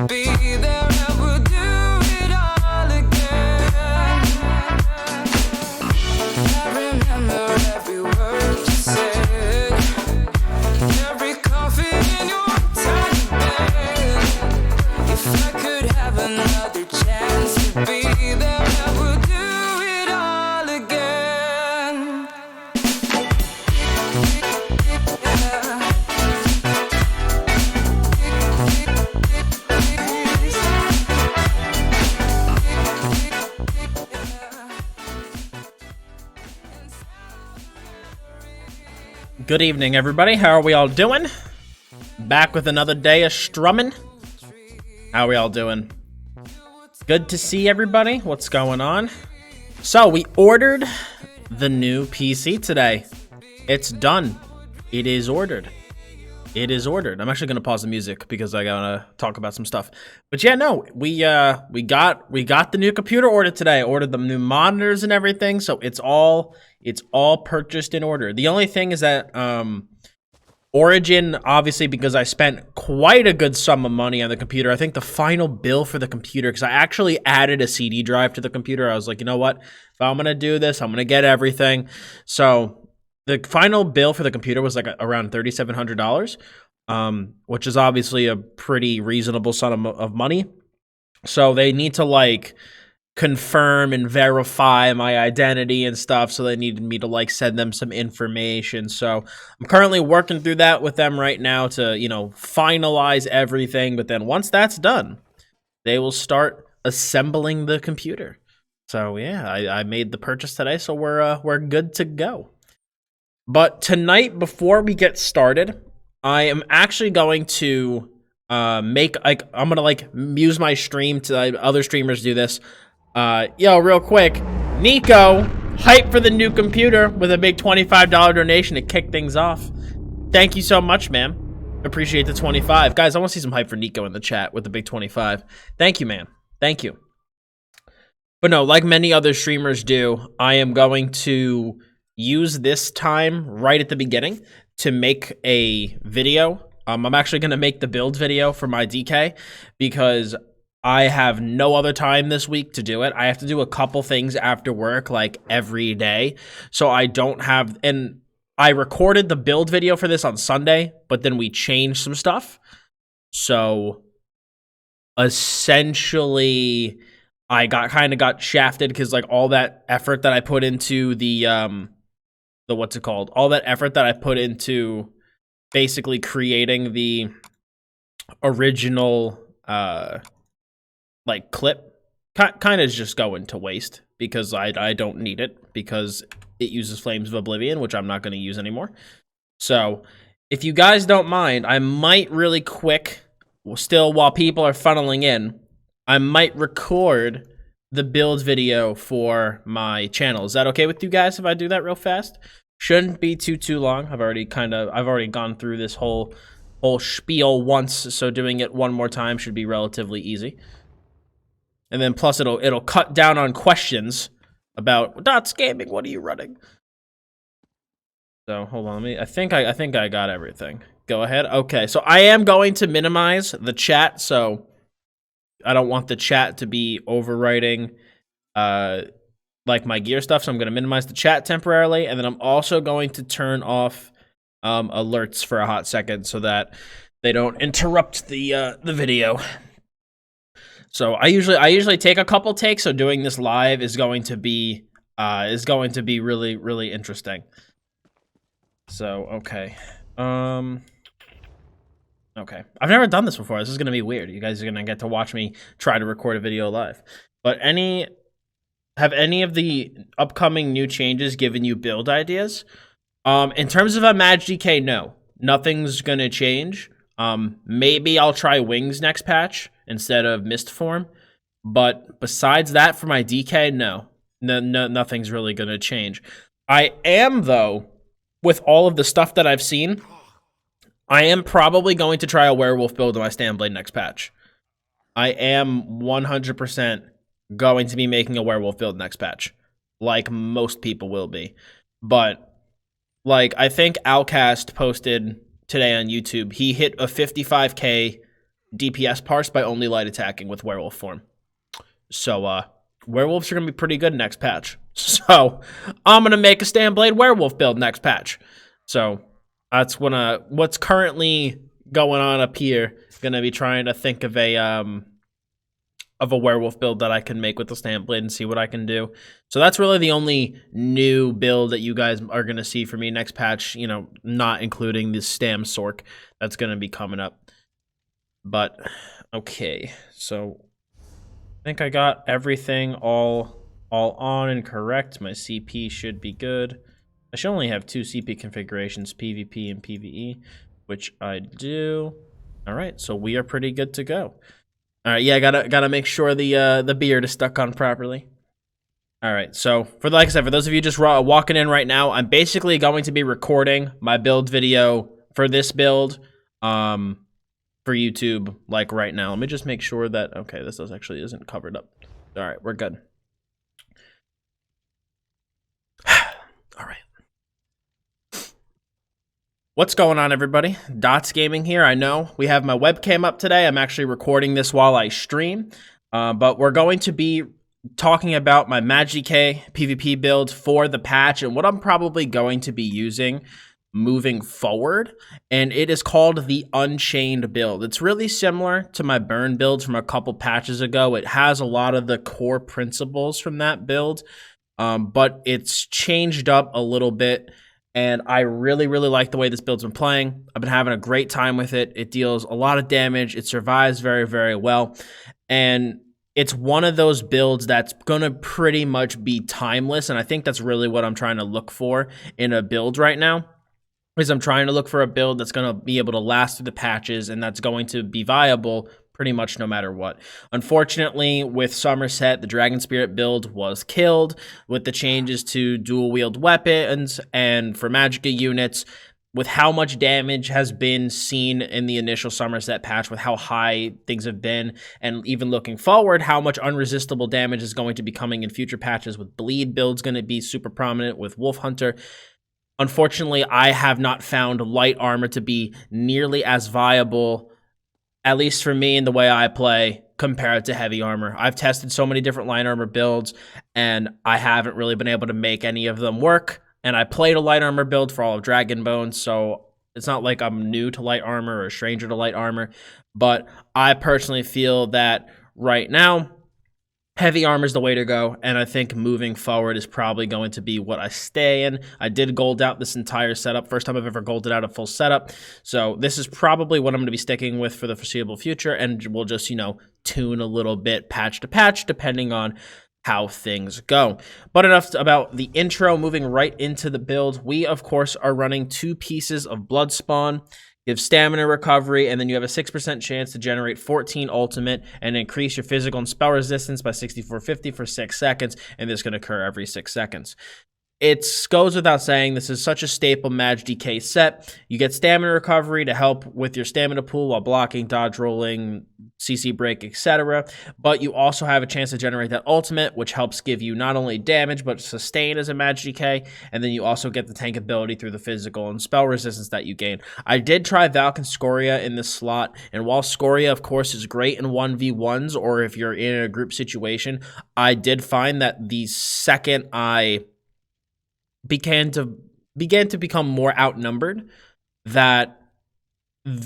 be there and we'll do it all again. I remember every word you said, every coffee in your tiny bed. If I could have another chance to be there and we'll do it all again. Good evening, everybody. How are we all doing? Back with another day of strumming. How are we all doing? Good to see everybody. What's going on? So, we ordered the new PC today. It's done. It is ordered. It is ordered. I'm actually going to pause the music because I gotta talk about some stuff. But yeah, no, we got the new computer ordered today. Ordered the new monitors and everything, so it's all purchased in order. The only thing is that Origin, obviously, because I spent quite a good sum of money on the computer. I think the final bill for the computer, because I actually added a CD drive to the computer. I was like, you know what? If I'm gonna do this, I'm gonna get everything. So the final bill for the computer was like around $3,700, which is obviously a pretty reasonable sum of money. So they need to like confirm and verify my identity and stuff. So they needed me to like send them some information. So I'm currently working through that with them right now to, you know, finalize everything. But then once that's done, they will start assembling the computer. So yeah, I made the purchase today, so we're good to go. But tonight, before we get started, I am actually going to I'm gonna use my stream to other streamers do this. Yo, real quick, Nico, hype for the new computer with a big $25 donation to kick things off. Thank you so much, man. Appreciate the 25. Guys, I want to see some hype for Nico in the chat with the big 25. Thank you, man. Thank you. But no, like many other streamers do, I am going to use this time right at the beginning to make a video. I'm actually going to make the build video for my DK because I have no other time this week to do it. I have to do a couple things after work, like every day. So I don't have, and I recorded the build video for this on Sunday, but then we changed some stuff. So essentially I got shafted because like all that effort that I put into all that effort that I put into basically creating the original like clip kind of is just going to waste because I don't need it because it uses Flames of Oblivion, which I'm not going to use anymore. So if you guys don't mind, I might really quick, still while people are funneling in, I might record the build video for my channel. Is that okay with you guys if I do that real fast? Shouldn't be too long. I've already gone through this whole spiel once, so doing it one more time should be relatively easy. And then plus it'll cut down on questions about Dottz Gaming, what are you running? So hold on, I think I got everything. Go ahead. Okay, so I am going to minimize the chat, so I don't want the chat to be overwriting like my gear stuff, so I'm going to minimize the chat temporarily, and then I'm also going to turn off alerts for a hot second so that they don't interrupt the video. So I usually take a couple takes, so doing this live is going to be really, really interesting. So okay. Okay. I've never done this before. This is going to be weird. You guys are going to get to watch me try to record a video live. But have any of the upcoming new changes given you build ideas? In terms of a MagDK, no. Nothing's going to change. Maybe I'll try Wings next patch instead of Mist Form. But besides that, for my DK, no. Nothing's really going to change. I am, though, with all of the stuff that I've seen, I am probably going to try a werewolf build on my Stamblade next patch. I am 100% going to be making a werewolf build next patch, like most people will be. But, like, I think Alcast posted today on YouTube, he hit a 55k DPS parse by only light attacking with werewolf form. So, werewolves are going to be pretty good next patch. So, I'm going to make a Stamblade werewolf build next patch. So, that's what's currently going on up here. Going to be trying to think of a werewolf build that I can make with the Stamblade and see what I can do. So that's really the only new build that you guys are going to see for me next patch, you know, not including the Stam Sork that's going to be coming up. But, okay, so I think I got everything all on and correct. My CP should be good. I should only have 2 CP configurations, PvP and PvE, which I do. All right, so we are pretty good to go. All right, yeah, gotta make sure the beard is stuck on properly. All right, so like I said, for those of you just walking in right now, I'm basically going to be recording my build video for this build, for YouTube, like right now. Let me just make sure that this actually isn't covered up. All right, we're good. All right. What's going on, everybody? Dottz Gaming here. I know we have my webcam up today. I'm actually recording this while I stream, but we're going to be talking about my MagDK PvP build for the patch and what I'm probably going to be using moving forward, and it is called the Unchained build. It's really similar to my Burn build from a couple patches ago. It has a lot of the core principles from that build, but it's changed up a little bit. And I really, really like the way this build's been playing. I've been having a great time with it. It deals a lot of damage. It survives very, very well. And it's one of those builds that's going to pretty much be timeless. And I think that's really what I'm trying to look for in a build right now. Is I'm trying to look for a build that's going to be able to last through the patches and that's going to be viable pretty much no matter what. Unfortunately, with Somerset, the Dragon Spirit build was killed with the changes to dual wield weapons and for Magicka units. With how much damage has been seen in the initial Somerset patch, with how high things have been, and even looking forward, how much unresistible damage is going to be coming in future patches, with Bleed builds going to be super prominent, with Wolf Hunter. Unfortunately, I have not found light armor to be nearly as viable, at least for me in the way I play, compared to heavy armor. I've tested so many different light armor builds, and I haven't really been able to make any of them work. And I played a light armor build for all of Dragonbone, so it's not like I'm new to light armor or a stranger to light armor. But I personally feel that right now, heavy armor is the way to go, and I think moving forward is probably going to be what I stay in. I did gold out this entire setup. First time I've ever golded out a full setup. So this is probably what I'm going to be sticking with for the foreseeable future, and we'll just, tune a little bit patch to patch depending on how things go. But enough about the intro, moving right into the build. We, of course, are running 2 pieces of Blood Spawn. You have stamina recovery, and then you have a 6% chance to generate 14 ultimate and increase your physical and spell resistance by 6450 for 6 seconds, and this can occur every 6 seconds. It goes without saying, this is such a staple MagDK set. You get stamina recovery to help with your stamina pool while blocking, dodge rolling, CC break, etc. But you also have a chance to generate that ultimate, which helps give you not only damage, but sustain as a MagDK. And then you also get the tank ability through the physical and spell resistance that you gain. I did try Valk and Scoria in this slot. And while Scoria, of course, is great in 1v1s, or if you're in a group situation, I did find that the second I began to become more outnumbered, that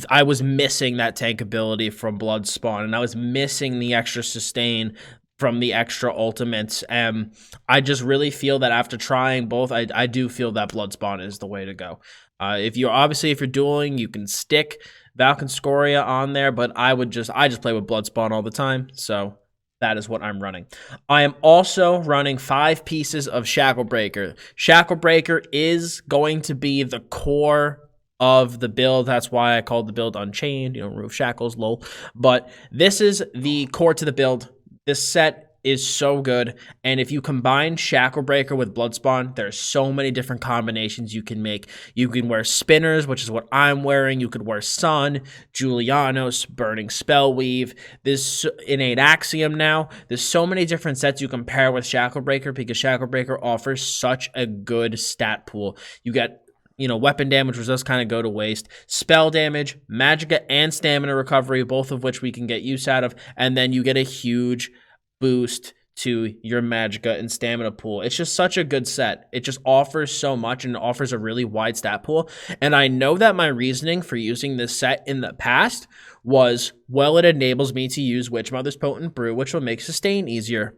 I was missing that tank ability from Blood Spawn, and I was missing the extra sustain from the extra ultimates. I just really feel that after trying both, I do feel that Blood Spawn is the way to go. If you're dueling, you can stick Valk and Scoria on there, but I just play with Blood Spawn all the time, so that is what I'm running. I am also running 5 pieces of Shacklebreaker. Shacklebreaker is going to be the core of the build. That's why I called the build Unchained, remove shackles, lol. But this is the core to the build. This set is so good, and if you combine Shacklebreaker with Bloodspawn, there's so many different combinations you can make. You can wear Spinners, which is what I'm wearing. You could wear Sun, Julianos, Burning Spellweave. This Innate Axiom now. There's so many different sets you can pair with Shacklebreaker because Shacklebreaker offers such a good stat pool. You get you know, weapon damage, which does kind of go to waste, spell damage, magicka, and stamina recovery, both of which we can get use out of, and then you get a huge boost to your magicka and stamina pool. It's just such a good set. It just offers so much, and it offers a really wide stat pool. And I know that my reasoning for using this set in the past was, well, it enables me to use Witchmother's Potent Brew, which will make sustain easier.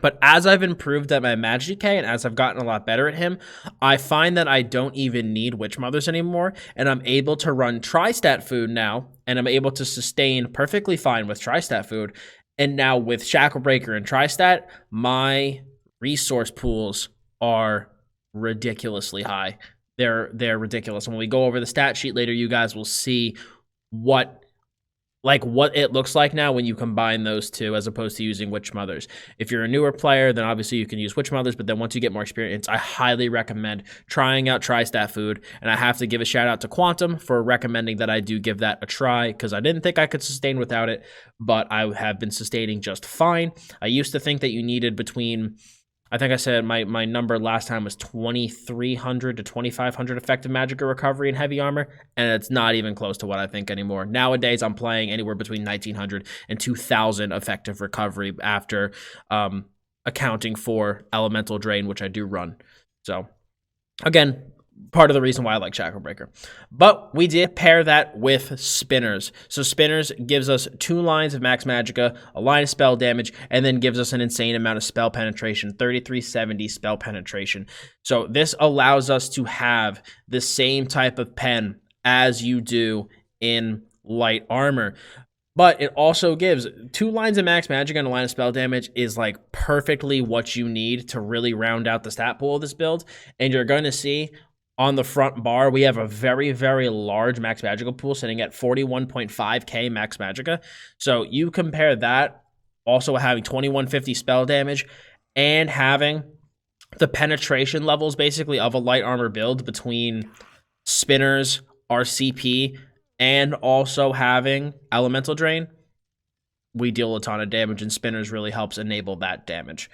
But as I've improved at my MagDK and as I've gotten a lot better at him, I find that I don't even need Witchmothers anymore, and I'm able to run Tri-Stat Food now, and I'm able to sustain perfectly fine with Tri-Stat Food. And now with Shacklebreaker and Tri-Stat, my resource pools are ridiculously high. They're ridiculous. And when we go over the stat sheet later, you guys will see what it looks like now when you combine those two as opposed to using Witchmothers. If you're a newer player, then obviously you can use Witchmothers, but then once you get more experience, I highly recommend trying out Tri-Stat Food. And I have to give a shout out to Quantum for recommending that I do give that a try, because I didn't think I could sustain without it, but I have been sustaining just fine. I used to think that you needed between, I think I said my number last time was 2,300 to 2,500 effective magicka recovery in heavy armor, and it's not even close to what I think anymore. Nowadays, I'm playing anywhere between 1,900 and 2,000 effective recovery after accounting for elemental drain, which I do run. So, again, part of the reason why I like Shacklebreaker. But we did pair that with Spinners. So Spinners gives us 2 lines of max magicka, a line of spell damage, and then gives us an insane amount of spell penetration, 3370 spell penetration. So this allows us to have the same type of pen as you do in light armor. But it also gives 2 lines of max magicka and a line of spell damage is like perfectly what you need to really round out the stat pool of this build. And you're going to see on the front bar, we have a very, very large max magicka pool sitting at 41.5k max magicka. So you compare that, also having 2150 spell damage, and having the penetration levels basically of a light armor build between Spinners, RCP, and also having elemental drain. We deal a ton of damage, and Spinners really helps enable that damage.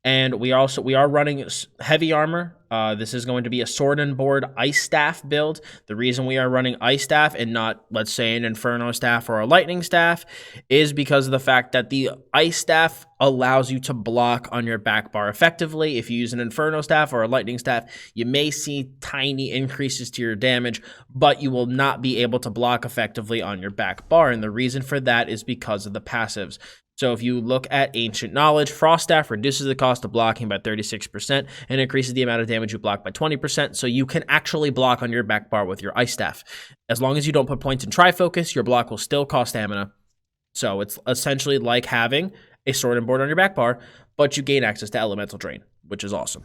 And we are running heavy armor. This is going to be a sword and board ice staff build. The reason we are running ice staff and not, let's say, an inferno staff or a lightning staff is because of the fact that the ice staff allows you to block on your back bar effectively. If you use an inferno staff or a lightning staff, you may see tiny increases to your damage, but you will not be able to block effectively on your back bar. And the reason for that is because of the passives. So if you look at Ancient Knowledge, Frost Staff reduces the cost of blocking by 36% and increases the amount of damage you block by 20%, so you can actually block on your back bar with your Ice Staff. As long as you don't put points in Trifocus, your block will still cost stamina. So it's essentially like having a sword and board on your back bar, but you gain access to Elemental Drain, which is awesome.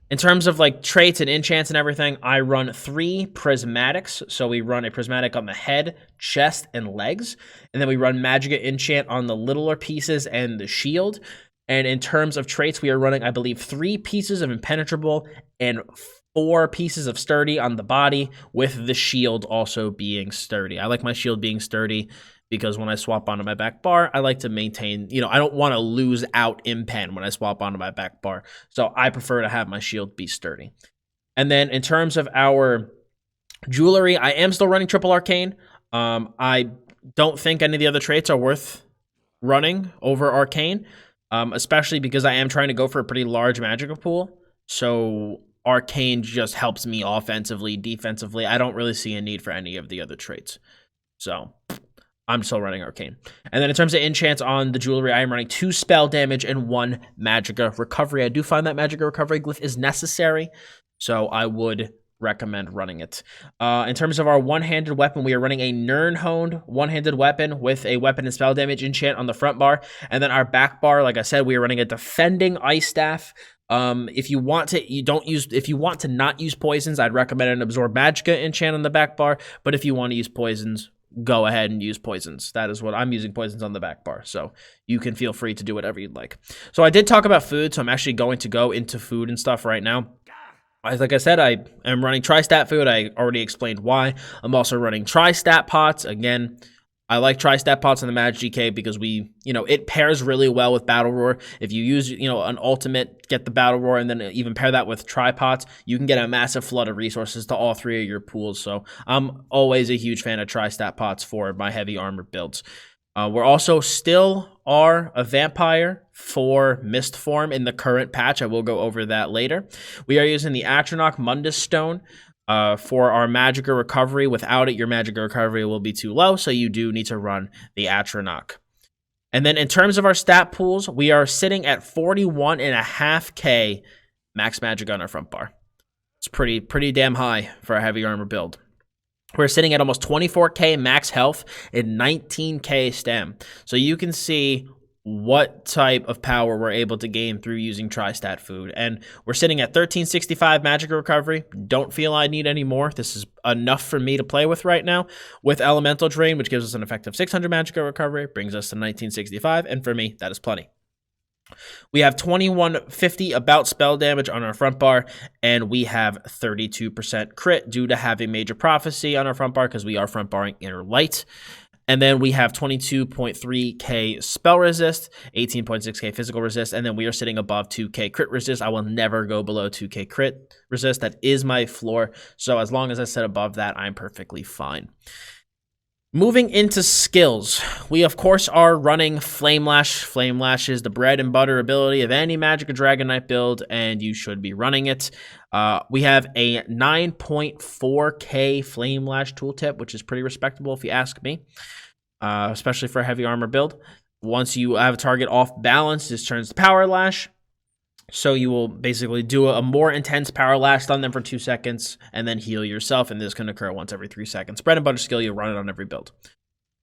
In terms of like traits and enchants and everything, I run 3 prismatics. So we run a prismatic on the head, chest, and legs. And then we run magicka enchant on the littler pieces and the shield. And in terms of traits, we are running, I believe, 3 pieces of impenetrable and 4 pieces of sturdy on the body, with the shield also being sturdy. I like my shield being sturdy because when I swap onto my back bar, I like to maintain, I don't want to lose out impen when I swap onto my back bar. So I prefer to have my shield be sturdy. And then in terms of our jewelry, I am still running triple arcane. I don't think any of the other traits are worth running over arcane, especially because I am trying to go for a pretty large magicka pool. So arcane just helps me offensively, defensively. I don't really see a need for any of the other traits. So I'm still running arcane. And then in terms of enchants on the jewelry, I am running 2 spell damage and 1 magicka recovery. I do find that magicka recovery glyph is necessary, so I would recommend running it. In terms of our one-handed weapon, we are running a Nirnhoned one-handed weapon with a weapon and spell damage enchant on the front bar. And then our back bar, like I said, we are running a defending ice staff. If you want to not use poisons, I'd recommend an absorb magicka enchant on the back bar. But if you want to use poisons, go ahead and use poisons. That is what I'm using, poisons on the back bar. So you can feel free to do whatever you'd like. So I did talk about food, so I'm actually going to go into food and stuff right now. Like I said, I am running Tri-Stat Food. I already explained why. I'm also running Tri-Stat Pots. Again, I like tri-stat pots in the MagDK because it pairs really well with Battle Roar. If you use, an ultimate, get the Battle Roar, and then even pair that with tri-pots, you can get a massive flood of resources to all 3 of your pools. So I'm always a huge fan of tri-stat pots for my heavy armor builds. We're also still are a vampire for Mist form in the current patch. I will go over that later. We are using the Atronach Mundus Stone for our Magicka recovery. Without it, your Magicka recovery will be too low, so you do need to run the Atronach. And then in terms of our stat pools, we are sitting at 41.5k max magic on our front bar. It's pretty damn high for a heavy armor build. We're sitting at almost 24k max health and 19k stam. So you can see what type of power we're able to gain through using tri-stat food. And we're sitting at 1365 Magicka recovery. Don't feel I need any more. This is enough for me to play with right now. With Elemental Drain, which gives us an effective 600 Magicka recovery, brings us to 1965. And for me, that is plenty. We have 2150 about spell damage on our front bar, and we have 32% crit due to having Major Prophecy on our front bar because we are front barring Inner Light. And then we have 22.3k spell resist, 18.6k physical resist, and then we are sitting above 2k crit resist. I will never go below 2k crit resist. That is my floor. So as long as I sit above that, I'm perfectly fine. Moving into skills, we of course are running Flame Lash. Flame Lash is the bread and butter ability of any Magicka Dragon Knight build, and you should be running it. We have a 9.4k Flame Lash tooltip, which is pretty respectable if you ask me, especially for a heavy armor build. Once you have a target off balance, this turns to Power Lash. So you will basically do a more intense Power Lash on them for 2 seconds and then heal yourself, and this can occur once every 3 seconds. Bread and butter skill, you run it on every build.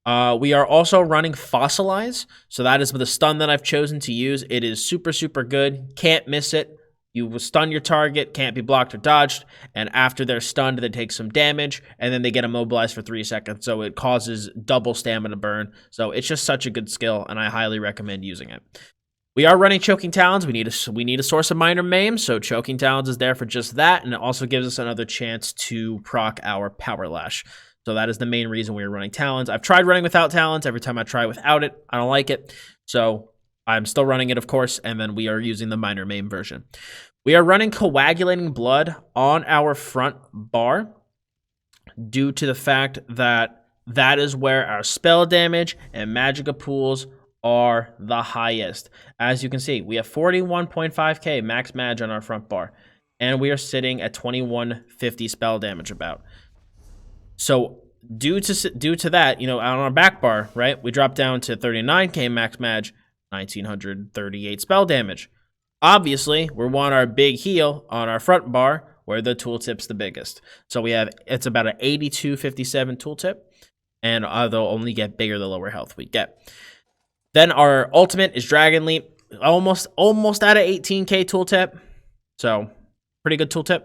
We are also running Fossilize, so that is the stun that I've chosen to use. It is super, super good. Can't miss it. You will stun your target, can't be blocked or dodged, and after they're stunned, they take some damage, and then they get immobilized for 3 seconds, so it causes double stamina burn. So it's just such a good skill, and I highly recommend using it. We are running Choking Talons. We need a source of minor maim, so Choking Talons is there for just that, and it also gives us another chance to proc our Power Lash. So that is the main reason we are running Talons. I've tried running without Talons. Every time I try without it, I don't like it. So I'm still running it, of course, and then we are using the minor maim version. We are running Coagulating Blood on our front bar due to the fact that that is where our spell damage and Magicka pools are the highest. As you can see, we have 41.5k max mag on our front bar, and we are sitting at 2150 spell damage about. So due to that, on our back bar, right, we drop down to 39k max mag, 1938 spell damage. Obviously, we want our big heal on our front bar where the tooltip's the biggest. So it's about an 8257 tooltip, and they'll only get bigger the lower health we get. Then our ultimate is Dragon Leap, almost at an 18k tooltip, so pretty good tooltip.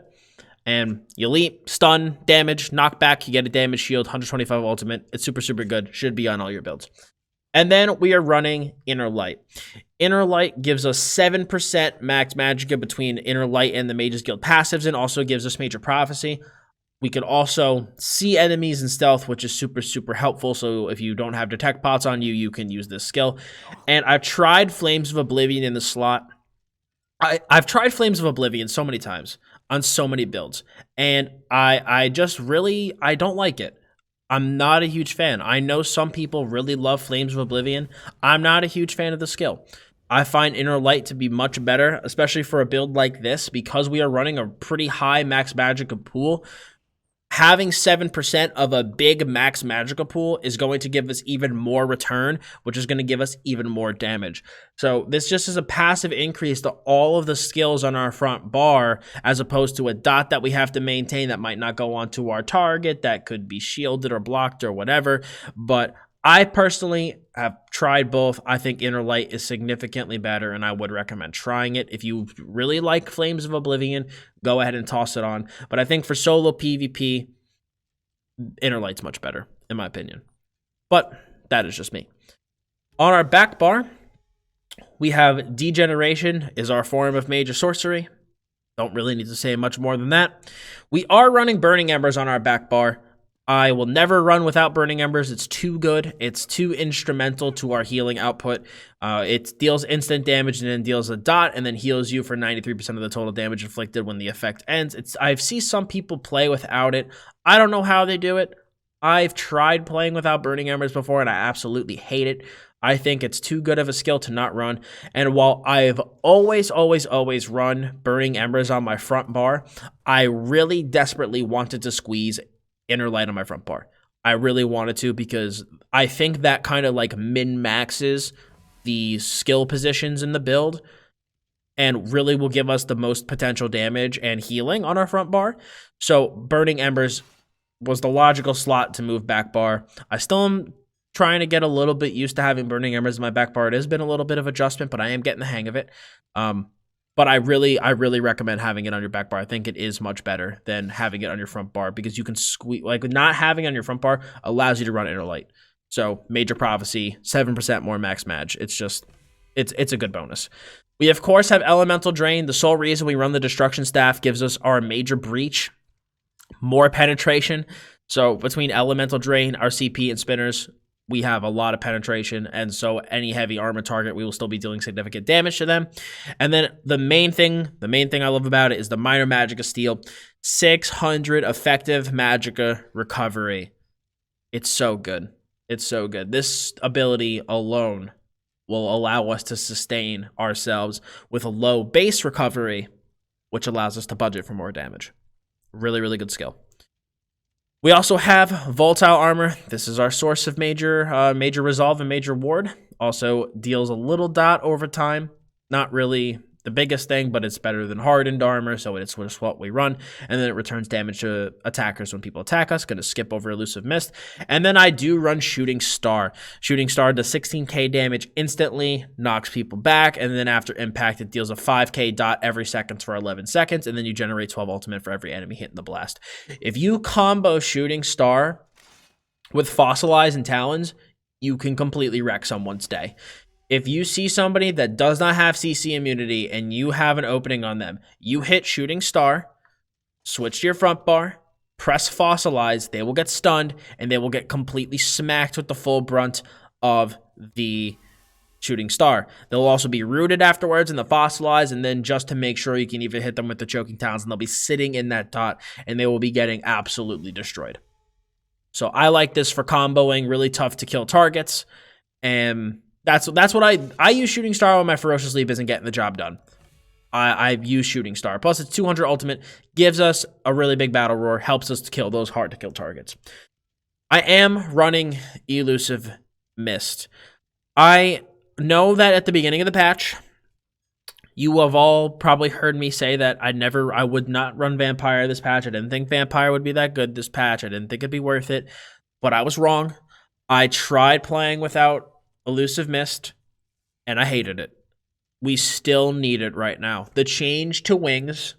And you leap, stun, damage, knockback, you get a damage shield, 125 ultimate. It's super, super good. Should be on all your builds. And then we are running Inner Light. Inner Light gives us 7% max Magicka between Inner Light and the Mage's Guild passives, and also gives us Major Prophecy. We can also see enemies in stealth, which is super, super helpful. So if you don't have detect pots on you, you can use this skill. And I've tried Flames of Oblivion in the slot. I've tried Flames of Oblivion so many times on so many builds, and I don't like it. I'm not a huge fan. I know some people really love Flames of Oblivion. I'm not a huge fan of the skill. I find Inner Light to be much better, especially for a build like this, because we are running a pretty high max Magicka pool. Having 7% of a big max Magicka pool is going to give us even more return, which is going to give us even more damage. So this just is a passive increase to all of the skills on our front bar, as opposed to a dot that we have to maintain that might not go onto our target, that could be shielded or blocked or whatever. But I personally have tried both. I think Inner Light is significantly better, and I would recommend trying it. If you really like Flames of Oblivion, go ahead and toss it on. But I think for solo PvP, Inner Light's much better, in my opinion. But that is just me. On our back bar, we have Degeneration is our form of Major Sorcery. Don't really need to say much more than that. We are running Burning Embers on our back bar. I will never run without Burning Embers. It's too good. It's too instrumental to our healing output. It deals instant damage and then deals a dot and then heals you for 93% of the total damage inflicted when the effect ends. I've seen some people play without it. I don't know how they do it. I've tried playing without Burning Embers before and I absolutely hate it. I think it's too good of a skill to not run. And while I've always run Burning Embers on my front bar, I really desperately wanted to squeeze Inner Light on my front bar. I really wanted to because I think that kind of like min-maxes the skill positions in the build and really will give us the most potential damage and healing on our front bar. So Burning Embers was the logical slot to move back bar. I still am trying to get a little bit used to having Burning Embers in my back bar. It has been a little bit of adjustment, but I am getting the hang of it. But I really recommend having it on your back bar. I think it is much better than having it on your front bar because you can squeeze, like not having it on your front bar allows you to run Inner Light. So Major Prophecy, 7% more max match. It's just, it's a good bonus. We of course have Elemental Drain. The sole reason we run the Destruction Staff gives us our Major Breach, more penetration. So between Elemental Drain, our CP and Spinners, we have a lot of penetration, and so any heavy armor target, we will still be dealing significant damage to them. And then the main thing I love about it is the Minor Magicka Steel, 600 effective Magicka recovery. It's so good. It's so good. This ability alone will allow us to sustain ourselves with a low base recovery, which allows us to budget for more damage. Really good skill. We also have Volatile Armor. This is our source of major resolve and major ward. Also deals a little dot over time. Not really the biggest thing, but it's better than Hardened Armor, so it's just what we run. And then it returns damage to attackers when people attack us. Going to skip over Elusive Mist. And then I do run Shooting Star. Shooting Star does 16k damage instantly, knocks people back, and then after impact, it deals a 5k dot every second for 11 seconds, and then you generate 12 ultimate for every enemy hit in the blast. If you combo Shooting Star with Fossilize and Talons, you can completely wreck someone's day. If you see somebody that does not have CC immunity and you have an opening on them, you hit Shooting Star, switch to your front bar, press Fossilize, they will get stunned, and they will get completely smacked with the full brunt of the Shooting Star. They'll also be rooted afterwards in the Fossilize, and then just to make sure you can even hit them with the Choking Talons, and they'll be sitting in that dot, and they will be getting absolutely destroyed. So I like this for comboing really tough to kill targets, and that's what I use Shooting Star when my Ferocious Leap isn't getting the job done. I use Shooting Star. Plus, it's 200 ultimate, gives us a really big battle roar, helps us to kill those hard-to-kill targets. I am running Elusive Mist. I know that at the beginning of the patch, you have all probably heard me say that I would not run Vampire this patch. I didn't think Vampire would be that good this patch. I didn't think it'd be worth it, but I was wrong. I tried playing without Elusive Mist, and I hated it. We still need it right now. The change to Wings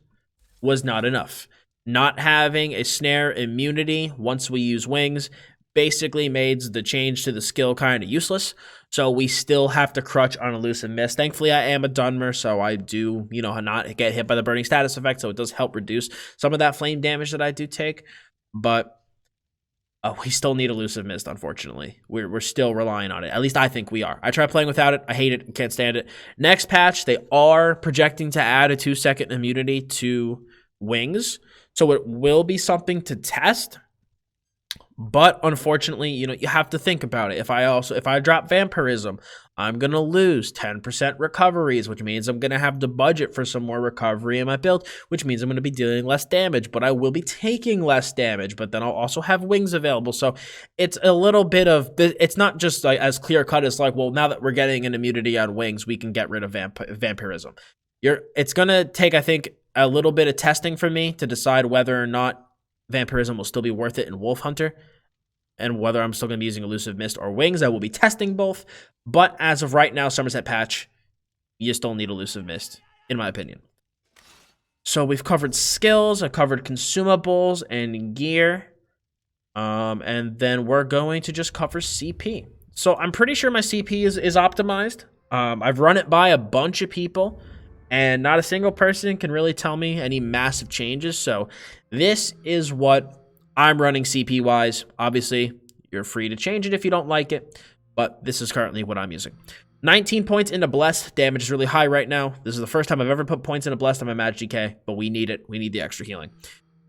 was not enough. Not having a snare immunity once we use Wings basically made the change to the skill kind of useless. So we still have to crutch on Elusive Mist. Thankfully, I am a Dunmer, so I do, not get hit by the burning status effect, so it does help reduce some of that flame damage that I do take. But we still need Elusive Mist, unfortunately. We're still relying on it. At least I think we are. I tried playing without it. I hate it. Can't stand it. Next patch, they are projecting to add a 2-second immunity to Wings. So it will be something to test. But unfortunately, you have to think about it. If I drop Vampirism, I'm going to lose 10% recoveries, which means I'm going to have to budget for some more recovery in my build, which means I'm going to be dealing less damage, but I will be taking less damage, but then I'll also have Wings available. So it's a little bit of, it's not just like as clear cut as like, well, now that we're getting an immunity on Wings, we can get rid of Vampirism. It's going to take, I think, a little bit of testing for me to decide whether or not Vampirism will still be worth it in Wolf Hunter, and whether I'm still going to be using Elusive Mist or Wings. I will be testing both, but as of right now, Somerset patch, you still need Elusive Mist, in my opinion. So we've covered skills, I covered consumables and gear, and then we're going to just cover CP. So I'm pretty sure my CP is optimized. I've run it by a bunch of people, and not a single person can really tell me any massive changes. So this is what I'm running CP-wise. Obviously, you're free to change it if you don't like it, but this is currently what I'm using. 19 points into Blessed. Damage is really high right now. This is the first time I've ever put points into Blessed on my MagDK, but we need it. We need the extra healing.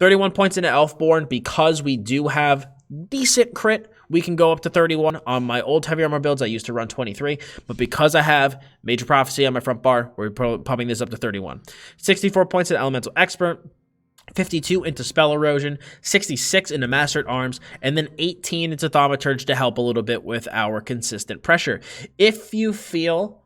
31 points into Elfborn. Because we do have decent crit, we can go up to 31. On my old heavy armor builds, I used to run 23, but because I have Major Prophecy on my front bar, we're pumping this up to 31. 64 points into Elemental Expert. 52 into Spell Erosion, 66 into Master at Arms, and then 18 into Thaumaturge to help a little bit with our consistent pressure. If you feel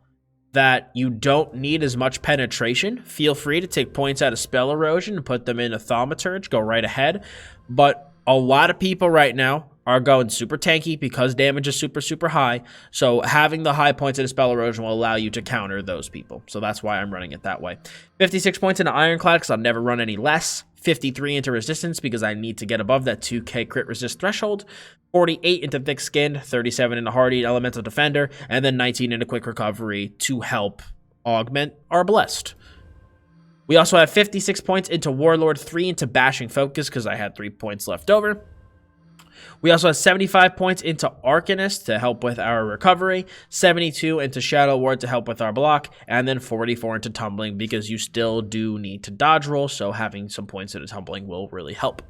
that you don't need as much penetration, feel free to take points out of Spell Erosion and put them into Thaumaturge. Go right ahead. But a lot of people right now are going super tanky because damage is super, super high. So having the high points in a Spell Erosion will allow you to counter those people. So that's why I'm running it that way. 56 points into Ironclad because I'll never run any less. 53 into Resistance because I need to get above that 2k crit resist threshold. 48 into Thick Skin. 37 into Hardy and Elemental Defender. And then 19 into Quick Recovery to help augment our Blessed. We also have 56 points into Warlord, 3 into Bashing Focus because I had 3 points left over. We also have 75 points into Arcanist to help with our recovery, 72 into Shadow Ward to help with our block, and then 44 into Tumbling because you still do need to dodge roll, so having some points into Tumbling will really help.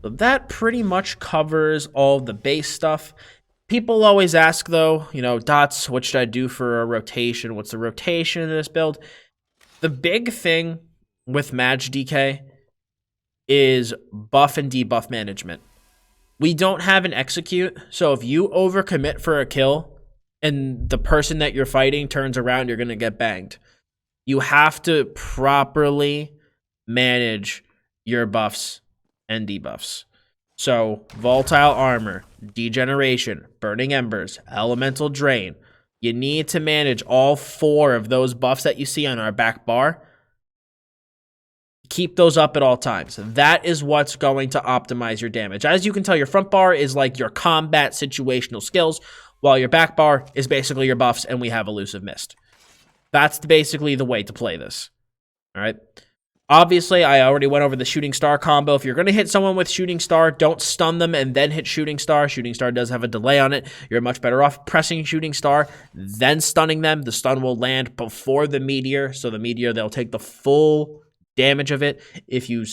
So that pretty much covers all the base stuff. People always ask though, you know, Dottz, what should I do for a rotation? What's the rotation in this build? The big thing with MagDK is buff and debuff management. We don't have an execute, so if you overcommit for a kill and the person that you're fighting turns around, you're going to get banged. You have to properly manage your buffs and debuffs. So, Volatile Armor, Degeneration, Burning Embers, Elemental Drain. You need to manage all 4 of those buffs that you see on our back bar. Keep those up at all times. That is what's going to optimize your damage. As you can tell, your front bar is like your combat situational skills, while your back bar is basically your buffs, and we have Elusive Mist. That's basically the way to play this. All right. Obviously, I already went over the Shooting Star combo. If you're going to hit someone with Shooting Star, don't stun them and then hit Shooting Star. Shooting Star does have a delay on it. You're much better off pressing Shooting Star, then stunning them. The stun will land before the Meteor, so the Meteor, they'll take the full damage of it. If you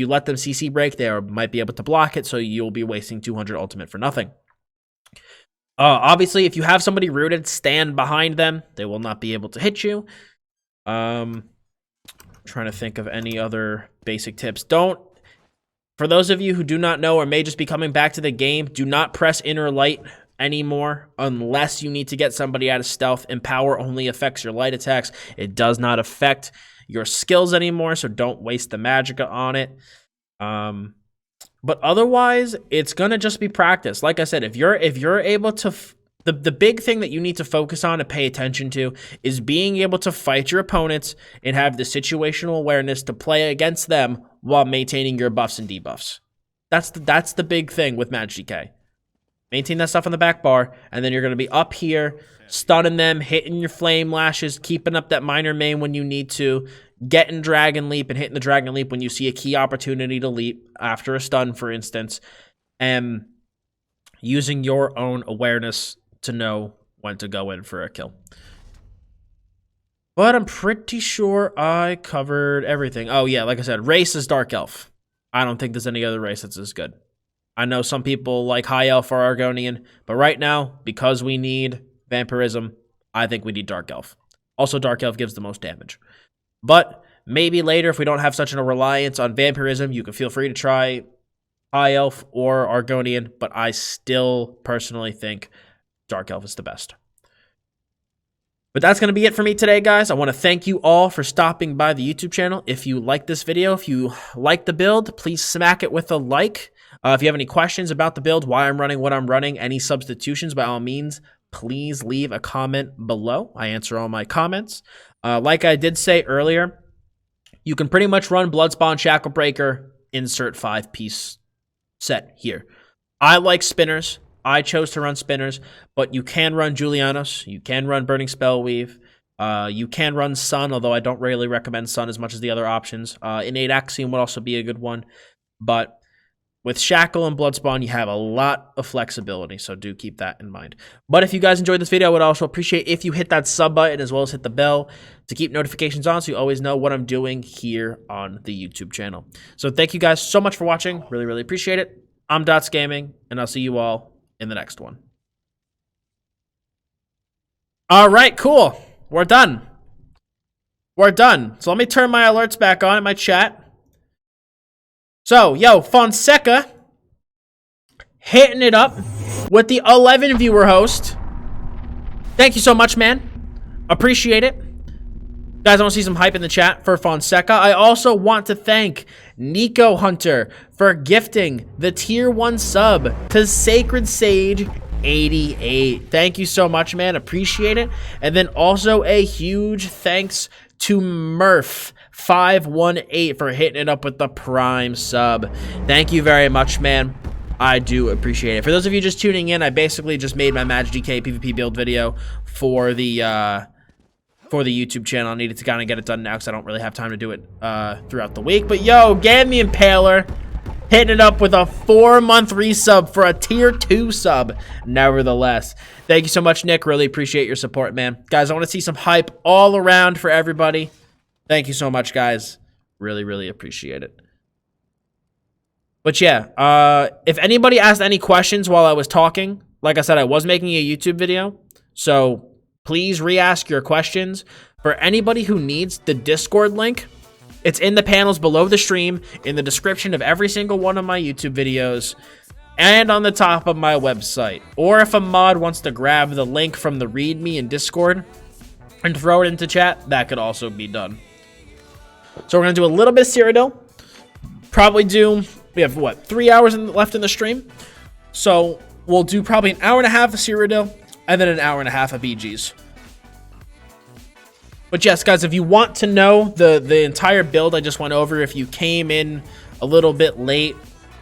let them CC break, they might be able to block it, so you'll be wasting 200 ultimate for nothing. Obviously, if you have somebody rooted, stand behind them. They will not be able to hit you. Trying to think of any other basic tips. For those of you who do not know or may just be coming back to the game, do not press Inner Light anymore unless you need to get somebody out of stealth. Empower only affects your light attacks. It does not affect your skills anymore, so don't waste the magicka on it. But otherwise, it's gonna just be practice. Like I said, if you're able to, the big thing that you need to focus on and pay attention to is being able to fight your opponents and have the situational awareness to play against them while maintaining your buffs and debuffs. That's the big thing with MagDK. Maintain that stuff on the back bar, and then you're gonna be up here, stunning them, hitting your flame lashes, keeping up that minor main when you need to, getting Dragon Leap and hitting the Dragon Leap when you see a key opportunity to leap after a stun, for instance, and using your own awareness to know when to go in for a kill. But I'm pretty sure I covered everything. Oh yeah, like I said, race is Dark Elf. I don't think there's any other race that's as good. I know some people like High Elf or Argonian, but right now, because we need Vampirism, I think we need Dark Elf. Also, Dark Elf gives the most damage. But maybe later, if we don't have such a reliance on Vampirism, you can feel free to try High Elf or Argonian, but I still personally think Dark Elf is the best. But that's going to be it for me today, guys. I want to thank you all for stopping by the YouTube channel. If you like this video, if you like the build, please smack it with a like. If you have any questions about the build, why I'm running, what I'm running, any substitutions, by all means, please leave a comment below. I answer all my comments. Like I did say earlier, you can pretty much run Bloodspawn, Shacklebreaker, insert 5-piece set here. I like spinners. I chose to run spinners, but you can run Julianos. You can run Burning Spellweave. You can run Sun, although I don't really recommend Sun as much as the other options. Innate Axiom would also be a good one, but With Shackle and Bloodspawn, you have a lot of flexibility, so do keep that in mind. But if you guys enjoyed this video, I would also appreciate if you hit that sub button as well as hit the bell to keep notifications on so you always know what I'm doing here on the YouTube channel. So thank you guys so much for watching. Really, really appreciate it. I'm Dottz Gaming, and I'll see you all in the next one. All right, cool. We're done. We're done. So let me turn my alerts back on in my chat. So, yo, Fonseca hitting it up with the 11 viewer host. Thank you so much, man. Appreciate it. Guys, I want to see some hype in the chat for Fonseca. I also want to thank Nico Hunter for gifting the tier 1 sub to Sacred Sage 88. Thank you so much, man. Appreciate it. And then also a huge thanks to Murph518 for hitting it up with the Prime sub. Thank you very much, man. I do appreciate it. For those of you just tuning in, I basically just made my MagDK PvP build video for the YouTube channel. I needed to kind of get it done now because I don't really have time to do it throughout the week. But yo, Gammy Impaler hitting it up with a 4-month resub for a tier 2 sub. Nevertheless, thank you so much, Nick. Really appreciate your support, man. Guys, I want to see some hype all around for everybody. Thank you so much, guys. Really, really appreciate it. But yeah, if anybody asked any questions while I was talking, like I said, I was making a YouTube video, so please re-ask your questions. For anybody who needs the Discord link, it's in the panels below the stream, in the description of every single one of my YouTube videos, and on the top of my website. Or if a mod wants to grab the link from the README in Discord and throw it into chat, that could also be done. So we're going to do a little bit of Cyrodiil. Probably do, we have what, 3 hours left in the stream? So we'll do probably an hour and a half of Cyrodiil, and then an hour and a half of BGs. But yes, guys, if you want to know the entire build I just went over, if you came in a little bit late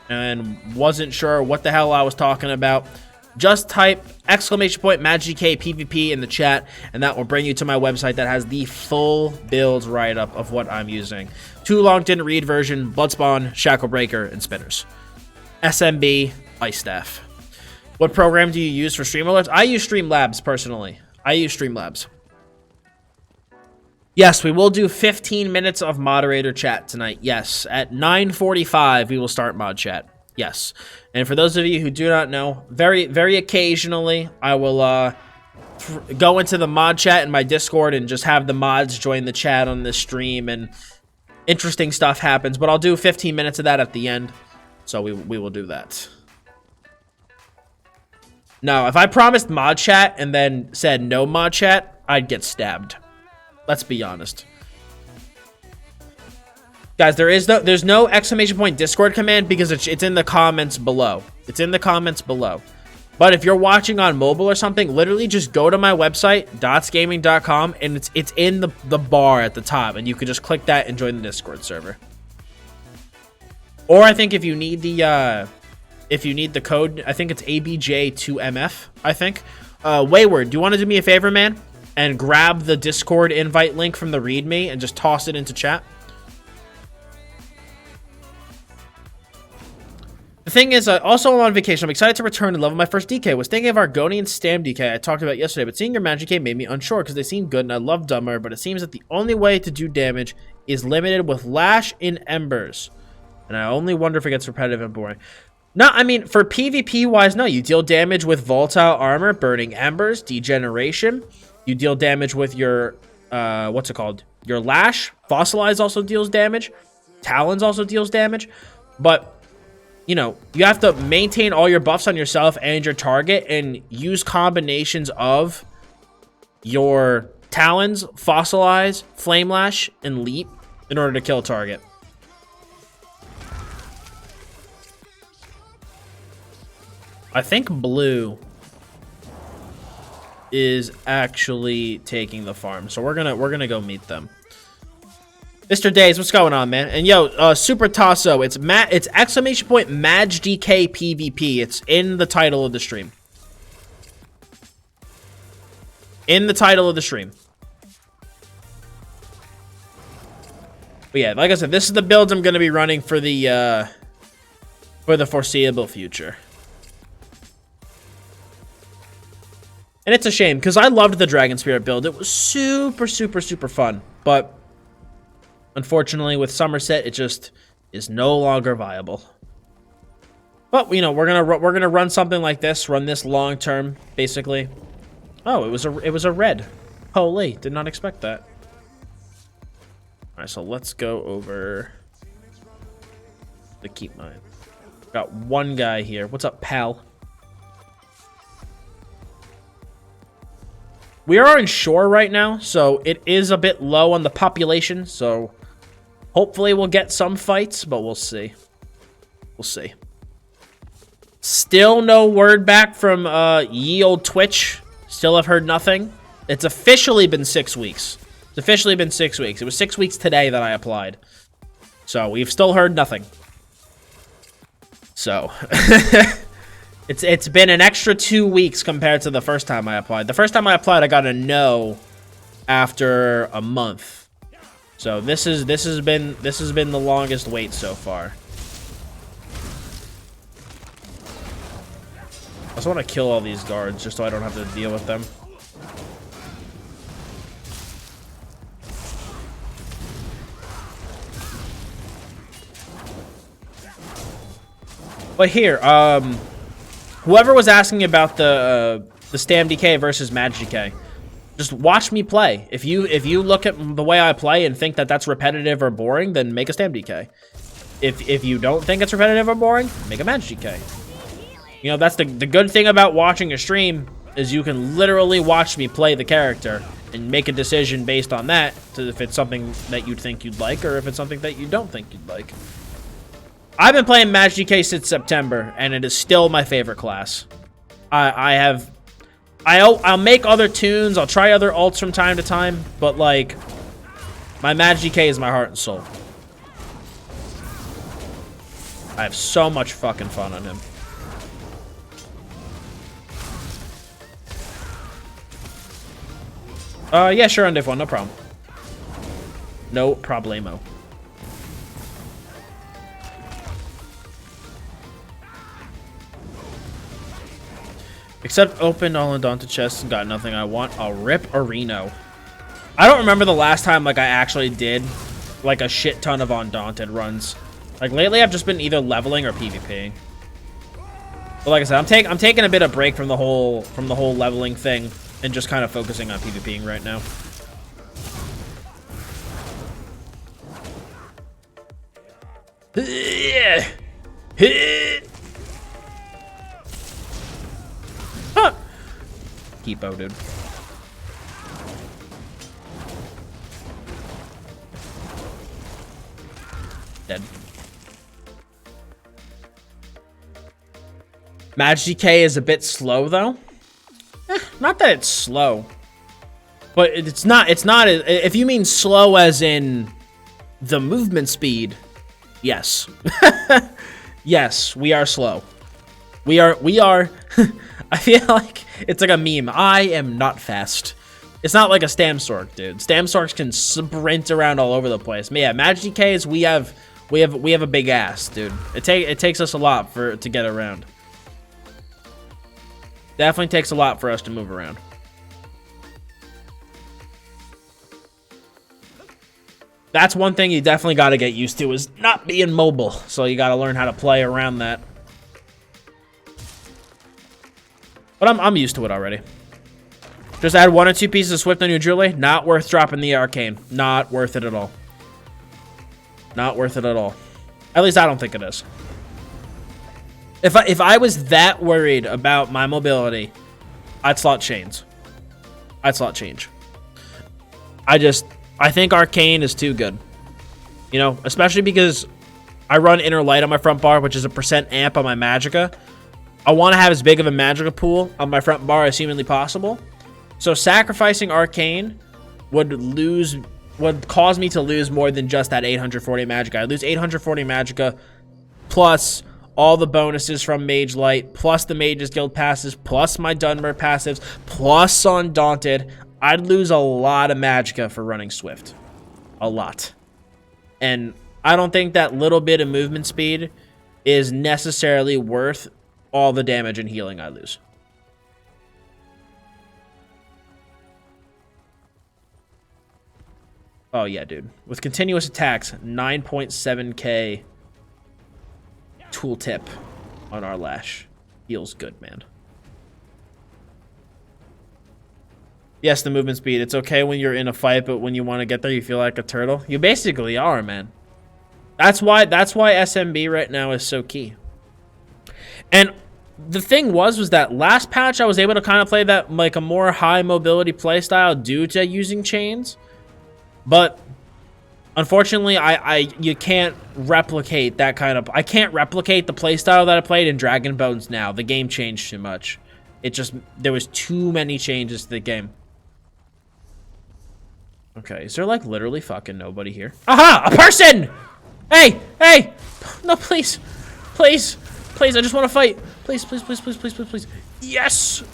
and wasn't sure what the hell I was talking about, just type !MagDK PvP in the chat, and that will bring you to my website that has the full build write-up of what I'm using. Too long didn't read version, Bloodspawn, Shacklebreaker, and Spinners. SMB, Ice Staff. What program do you use for stream alerts? I use Streamlabs, personally. I use Streamlabs. Yes, we will do 15 minutes of moderator chat tonight. Yes, at 9:45 we will start mod chat. Yes. And for those of you who do not know, very, very occasionally I will go into the mod chat in my Discord and just have the mods join the chat on this stream, and interesting stuff happens. But I'll do 15 minutes of that at the end. So we will do that. Now, if I promised mod chat and then said no mod chat, I'd get stabbed. Let's be honest. Guys, there's no ! Discord command because it's in the comments below. It's in the comments below. But if you're watching on mobile or something, literally just go to my website, dottsgaming.com, and it's in the bar at the top, and you can just click that and join the Discord server. Or I think if you need the code, I think it's ABJ2MF, I think. Wayward, do you want to do me a favor, man? And grab the Discord invite link from the README and just toss it into chat. The thing is, also I'm on vacation. I'm excited to return and level my first DK. Was thinking of Argonian StamDK I talked about yesterday, but seeing your MagDK made me unsure because they seem good and I love Dumber, but it seems that the only way to do damage is limited with Lash in Embers. And I only wonder if it gets repetitive and boring. No, I mean, for PvP-wise, no. You deal damage with Volatile Armor, Burning Embers, Degeneration. You deal damage with your, what's it called? Your Lash. Fossilize also deals damage. Talons also deals damage. But, you know, you have to maintain all your buffs on yourself and your target and use combinations of your Talons, Fossilize, Flame Lash, and Leap in order to kill a target. I think blue is actually taking the farm, so we're gonna go meet them. Mr. Days, what's going on, man? And yo, Super Tasso, it's !MagDK PvP. It's in the title of the stream. In the title of the stream. But yeah, like I said, this is the builds I'm gonna be running for the for the foreseeable future. And it's a shame, because I loved the Dragon Spirit build. It was super, super, super fun. But unfortunately, with Somerset, it just is no longer viable. But, you know, we're gonna run something like this, run this long term, basically. Oh, it was a red. Holy, did not expect that. All right, so let's go over the keep mine. Got one guy here. What's up, pal? We are in shore right now, so it is a bit low on the population. So hopefully we'll get some fights, but we'll see. We'll see. Still no word back from ye old Twitch. Still have heard nothing. It's officially been 6 weeks. It's officially been 6 weeks. It was 6 weeks today that I applied. So we've still heard nothing. So it's been an extra 2 weeks compared to the first time I applied. The first time I applied, I got a no after a month. So this has been the longest wait so far. I just want to kill all these guards just so I don't have to deal with them. But here, whoever was asking about the Stamblade versus MagDK, just watch me play. If you look at the way I play and think that that's repetitive or boring, then make a Stamblade. If you don't think it's repetitive or boring, make a MagDK. You know, that's the good thing about watching a stream is you can literally watch me play the character and make a decision based on that to if it's something that you think you'd like or if it's something that you don't think you'd like. I've been playing MagDK since September, and it is still my favorite class. I'll make other tunes, I'll try other ults from time to time, but like, my MagDK is my heart and soul. I have so much fucking fun on him. Yeah, sure, on div 1, no problem. No problemo. Except opened all Undaunted chests and got nothing I want. I'll rip a Reno. I don't remember the last time like I actually did like a shit ton of Undaunted runs. Like lately I've just been either leveling or PvPing. But like I said, I'm taking a bit of break from the whole leveling thing and just kind of focusing on PvPing right now. Huh. Keepo, dude. Dead. MagDK is a bit slow though. Not that it's slow, but it's not if you mean slow as in the movement speed, yes. Yes, we are slow. We are I feel like it's like a meme. I am not fast. It's not like a Stamstork, dude. Stamstorks can sprint around all over the place. But yeah, MagDKs, we have a big ass, dude. It takes us a lot to get around. Definitely takes a lot for us to move around. That's one thing you definitely got to get used to is not being mobile. So you got to learn how to play around that. But I'm used to it already. Just add 1 or 2 pieces of Swift on your jewelry. Not worth dropping the arcane. Not worth it at all. Not worth it at all. At least I don't think it is. If I was that worried about my mobility, I'd slot chains. I'd slot change. I think arcane is too good. You know, especially because I run inner light on my front bar, which is a % amp on my magicka. I want to have as big of a magicka pool on my front bar as humanly possible. So sacrificing arcane would cause me to lose more than just that 840 magicka. I'd lose 840 magicka plus all the bonuses from Mage Light, plus the Mages Guild passes, plus my Dunmer passives, plus Undaunted. I'd lose a lot of magicka for running Swift. A lot. And I don't think that little bit of movement speed is necessarily worth all the damage and healing I lose. Oh, yeah, dude. With continuous attacks, 9.7k tooltip on our lash. Feels good, man. Yes, the movement speed. It's okay when you're in a fight, but when you want to get there, you feel like a turtle. You basically are, man. That's why SMB right now is so key. And the thing was that last patch I was able to kind of play that like a more high mobility playstyle due to using chains. But unfortunately, you can't replicate that kind of... I can't replicate the playstyle that I played in Dragon Bones now. The game changed too much. It just... There was too many changes to the game. Okay, is there like literally fucking nobody here? Aha! A person! Hey! Hey! No, please. Please. Please, I just want to fight. Please, please, please, please, please, please, please. Yes!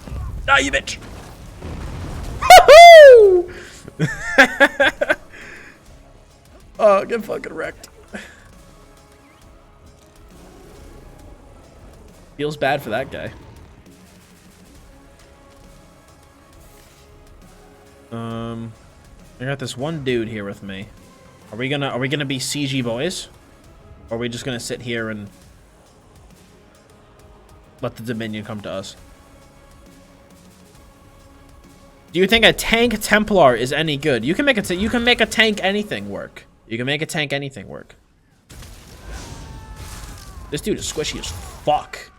Die, you bitch! Woohoo! Oh, get fucking wrecked. Feels bad for that guy. I got this one dude here with me. Are we gonna be CG boys? Or are we just gonna sit here and let the Dominion come to us? Do you think a tank Templar is any good? You can make a tank anything work. You can make a tank anything work. This dude is squishy as fuck.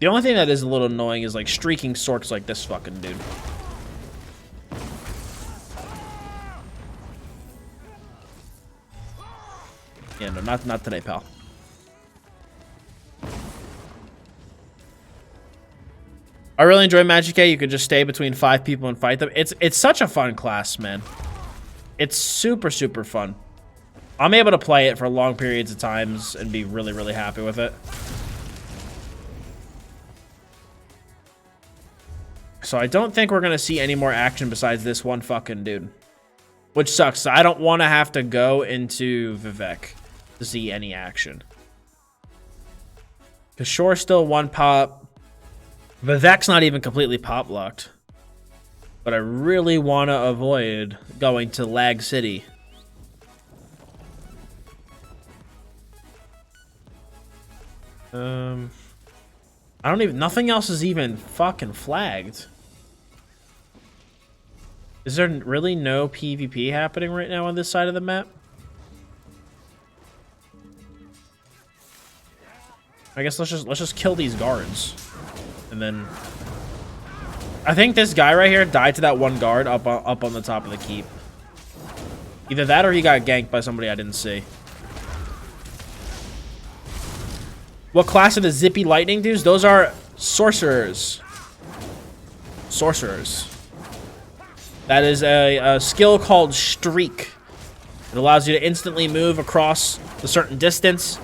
The only thing that is a little annoying is like streaking sorks like this fucking dude. Yeah, no, not today, pal. I really enjoy MagDK. You could just stay between 5 people and fight them. It's such a fun class, man. It's super, super fun. I'm able to play it for long periods of times and be really, really happy with it. So I don't think we're going to see any more action besides this one fucking dude. Which sucks. I don't want to have to go into Vivek to see any action. Because Shore's still 1 pop. Vivek's not even completely pop locked. But I really want to avoid going to Lag City. I don't even... Nothing else is even fucking flagged. Is there really no PvP happening right now on this side of the map? I guess let's just kill these guards. And then... I think this guy right here died to that one guard up on the top of the keep. Either that or he got ganked by somebody I didn't see. What class are the zippy lightning dudes? Those are sorcerers. Sorcerers. That is a skill called Streak. It allows you to instantly move across a certain distance,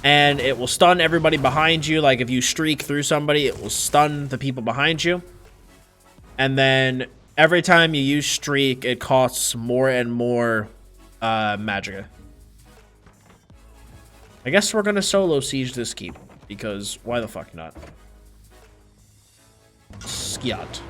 and it will stun everybody behind you. Like if you streak through somebody, it will stun the people behind you. And then every time you use Streak, it costs more and more magicka. I guess we're gonna solo siege this keep, because why the fuck not? Skiat.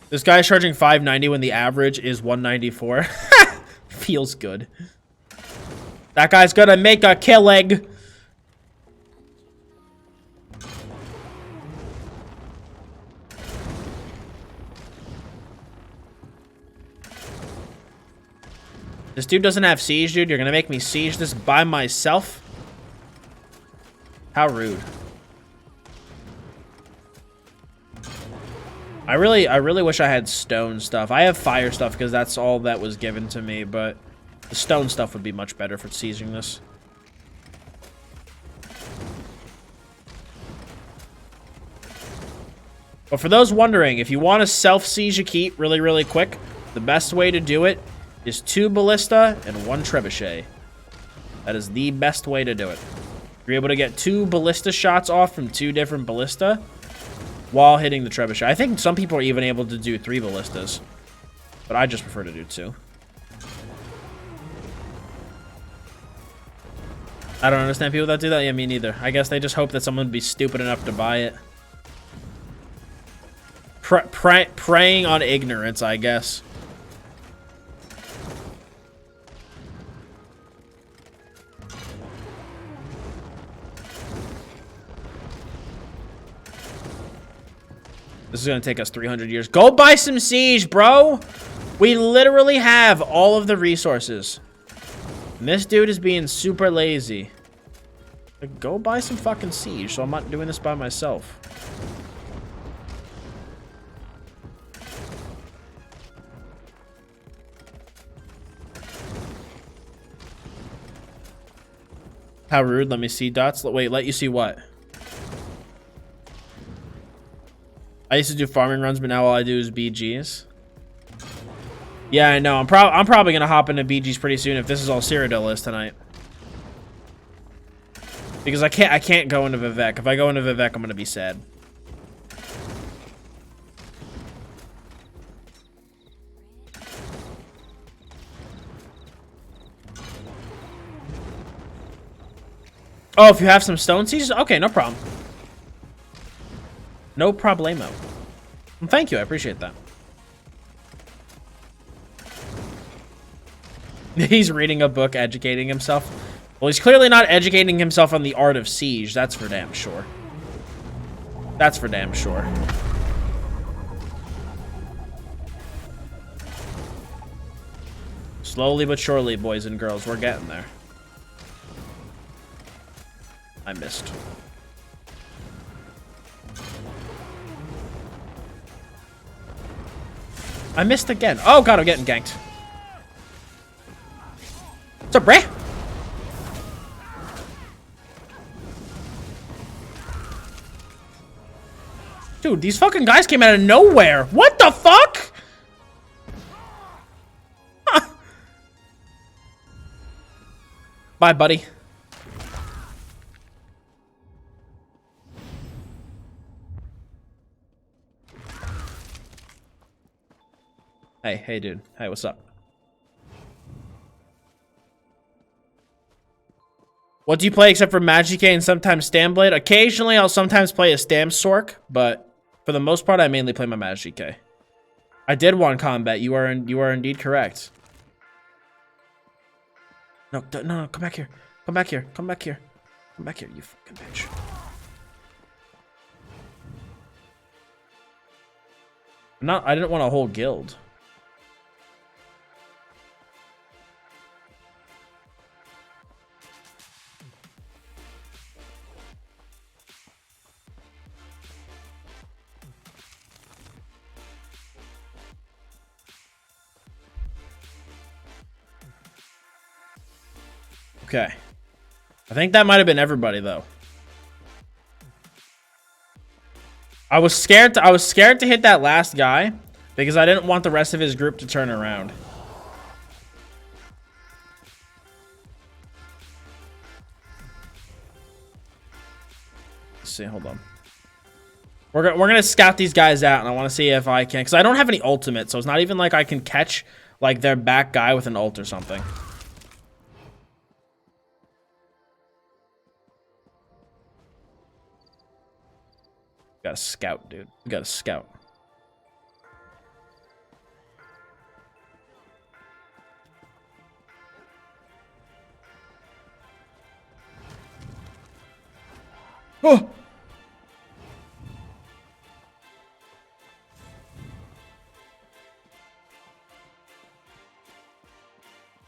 This guy's charging 590 when the average is 194. Feels good. That guy's gonna make a killing. This dude doesn't have siege, dude. You're gonna make me siege this by myself? How rude. I really wish I had stone stuff. I have fire stuff because that's all that was given to me, but the stone stuff would be much better for sieging this. But for those wondering, if you want to self-siege a keep really, really quick, the best way to do it is 2 ballista and 1 trebuchet. That is the best way to do it. You're able to get 2 ballista shots off from 2 different ballista while hitting the trebuchet. I think some people are even able to do 3 ballistas, but I just prefer to do 2. I don't understand people that do that. Yeah, me neither. I guess they just hope that someone would be stupid enough to buy it. Preying on ignorance, I guess. This is going to take us 300 years. Go buy some siege, bro. We literally have all of the resources. And this dude is being super lazy. Like, go buy some fucking siege, so I'm not doing this by myself. How rude. Let me see, Dottz. Wait, let you see what? I used to do farming runs, but now all I do is BGs. Yeah, I know. I'm probably gonna hop into BGs pretty soon if this is all Cyrodiil is tonight. Because I can't go into Vivek. If I go into Vivek, I'm gonna be sad. Oh, if you have some stone sieges? Okay, no problem. No problemo. Well, thank you, I appreciate that. He's reading a book, educating himself. Well, he's clearly not educating himself on the art of siege. That's for damn sure. That's for damn sure. Slowly but surely, boys and girls, we're getting there. I missed. I missed again. Oh god, I'm getting ganked. What's up, bruh? Dude, these fucking guys came out of nowhere. What the fuck? Huh. Bye, buddy. Hey, dude. Hey, what's up? What do you play except for MagDK and sometimes Stamblade? Occasionally, I'll sometimes play a Stamsork, but for the most part, I mainly play my MagDK. I did one combat. You are indeed correct. No, come back here. Come back here. Come back here. Come back here, you fucking bitch. I didn't want a whole guild. Okay. I think that might have been everybody though. I was scared to hit that last guy because I didn't want the rest of his group to turn around. Let's see, hold on. We're gonna scout these guys out, and I want to see if I can, because I don't have any ultimate, so it's not even like I can catch like their back guy with an ult or something. Got a scout, dude. We got a scout. Oh!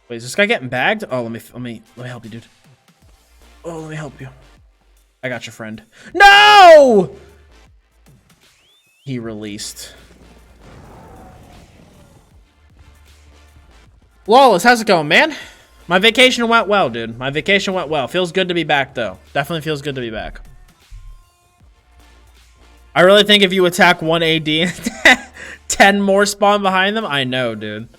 Wait, is this guy getting bagged? Oh, let me help you, dude. Oh, let me help you. I got your friend. No! He released. Lawless, how's it going, man? My vacation went well, dude. My vacation went well. Feels good to be back, though. Definitely feels good to be back. I really think if you attack one AD and 10 more spawn behind them, I know, dude.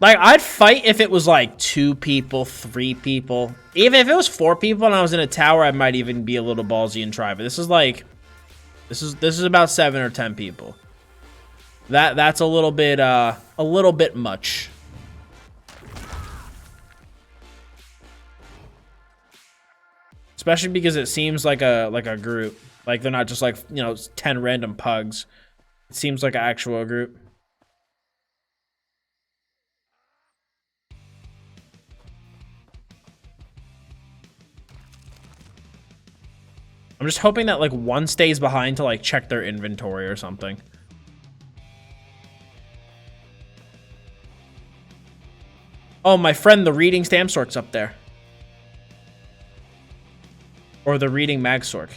Like, I'd fight if it was like 2 people, 3 people. Even if it was 4 people and I was in a tower, I might even be a little ballsy and try. But this is like, this is about 7 or 10 people. That's a little bit much. Especially because it seems like a group. Like, they're not just like, you know, 10 random pugs. It seems like an actual group. I'm just hoping that like one stays behind to like check their inventory or something. Oh, my friend, the reading stamp sork's up there. Or the reading mag sork.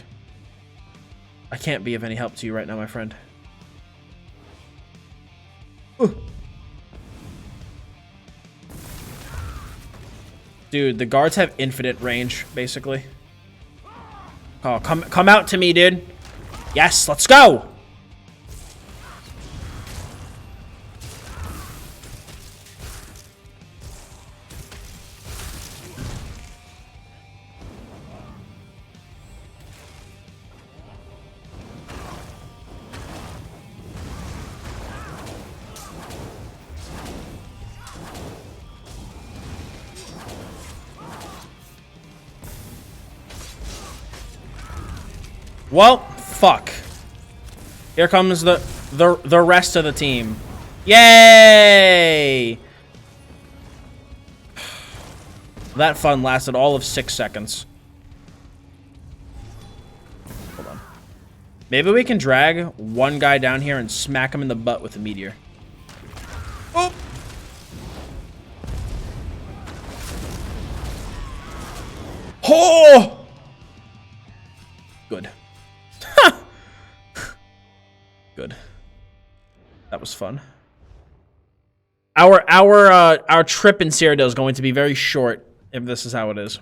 I can't be of any help to you right now, my friend. Ooh. Dude, the guards have infinite range, basically. Oh, come out to me, dude. Yes, let's go. Well, fuck. Here comes the rest of the team. Yay! That fun lasted all of 6 seconds. Hold on. Maybe we can drag one guy down here and smack him in the butt with a meteor. Oh! Oh! Good. Good. That was fun. Our trip in Cyrodiil is going to be very short if this is how it is.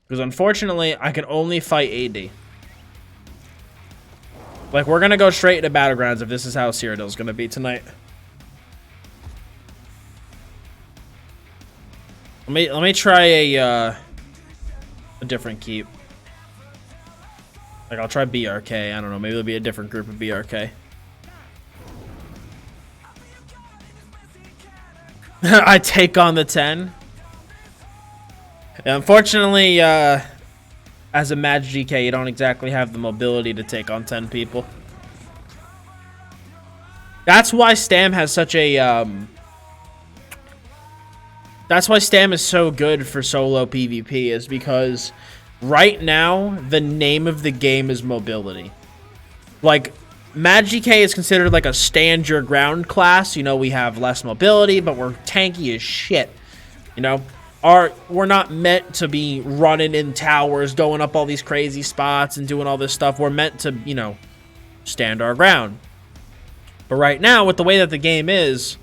Because unfortunately, I can only fight AD. Like, we're gonna go straight to Battlegrounds if this is how Cyrodiil is gonna be tonight. Let me try a different keep. Like, I'll try BRK. I don't know. Maybe it'll be a different group of BRK. I take on the 10. Yeah, unfortunately, as a MagDK, you don't exactly have the mobility to take on 10 people. That's why Stam has such a... That's why Stam is so good for solo PvP, is because... right now, the name of the game is mobility. Like, MagDK is considered like a stand your ground class. You know, we have less mobility, but we're tanky as shit. You know, we're not meant to be running in towers, going up all these crazy spots and doing all this stuff. We're meant to, you know, stand our ground. But right now, with the way that the game is,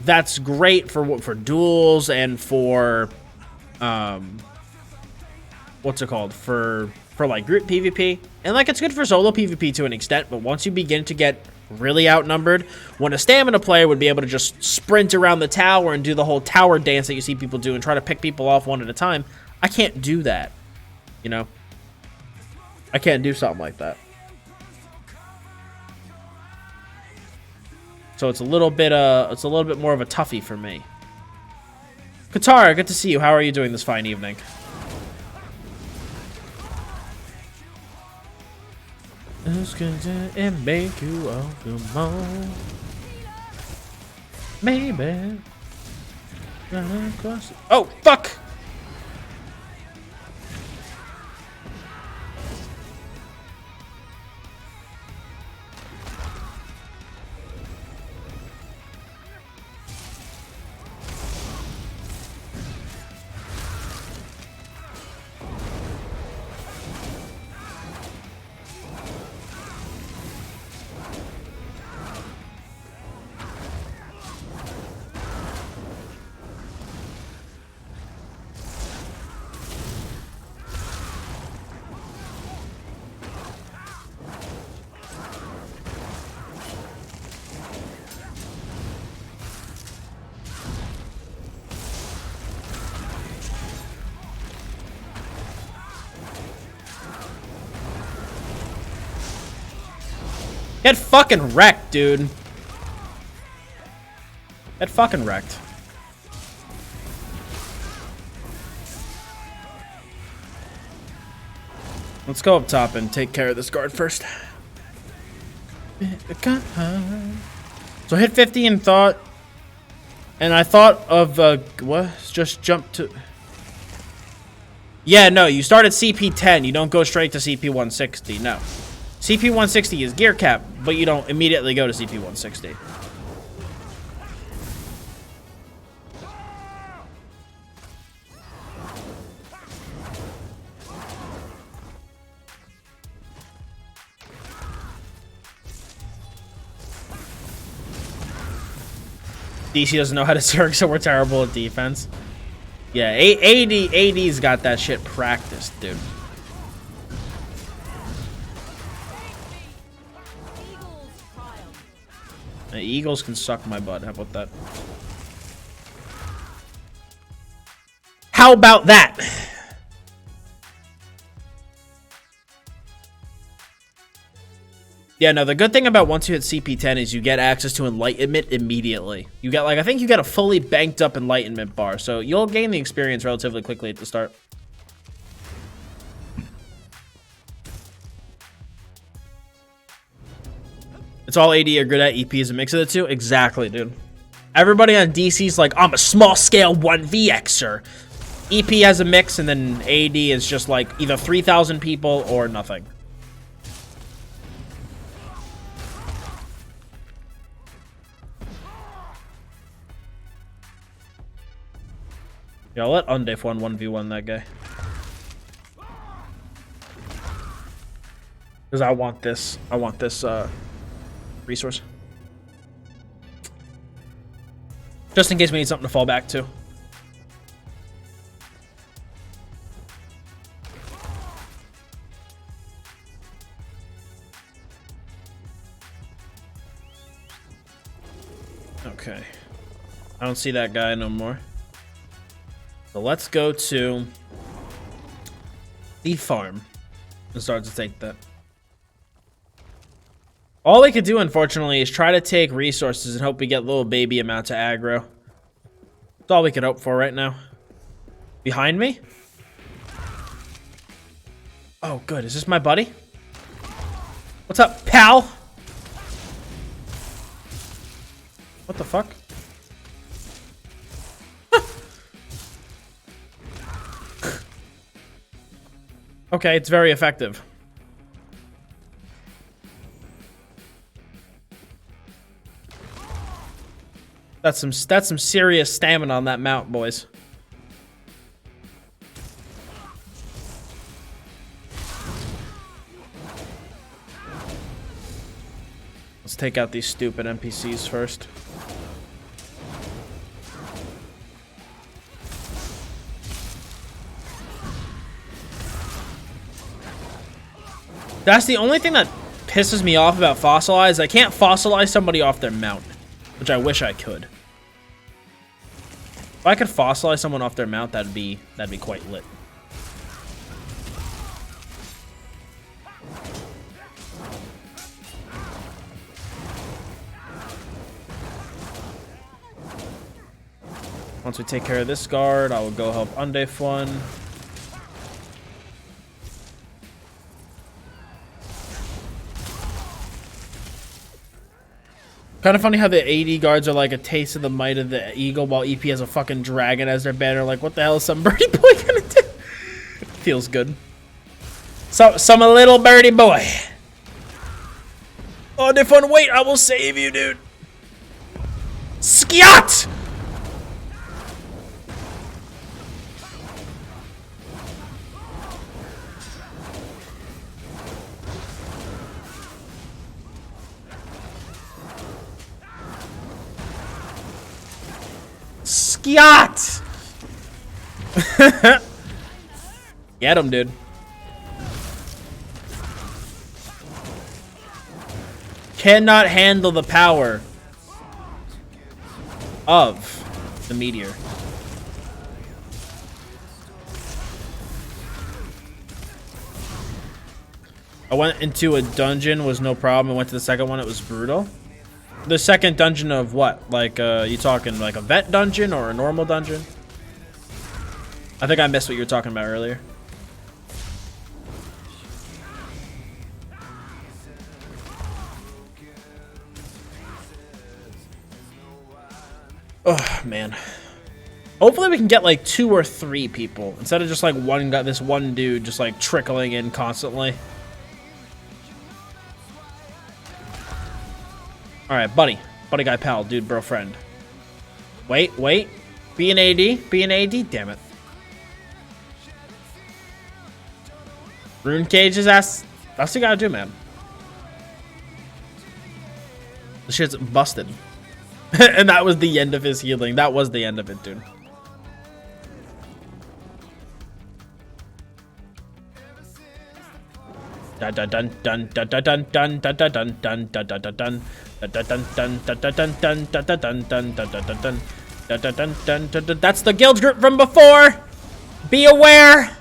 that's great for duels and for... what's it called, for like group PvP, and like it's good for solo PvP to an extent, but once you begin to get really outnumbered, when a stamina player would be able to just sprint around the tower and do the whole tower dance that you see people do and try to pick people off one at a time, I can't do that, you know. I can't do something like that. So it's a little bit more of a toughie for me. Katara, good to see you. How are you doing this fine evening? It's gonna make you all come on. Maybe. Oh, fuck! Get fucking wrecked, dude. Get fucking wrecked. Let's go up top and take care of this guard first. So hit 50 and thought, and I thought of what? Just jump to. Yeah, no, you start at CP 10. You don't go straight to CP 160. No, CP 160 is gear cap, but you don't immediately go to CP 160. DC doesn't know how to Zerg, so we're terrible at defense. Yeah, AD's got that shit practiced, dude. The Eagles can suck my butt. How about that? How about that? Yeah, no, the good thing about once you hit CP10 is you get access to Enlightenment immediately. You get, like, I think you get a fully banked up Enlightenment bar, so you'll gain the experience relatively quickly at the start. It's all AD are good at. EP is a mix of the two. Exactly, dude. Everybody on DC's like, I'm a small scale 1VXer. EP has a mix, and then AD is just like either 3,000 people or nothing. Yeah, I'll let Undef 1v1 that guy. Because I want this resource. Just in case we need something to fall back to. Okay. I don't see that guy no more. So let's go to the farm and start to take that. All we could do, unfortunately, is try to take resources and hope we get little baby amounts of aggro. That's all we could hope for right now. Behind me? Oh, good. Is this my buddy? What's up, pal? What the fuck? Okay, it's very effective. That's some serious stamina on that mount, boys. Let's take out these stupid NPCs first. That's the only thing that pisses me off about Fossilize. I can't fossilize somebody off their mount, which I wish I could. If I could fossilize someone off their mount, that'd be quite lit. Once we take care of this guard, I will go help Undef 1. Kind of funny how the AD guards are like a taste of the might of the eagle, while EP has a fucking dragon as their banner. Like, what the hell is some birdie boy gonna do? Feels good. Some little birdie boy. Oh, Undef 1, wait, I will save you, dude. Skiat! Skiat! Get him, dude. Cannot handle the power of the meteor. I went into a dungeon, was no problem. I went to the second one, it was brutal. The second dungeon of what? Like, you talking like a vet dungeon or a normal dungeon? I think I missed what you were talking about earlier. Oh, man. Hopefully we can get like 2 or 3 people instead of just like this one dude just like trickling in constantly. All right, buddy guy, pal, dude, bro, friend. Wait. Be an AD, damn it. Rune cages, that's what you gotta do, man. The shit's busted. And that was the end of his healing. That was the end of it, dude. Dun dun dun dun dun dun dun dun dun dun dun dun dun dun dun dun dun dun dun. That's the guild group from before. Be aware.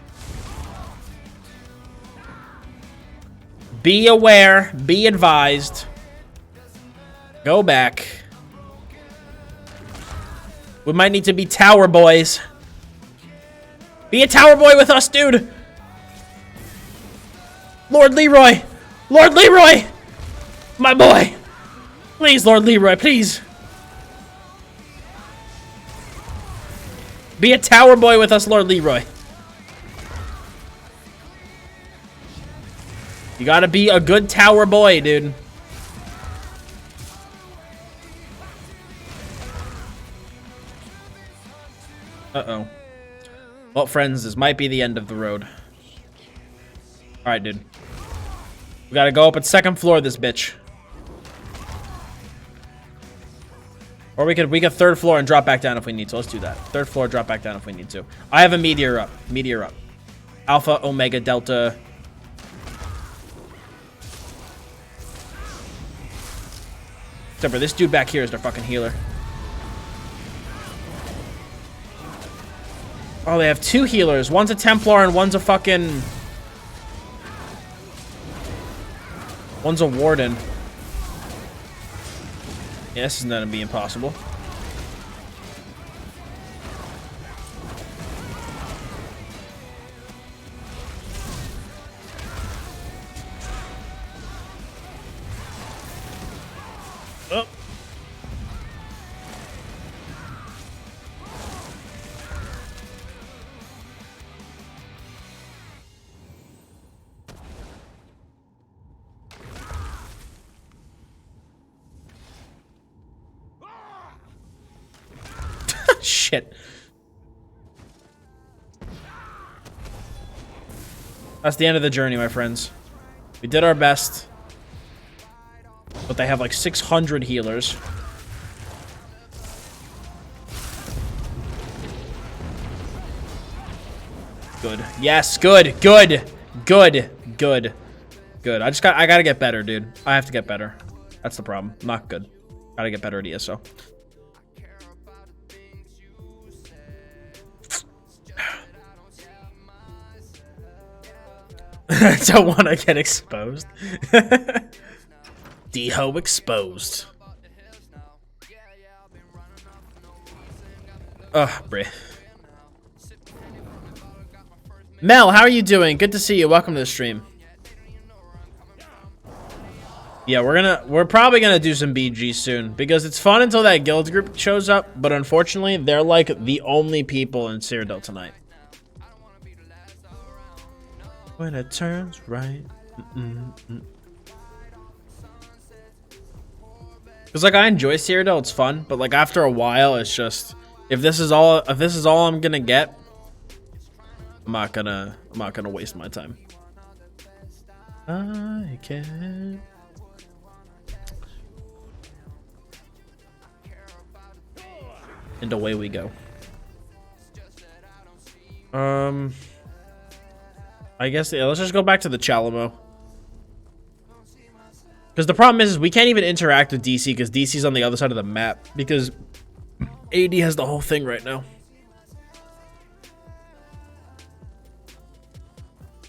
Be aware. Be advised. Go back. We might need to be tower boys. Be a tower boy with us, dude. Lord Leroy. Lord Leroy. My boy. Please, Lord Leroy, please. Be a tower boy with us, Lord Leroy. You gotta be a good tower boy, dude. Uh-oh. Well, friends, this might be the end of the road. Alright, dude. We gotta go up at 2nd floor of this bitch. Or we could 3rd floor and drop back down if we need to. Let's do that. 3rd floor, drop back down if we need to. I have a meteor up. Meteor up. Alpha, Omega, Delta. Except for this dude back here is their fucking healer. Oh, they have 2 healers. One's a Templar and one's a fucking... One's a Warden. Yeah, this is not gonna be impossible. Oh. Shit. That's the end of the journey, my friends. We did our best. But they have like 600 healers. Good. Yes, good. Good. Good. Good. Good. I gotta get better, dude. I have to get better. That's the problem. Not good. Gotta get better at ESO. Don't want to get exposed. D-ho exposed. Ugh, Bri. Mel, how are you doing? Good to see you. Welcome to the stream. Yeah, we're probably gonna do some BG soon because it's fun until that guild group shows up, but unfortunately, they're like the only people in Cyrodiil tonight. When it turns right. Cause like I enjoy Cyrodiil, it's fun, but like after a while, it's just if this is all I'm gonna get, I'm not gonna waste my time. I can. And away we go. I guess, yeah, let's just go back to the Chalamo. Because the problem is we can't even interact with DC because DC's on the other side of the map. Because AD has the whole thing right now.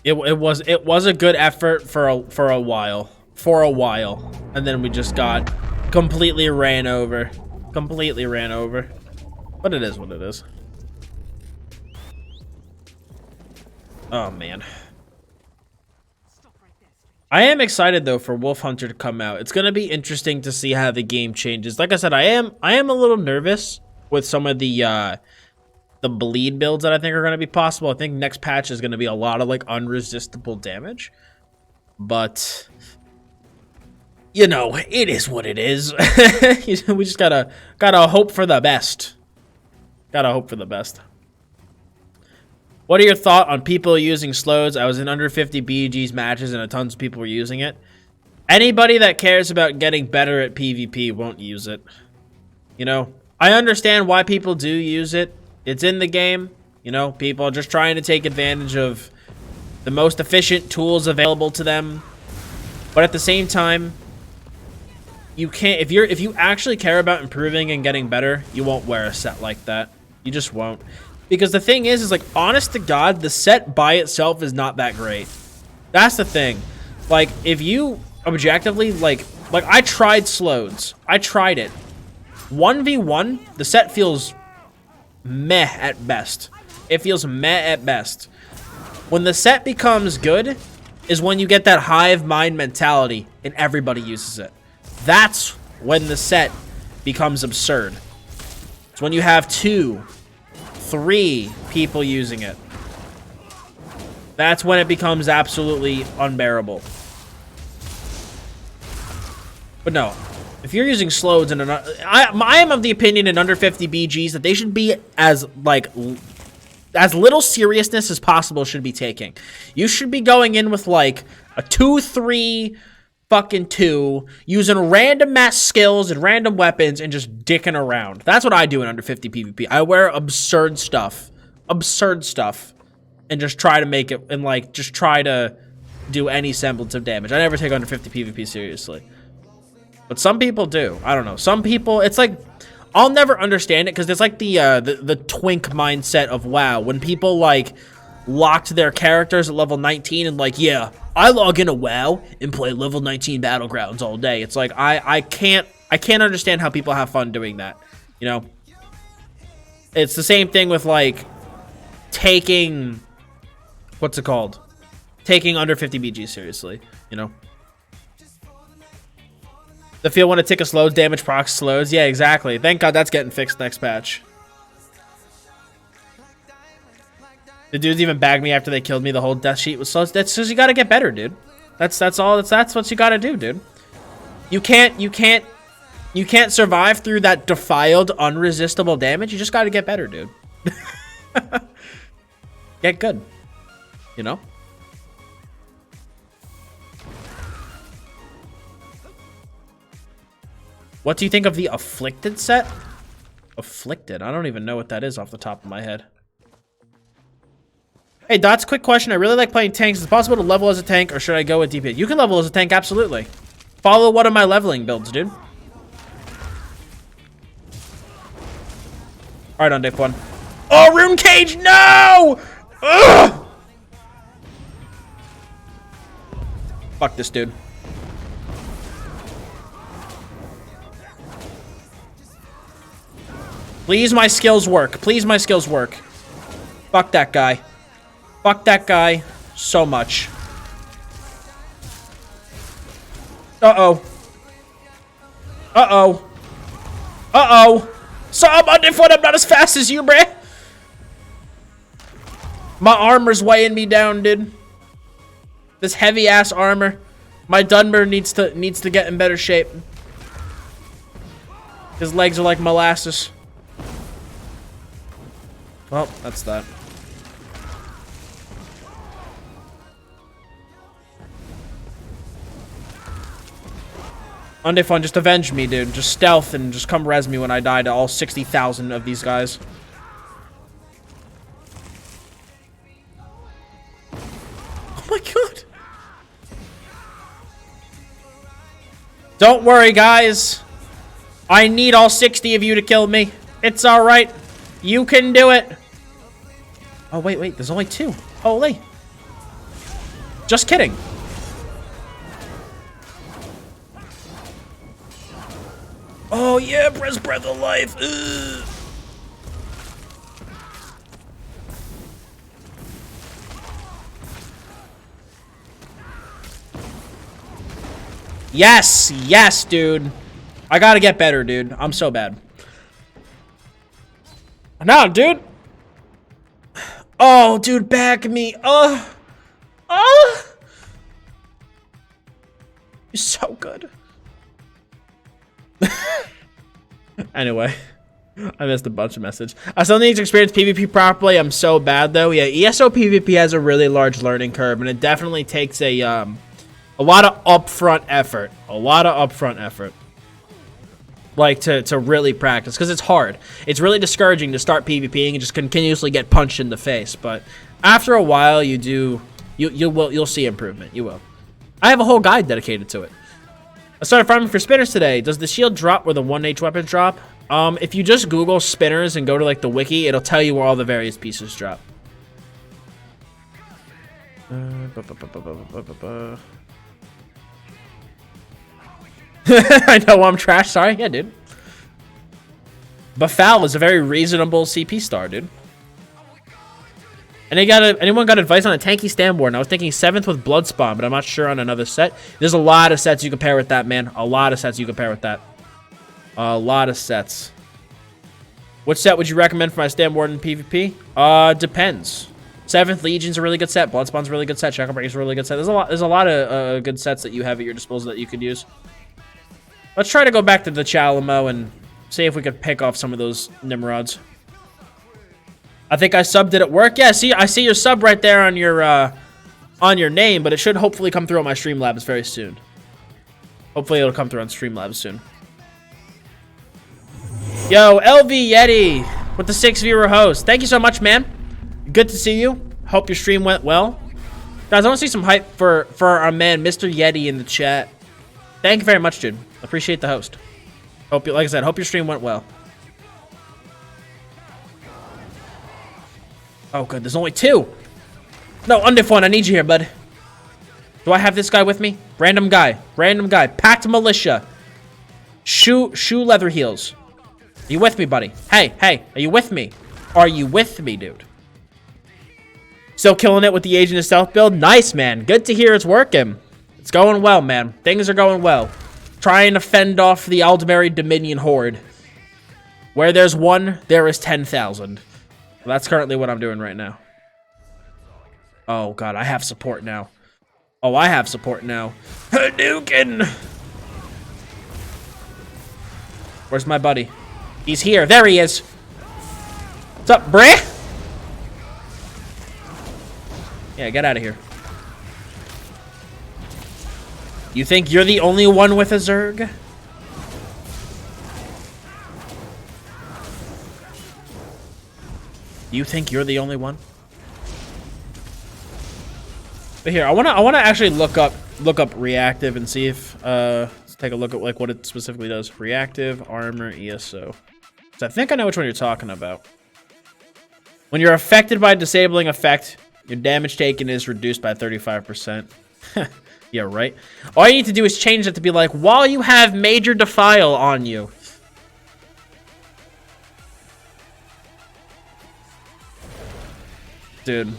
It was a good effort for a while. For a while. And then we just got completely ran over. Completely ran over. But it is what it is. Oh, man. I am excited, though, for Wolf Hunter to come out. It's going to be interesting to see how the game changes. Like I said, I am a little nervous with some of the bleed builds that I think are going to be possible. I think next patch is going to be a lot of, like, unresistible damage. But, you know, it is what it is. We just gotta hope for the best. Gotta hope for the best. What are your thoughts on people using slows? I was in under 50 BG's matches and tons of people were using it. Anybody that cares about getting better at PvP won't use it. You know, I understand why people do use it. It's in the game. You know, people are just trying to take advantage of the most efficient tools available to them. But at the same time, you can't, if you actually care about improving and getting better, you won't wear a set like that. You just won't. Because the thing is like, honest to God, the set by itself is not that great. That's the thing. Like, if you objectively, like I tried slows. I tried it. 1v1, the set feels meh at best. It feels meh at best. When the set becomes good is when you get that hive mind mentality and everybody uses it. That's when the set becomes absurd. It's when you have 2, 3 people using it. That's when it becomes absolutely unbearable. But no, if you're using slows in I am of the opinion in under 50 BGs that they should be as little seriousness as possible should be taking. You should be going in with like a 2-3 fucking 2, using random mass skills and random weapons and just dicking around. That's what I do in under 50 PvP. I wear absurd stuff, and just try to make it, and like just try to do any semblance of damage. I never take under 50 PvP seriously. But some people do. I don't know. Some people, it's like, I'll never understand it because it's like the twink mindset of WoW. When people like locked their characters at level 19 and like, yeah, I log into WoW and play level 19 Battlegrounds all day. It's like, I can't understand how people have fun doing that. You know? It's the same thing with like taking, what's it called? Taking under 50 BG seriously, you know? The feel when a tick of slows, damage procs slows. Yeah, exactly. Thank God that's getting fixed next patch. The dudes even bagged me after they killed me. The whole death sheet was slow. That's just, you gotta get better, dude. That's all. That's what you gotta do, dude. You can't survive through that defiled, unresistible damage. You just gotta get better, dude. Get good. You know? What do you think of the Afflicted set? Afflicted? I don't even know what that is off the top of my head. Hey, Dottz, quick question. I really like playing tanks. Is it possible to level as a tank, or should I go with DP? You can level as a tank, absolutely. Follow one of my leveling builds, dude. Alright, on Dick 1. Oh, Rune Cage, no! Ugh! Fuck this dude. Please, my skills work. Please, my skills work. Fuck that guy. Fuck that guy so much. Uh-oh. Uh-oh. Uh-oh. So I'm underfoot. I'm not as fast as you, bruh. My armor's weighing me down, dude. This heavy-ass armor. My Dunmer needs to get in better shape. His legs are like molasses. Well, that's that. Undefun, just avenge me, dude. Just stealth and just come res me when I die to all 60,000 of these guys. Oh my god. Don't worry, guys. I need all 60 of you to kill me. It's alright. You can do it. Oh, wait. There's only 2. Holy. Just kidding. Oh yeah, press Breath of Life. Ugh. Yes, yes, dude. I gotta get better, dude. I'm so bad. No, dude. Oh, dude, back me. Oh. You're so good. Anyway, I missed a bunch of messages. I still need to experience PvP properly. I'm so bad, though. Yeah, ESO PvP has a really large learning curve, and it definitely takes a lot of upfront effort. A lot of upfront effort. Like, to really practice, because it's hard. It's really discouraging to start PvPing and just continuously get punched in the face. But after a while, you'll see improvement. You will. I have a whole guide dedicated to it. I started farming for spinners today. Does the shield drop where the 1H weapons drop? If you just Google spinners and go to, like, the wiki, it'll tell you where all the various pieces drop. I know I'm trash. Sorry. Yeah, dude. Bafal is a very reasonable CP star, dude. And anyone got advice on a tanky Stamblade? I was thinking 7th with Bloodspawn, but I'm not sure on another set. There's a lot of sets you can pair with that, man. A lot of sets you can pair with that. A lot of sets. What set would you recommend for my Stamblade in PvP? Depends. 7th Legion's a really good set. Bloodspawn's a really good set. Shacklebreaker's a really good set. There's a lot of good sets that you have at your disposal that you could use. Let's try to go back to the Chalamo and see if we could pick off some of those Nimrods. I think I subbed it at work. Yeah, see, I see your sub right there on your name, but it should hopefully come through on my Streamlabs very soon. Hopefully it'll come through on Streamlabs soon. Yo, LV Yeti with the 6 viewer host. Thank you so much, man. Good to see you. Hope your stream went well. Guys, I want to see some hype for our man, Mr. Yeti, in the chat. Thank you very much, dude. Appreciate the host. Hope you, like I said, hope your stream went well. Oh, good. There's only 2. No, Undefone, I need you here, bud. Do I have this guy with me? Random guy. Random guy. Packed militia. Shoe leather heels. Are you with me, buddy? Hey. Are you with me? Are you with me, dude? Still killing it with the Agent of Stealth build? Nice, man. Good to hear it's working. It's going well, man. Things are going well. Trying to fend off the Aldmeri Dominion Horde. Where there's one, there is 10,000. Well, that's currently what I'm doing right now. Oh, God, I have support now. Oh, I have support now. Hadouken! Where's my buddy? He's here. There he is. What's up, bruh? Yeah, get out of here. You think you're the only one with a Zerg? You think you're the only one? But here, I wanna actually look up reactive and see if let's take a look at like what it specifically does. Reactive armor ESO. So I think I know which one you're talking about. When you're affected by a disabling effect, your damage taken is reduced by 35%. Yeah, right. All you need to do is change it to be like, while you have Major Defile on you. Dude.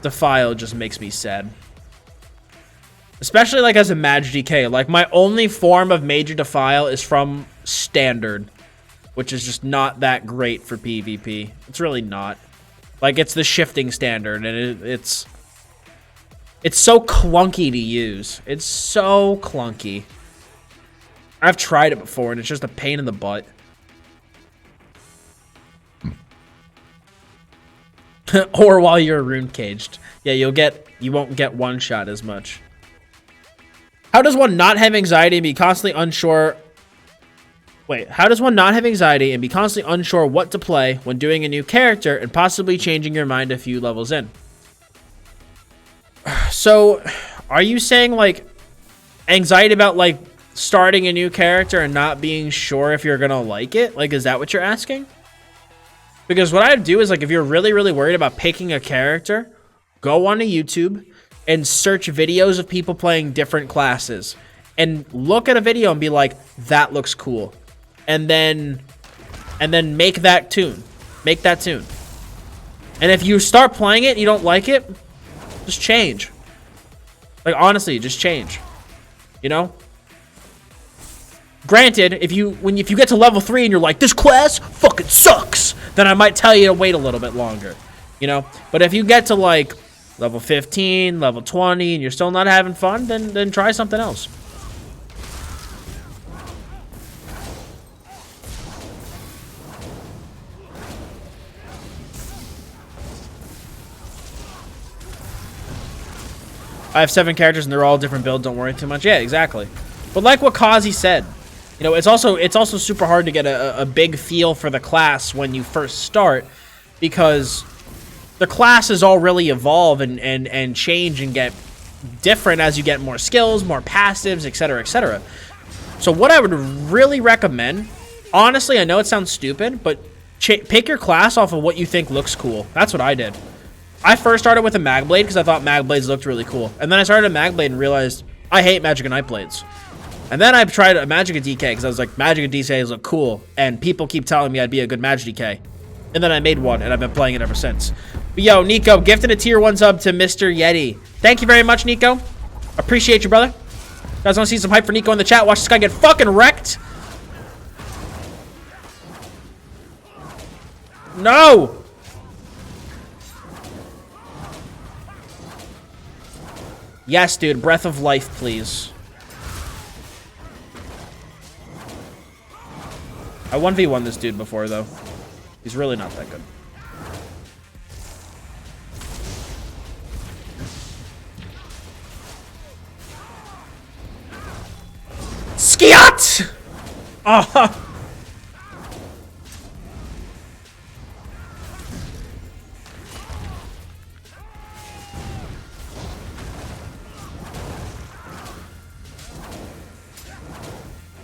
Defile just makes me sad. Especially like as a MagDK. Like my only form of Major Defile is from Standard. Which is just not that great for PvP. It's really not. Like it's the shifting standard and it's so clunky to use. It's so clunky. I've tried it before and it's just a pain in the butt. Or while you're rune caged. Yeah, you won't get one shot as much. How does one not have anxiety and be constantly unsure? Wait, how does one not have anxiety and be constantly unsure what to play when doing a new character and possibly changing your mind a few levels in? So, are you saying like anxiety about like starting a new character and not being sure if you're gonna like it? Like, is that what you're asking? Because what I'd do is like if you're really, really worried about picking a character, go onto YouTube and search videos of people playing different classes and look at a video and be like, that looks cool. And then make that tune. Make that tune. And if you start playing it and you don't like it, just change. Like, honestly, just change. You know? Granted, if you get to level 3 and you're like, this class fucking sucks, then I might tell you to wait a little bit longer. You know? But if you get to, like, level 15, level 20, and you're still not having fun, then try something else. I have 7 characters and they're all different builds. Don't worry too much. Yeah, exactly. But like what Kazi said, you know, it's also super hard to get a big feel for the class when you first start, because the classes all really evolve and change and get different as you get more skills, more passives, etc., etc. So what I would really recommend, honestly, I know it sounds stupid, but pick your class off of what you think looks cool. That's what I did. I first started with a MagDK because I thought MagDKs looked really cool. And then I started a MagDK and realized I hate Magic and Nightblades. And then I tried a Magic and DK because I was like, Magic and DKs look cool. And people keep telling me I'd be a good Magic DK. And then I made one and I've been playing it ever since. But yo, Nico, gifted a tier 1 sub to Mr. Yeti. Thank you very much, Nico. Appreciate you, brother. You guys want to see some hype for Nico in the chat? Watch this guy get fucking wrecked. No! Yes, dude. Breath of life, please. I 1v1 this dude before, though. He's really not that good. Skiat! Oh.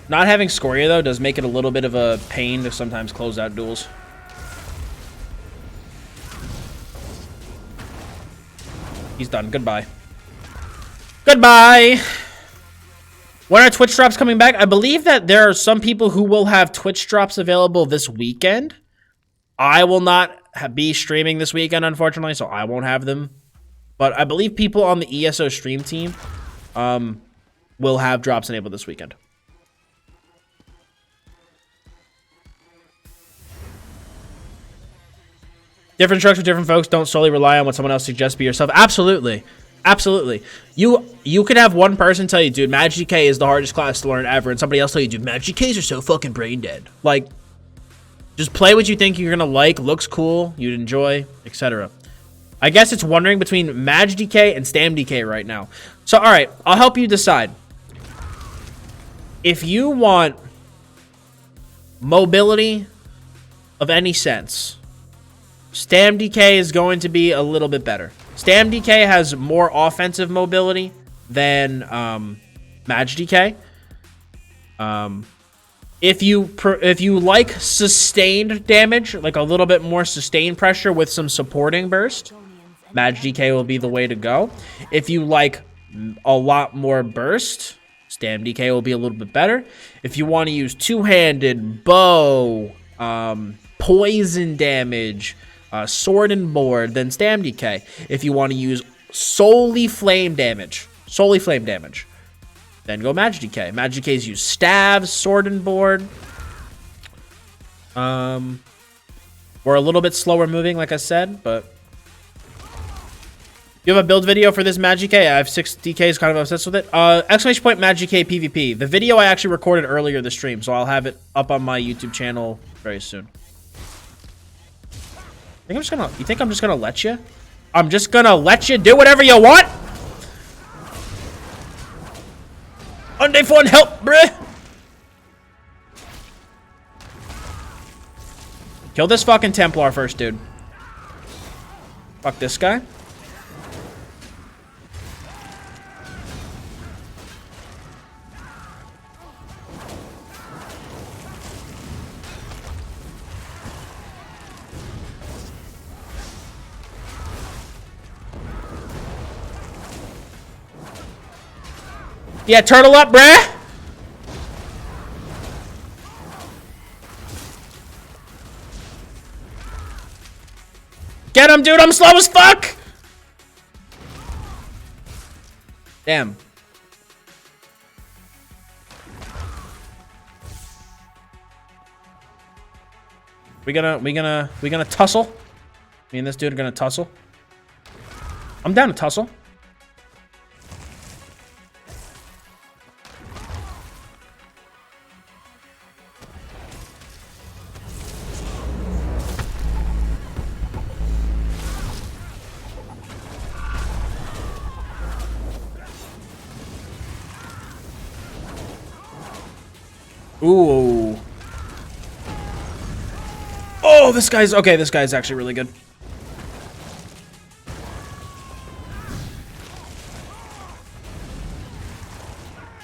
Not having Scoria, though, does make it a little bit of a pain to sometimes close out duels. He's done. Goodbye. Goodbye! When are Twitch drops coming back? I believe that there are some people who will have Twitch drops available this weekend. I will not be streaming this weekend, unfortunately, so I won't have them. But I believe people on the ESO stream team will have drops enabled this weekend. Different strokes for different folks. Don't solely rely on what someone else suggests. Be yourself. Absolutely. Absolutely. You could have one person tell you, dude, MagDK is the hardest class to learn ever, and somebody else tell you, dude, MagDKs are so fucking brain dead. Like, just play what you think you're gonna like, looks cool, you'd enjoy, etc. I guess it's wondering between MagDK and StamDK right now. So, alright, I'll help you decide. If you want mobility of any sense, StamDK is going to be a little bit better. StamDK has more offensive mobility than MagDK. If you like sustained damage, like a little bit more sustained pressure with some supporting burst, MagDK will be the way to go. If you like a lot more burst, StamDK will be a little bit better. If you want to use two-handed, bow, poison damage, sword and board, then StamDK. If you want to use solely flame damage, then go MagDK. MagDK's use staves, sword and board. We're a little bit slower moving, like I said, but you have a build video for this MagDK? I have 6 DKs, kind of obsessed with it. Exclamation point MagDK PvP. The video I actually recorded earlier this stream, so I'll have it up on my YouTube channel very soon. You think I'm just gonna let you? I'm just gonna let you do whatever you want? Unday fun help, bruh! Kill this fucking Templar first, dude. Fuck this guy. Yeah, turtle up, bruh. Get him, dude. I'm slow as fuck. Damn. We gonna tussle? Me and this dude are gonna tussle. I'm down to tussle. Ooh. Oh, this guy's okay. This guy's actually really good.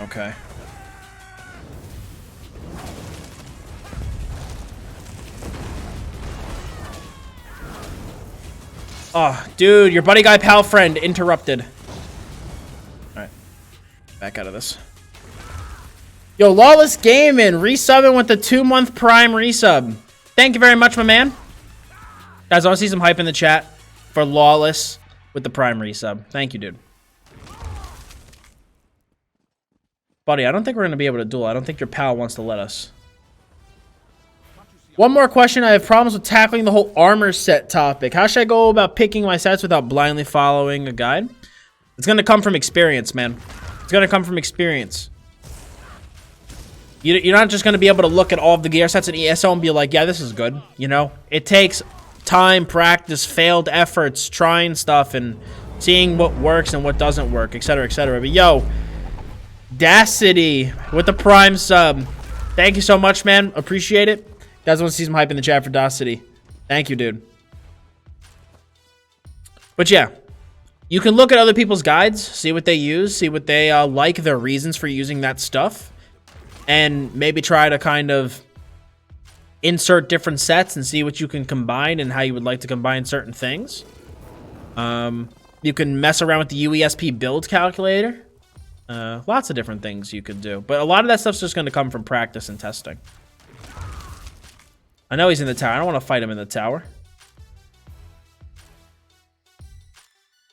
Okay. Oh, dude, your buddy guy pal friend interrupted. All right. Back out of this. Yo, Lawless Gaming resubbing with the 2-month Prime resub. Thank you very much, my man. Guys, I want to see some hype in the chat for Lawless with the Prime resub. Thank you, dude. Buddy, I don't think we're going to be able to duel. I don't think your pal wants to let us. One more question. I have problems with tackling the whole armor set topic. How should I go about picking my sets without blindly following a guide? It's going to come from experience, man. It's going to come from experience. You're not just going to be able to look at all of the gear sets in ESO and be like, yeah, this is good. You know, it takes time, practice, failed efforts, trying stuff, and seeing what works and what doesn't work, etc., etc. But yo, Dacity with the Prime sub. Thank you so much, man. Appreciate it. Guys, want to see some hype in the chat for Dacity. Thank you, dude. But yeah, you can look at other people's guides, see what they use, see what they like, their reasons for using that stuff. And maybe try to kind of insert different sets and see what you can combine and how you would like to combine certain things. You can mess around with the UESP build calculator. Lots of different things you could do. But a lot of that stuff's just going to come from practice and testing. I know he's in the tower. I don't want to fight him in the tower.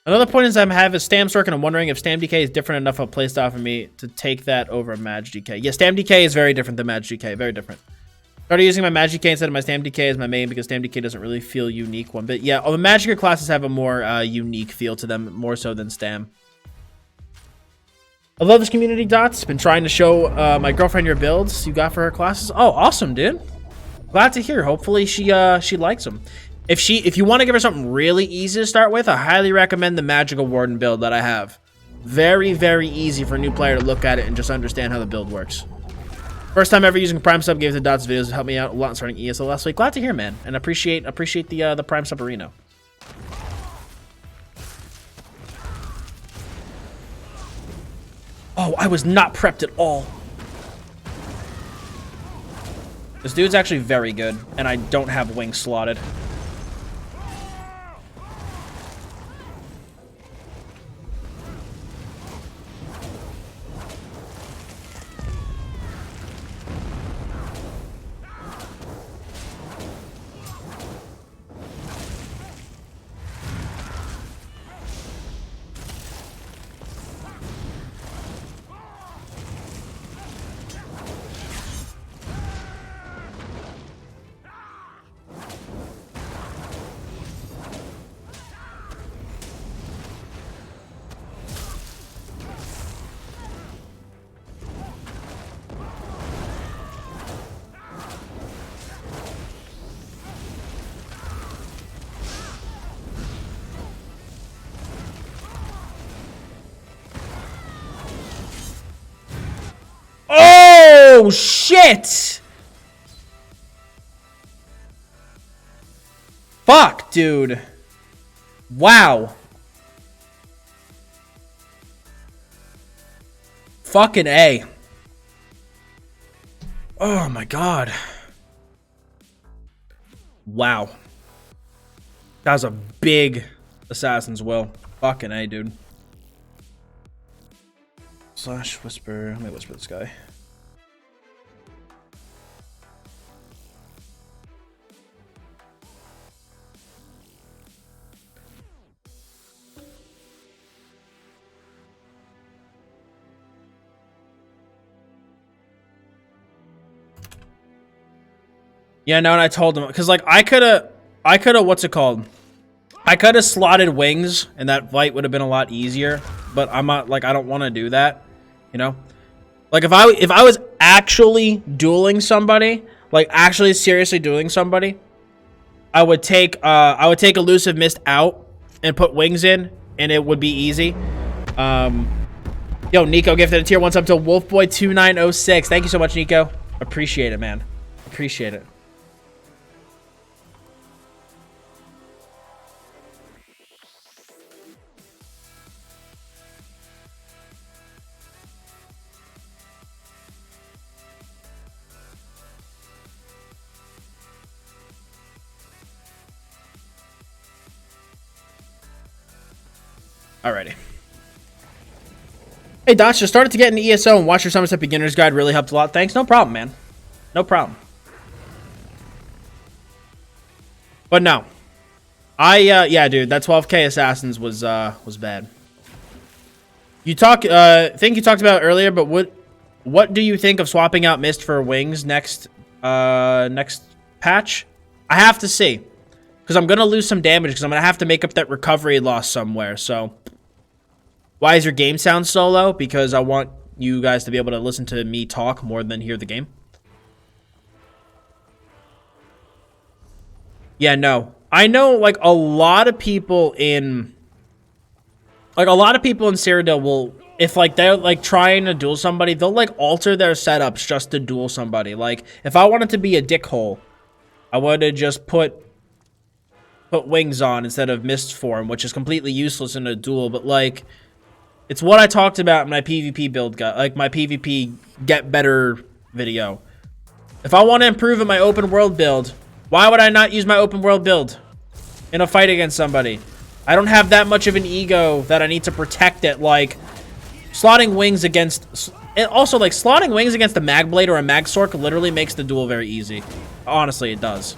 Another point is I have a Stam Stork, and I'm wondering if Stam DK is different enough of a playstyle for me to take that over MagDK. Yeah, Stam DK is very different than MagDK. Very different. Started using my MagDK instead of my Stam DK as my main because Stam DK doesn't really feel unique one. But yeah, all the Magicka classes have a more unique feel to them, more so than Stam. I love this community, Dottz. Been trying to show my girlfriend your builds you got for her classes. Oh, awesome, dude. Glad to hear. Hopefully she likes them. If you want to give her something really easy to start with, I highly recommend the Magicka Warden build that I have. Very, very easy for a new player to look at it and just understand how the build works. First time ever using Prime Sub, gave the Dottz videos, helped me out a lot in starting ESO last week. Glad to hear, man, and appreciate the Prime Sub Arena. Oh, I was not prepped at all. This dude's actually very good, and I don't have wings slotted. Oh, shit! Fuck, dude. Wow. Fucking A. Oh, my God. Wow. That was a big Assassin's Will. Fucking A, dude. Slash whisper. Let me whisper this guy. Yeah, no, and I told him because like I could have what's it called? I could have slotted wings and that fight would have been a lot easier, but I'm not like I don't want to do that, you know? Like if I was actually dueling somebody, like actually seriously dueling somebody, I would take elusive mist out and put wings in and it would be easy. Yo, Nico gifted a tier 1 sub to Wolfboy2906. Thank you so much, Nico. Appreciate it, man. Appreciate it. Alrighty. Hey, Dottz, just started to get into ESO and watch your Somerset Beginner's Guide. Really helped a lot. Thanks. No problem, man. No problem. But no. Yeah, dude, that 12k Assassins was bad. You think you talked about it earlier, but what do you think of swapping out Mist for Wings next patch? I have to see. Because I'm going to lose some damage because I'm going to have to make up that recovery loss somewhere, so... Why is your game sound so low? Because I want you guys to be able to listen to me talk more than hear the game. Yeah, no. I know, like, a lot of people in... Like, a lot of people in Cyrodiil will... If, like, they're, like, trying to duel somebody, they'll, like, alter their setups just to duel somebody. Like, if I wanted to be a dickhole, I would have just put wings on instead of mist form, which is completely useless in a duel, but, like... It's what I talked about in my PvP build, like my PvP get better video. If I want to improve in my open world build, why would I not use my open world build in a fight against somebody? I don't have that much of an ego that I need to protect it. Like slotting wings against, and also like slotting wings against a MagBlade or a Magsork literally makes the duel very easy. Honestly, it does,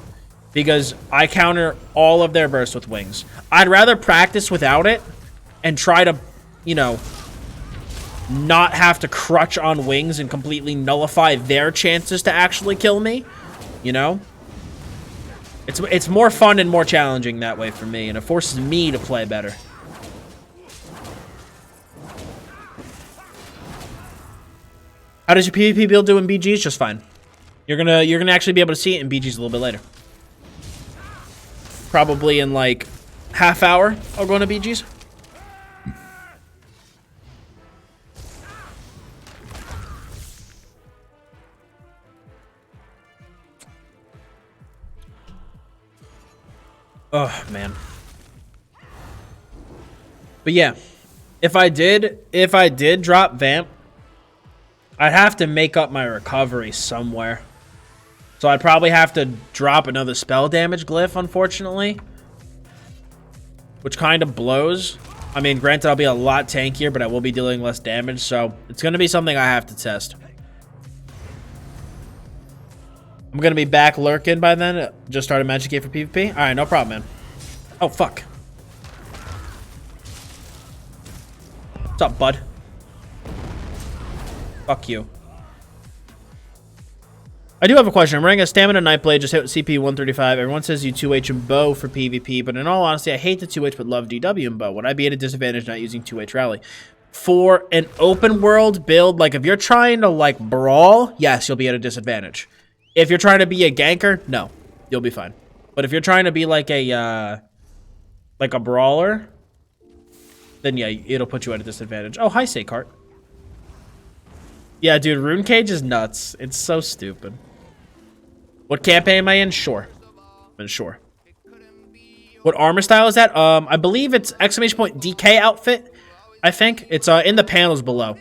because I counter all of their bursts with wings. I'd rather practice without it and try to, you know, not have to crutch on wings and completely nullify their chances to actually kill me, you know? It's more fun and more challenging that way for me, and it forces me to play better. How does your PvP build do in BGs? Just fine. You're gonna actually be able to see it in BGs a little bit later. Probably in like half hour, I'll go into BGs. Oh, man. But yeah, if I did drop Vamp, I'd have to make up my recovery somewhere. So I'd probably have to drop another spell damage glyph, unfortunately. Which kind of blows. I mean, granted, I'll be a lot tankier, but I will be dealing less damage, so it's going to be something I have to test. I'm going to be back lurking by then. Just started MagDK for PvP. Alright, no problem, man. Oh, fuck. What's up, bud? Fuck you. I do have a question. I'm running a Stamina Nightblade, just hit CP 135. Everyone says you 2H and bow for PvP, but in all honesty, I hate the 2H but love DW and bow. Would I be at a disadvantage not using 2H rally? For an open world build, like if you're trying to like brawl, yes, you'll be at a disadvantage. If you're trying to be a ganker, no, you'll be fine. But if you're trying to be like a brawler, then yeah, it'll put you at a disadvantage. Oh, hi, Saykart. Yeah, dude, Rune Cage is nuts. It's so stupid. What campaign am I in? Sure. I'm in sure. What armor style is that? I believe it's !DK outfit, I think. It's in the panels below.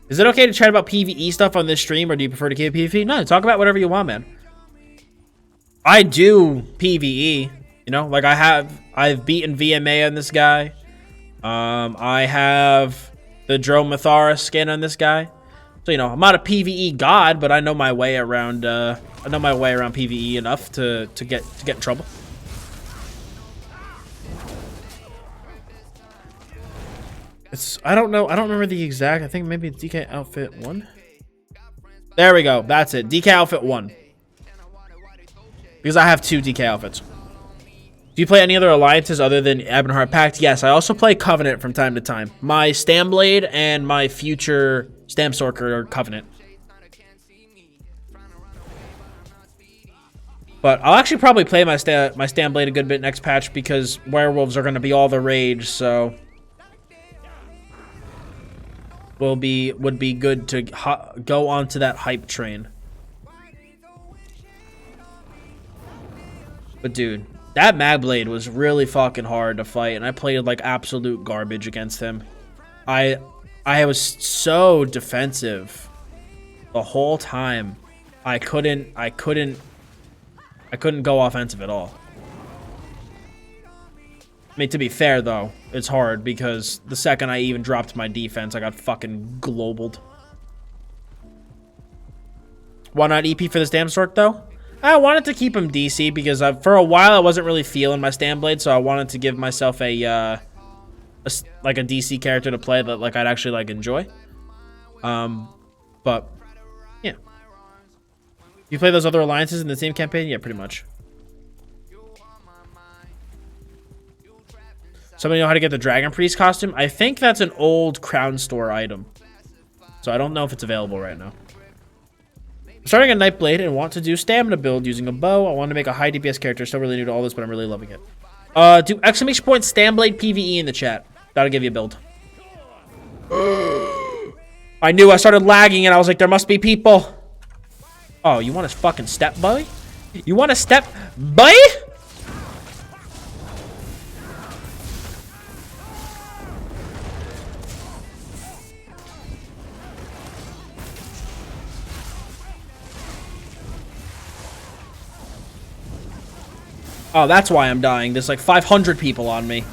Is it okay to chat about PvE stuff on this stream, or do you prefer to keep PvP? No, talk about whatever you want, man. I do PvE, you know, like I've beaten VMA on this guy. I have the Dromathara skin on this guy. So, you know, I'm not a PvE god, but I know my way around PvE enough to get in trouble. I don't remember the exact. I think maybe it's DK outfit 1. There we go. That's it. DK outfit 1. Because I have 2 DK outfits. Do you play any other alliances other than Ebonheart Pact? Yes, I also play Covenant from time to time. My Stamblade and my future Stamsorker are Covenant. But I'll actually probably play my Stamblade a good bit next patch because werewolves are going to be all the rage, so would be good to go onto that hype train. But dude, that MagBlade was really fucking hard to fight, and I played like absolute garbage against him. I was so defensive the whole time. I couldn't go offensive at all. I mean, to be fair though, it's hard because the second I even dropped my defense, I got fucking globaled. Why not EP for the Stamsork though? I wanted to keep him DC because for a while I wasn't really feeling my Stamblade, so I wanted to give myself a DC character to play that like I'd actually like enjoy. But yeah. You play those other alliances in the same campaign? Yeah, pretty much. Somebody know how to get the Dragon Priest costume? I think that's an old Crown Store item. So I don't know if it's available right now. I'm starting a Nightblade and want to do stamina build using a bow. I want to make a high DPS character. Still really new to all this, but I'm really loving it. Do exclamation point Stamblade PvE in the chat. That'll give you a build. I knew I started lagging and I was like, there must be people. Oh, you want a fucking step, boy? You want a step, boy? Oh, that's why I'm dying. There's like 500 people on me.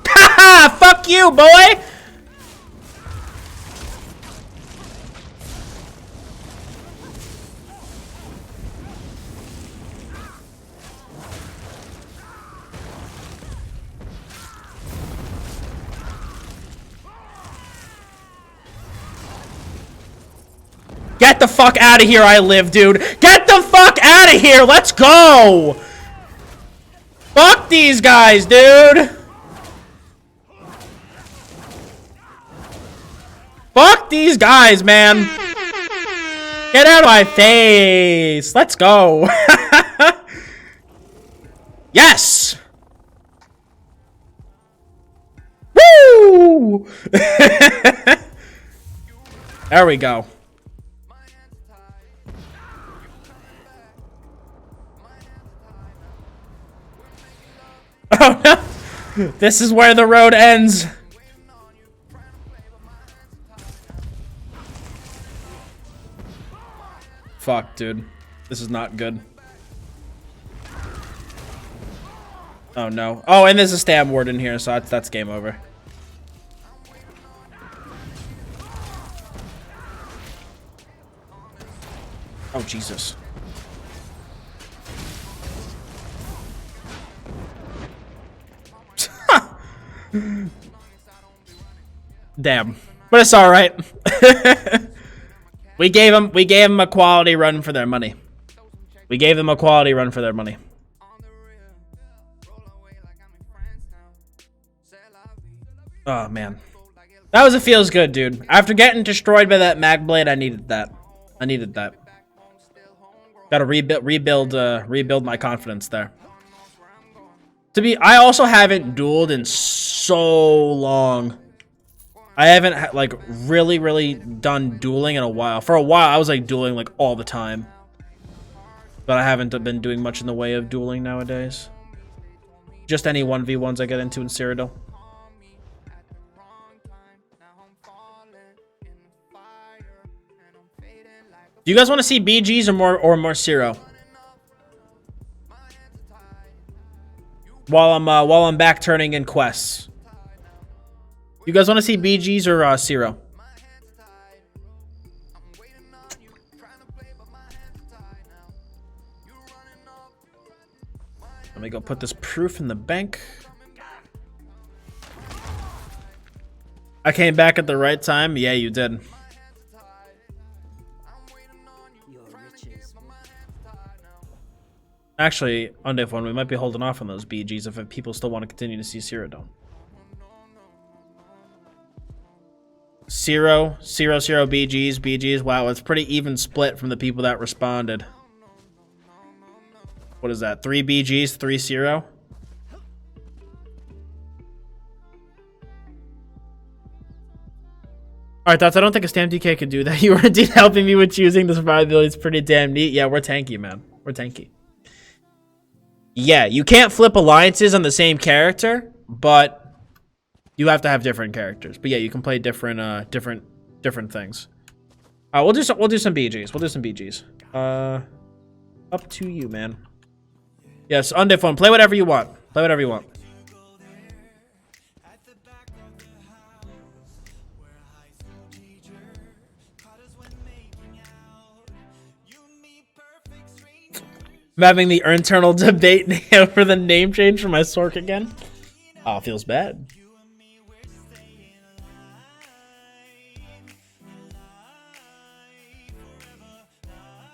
Haha! Fuck you, boy! Get the fuck out of here, I live, dude. Get the fuck out of here. Let's go. Fuck these guys, dude. Fuck these guys, man. Get out of my face. Let's go. Yes. Woo. There we go. Oh no! This is where the road ends. Fuck, dude. This is not good. Oh no. Oh, and there's a stab ward in here, so that's game over. Oh, Jesus. Damn, but it's all right. we gave them a quality run for their money. We gave them a quality run for their money. Oh man, that was a feels good, dude. After getting destroyed by that MagBlade, I needed that. I needed that. Got to rebuild my confidence there. I also haven't dueled in so long. I haven't like really done dueling in a while. For a while, I was like dueling like all the time, but I haven't been doing much in the way of dueling nowadays. Just any 1v1s I get into in Cyrodiil. Do you guys want to see BGs or more Cyro? while I'm back turning in quests. You guys want to see BGs or Cyro? Let me go put this proof in the bank. I came back at the right time. Yeah, you did. Actually, on Div 1, we might be holding off on those BGs if people still want to continue to see Cyrodiil. 0, 0, 0 BGs, BGs. Wow, it's pretty even split from the people that responded. What is that? 3 BGs, 3 0? Alright, Dottz, I don't think a StamDK could do that. You were indeed helping me with choosing the survivability. It's pretty damn neat. Yeah, we're tanky, man. We're tanky. Yeah, you can't flip alliances on the same character, but you have to have different characters. But yeah, you can play different different things. We'll do some BGs. We'll do some BGs. Up to you, man. Yes, on Div 1, play whatever you want. Play whatever you want. I'm having the internal debate over the name change for my Sork again. Oh, feels bad.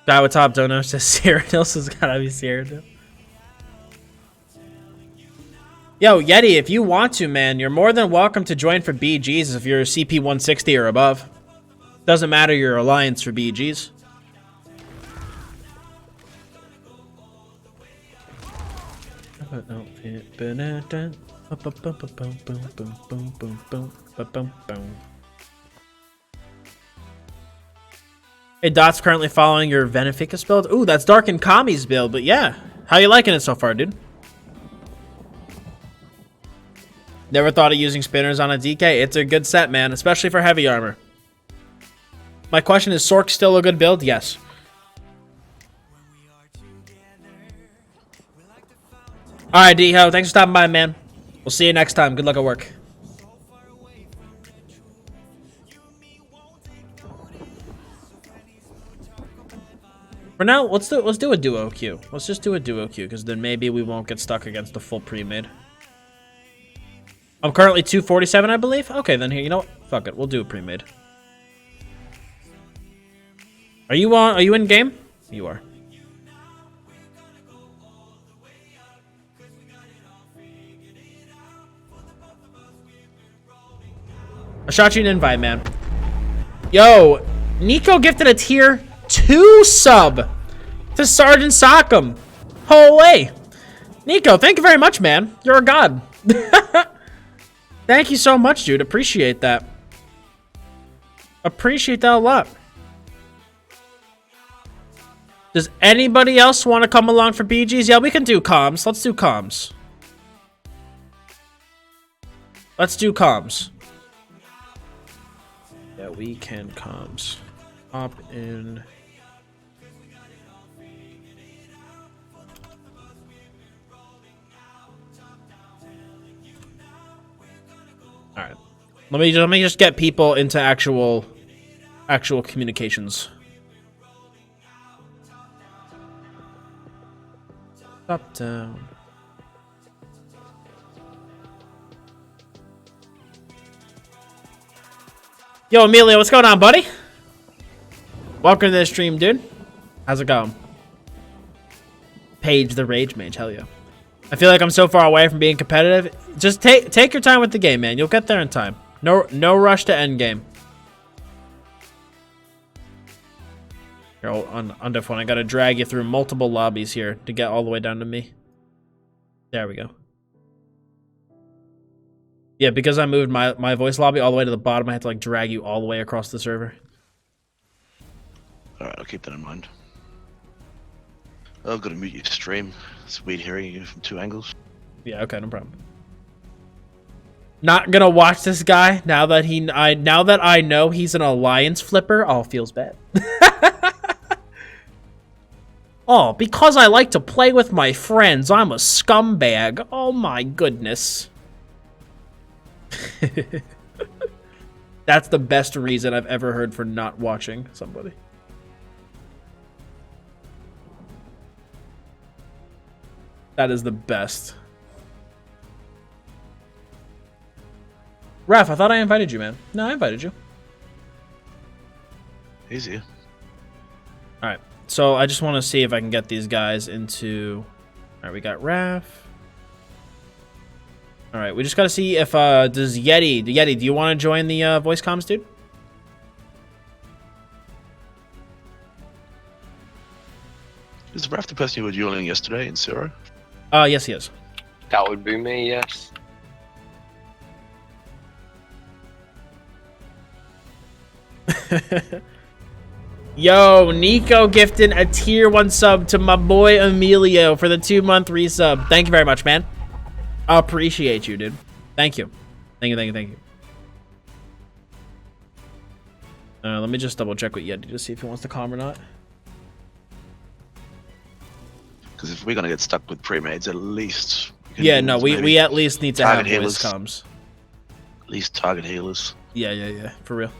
Guy with top donor says Cyrodiil has gotta be Cyrodiil. Yo, Yeti, if you want to, man, you're more than welcome to join for BGs if you're CP 160 or above. Doesn't matter your alliance for BGs. Hey, Dott's currently following your Veneficus build. Ooh, that's Dark and Kami's build, but yeah. How you liking it so far, dude? Never thought of using spinners on a DK. It's a good set, man, especially for heavy armor. My question is, Sork still a good build? Yes. Alright, D-Ho, thanks for stopping by, man. We'll see you next time. Good luck at work. For now, let's do a duo queue. Let's just do a duo queue, because then maybe we won't get stuck against the full pre-made. I'm currently 247, I believe. Okay, then here, you know what? Fuck it, we'll do a pre-made. Are you in game? You are. I shot you an invite, man. Yo, Nico gifted a tier 2 sub to Sergeant Sockham. Holy. Nico, thank you very much, man. You're a god. Thank you so much, dude. Appreciate that. Appreciate that a lot. Does anybody else want to come along for BGs? Yeah, we can do comms. Let's do comms. Let's do comms. Yeah, we can comms. Hop in. All right. Let me just get people into actual communications. Up, down. Yo, Emilio, what's going on, buddy? Welcome to the stream, dude. How's it going? Paige the Rage Mage, hell yeah. I feel like I'm so far away from being competitive. Just take your time with the game, man. You'll get there in time. No rush to end game. Here, on Div 1, I gotta drag you through multiple lobbies here to get all the way down to me. There we go. Yeah, because I moved my voice lobby all the way to the bottom, I had to like drag you all the way across the server. Alright, I'll keep that in mind. I've got to mute your stream. It's weird hearing you from 2 angles. Yeah, okay, no problem. Not gonna watch this guy now that I know he's an alliance flipper. Oh, feels bad. Oh, because I like to play with my friends, I'm a scumbag. Oh my goodness. That's the best reason I've ever heard for not watching somebody. That is the best. Raph, I thought I invited you, man. No, I invited you. Easy. Alright, so I just want to see if I can get these guys into... Alright, we got Raph. Alright, we just got to see if, does Yeti, do you want to join the voice comms, dude? Is Raph the person you were dueling yesterday in Zero? Yes, he is. That would be me, yes. Yo, Nico gifting a tier 1 sub to my boy Emilio for the 2-month resub. Thank you very much, man. I appreciate you, dude. Thank you. Thank you. Let me just double check with Yeti to see if he wants to calm or not. Because if we're gonna get stuck with pre-mades, at least... Yeah, no, we at least need to have voice comms. At least target healers. Yeah, for real.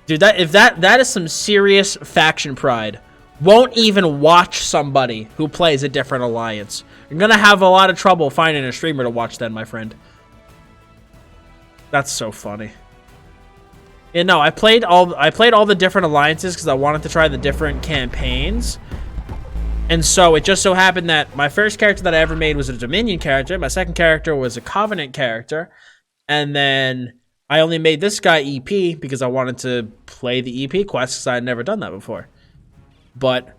Dude, that is some serious faction pride. Won't even watch somebody who plays a different alliance. You're gonna have a lot of trouble finding a streamer to watch then, my friend. That's so funny. Yeah, no, I played all the different alliances because I wanted to try the different campaigns. And so it just so happened that my first character that I ever made was a Dominion character. My second character was a Covenant character. And then I only made this guy EP because I wanted to play the EP quests because I had never done that before. But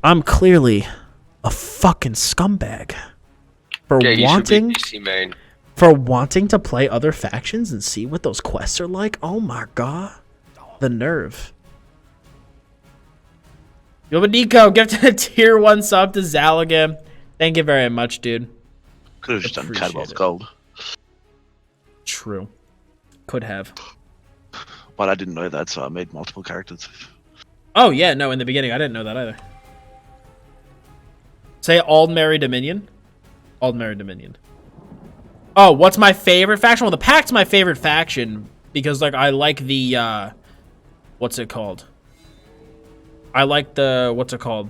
I'm clearly a fucking scumbag for wanting to play other factions and see what those quests are like. Oh my god, the nerve. Yo, Nico, gifted a tier 1 sub to Zalagan. Thank you very much, dude. Could have just done Cadwell's Gold. True. Could have. But I didn't know that, so I made multiple characters. Oh, yeah, no, in the beginning, I didn't know that either. Say Aldmeri Dominion. Aldmeri Dominion. Oh, what's my favorite faction? Well, the Pact's my favorite faction because, like, I like the, what's it called? I like the, what's it called?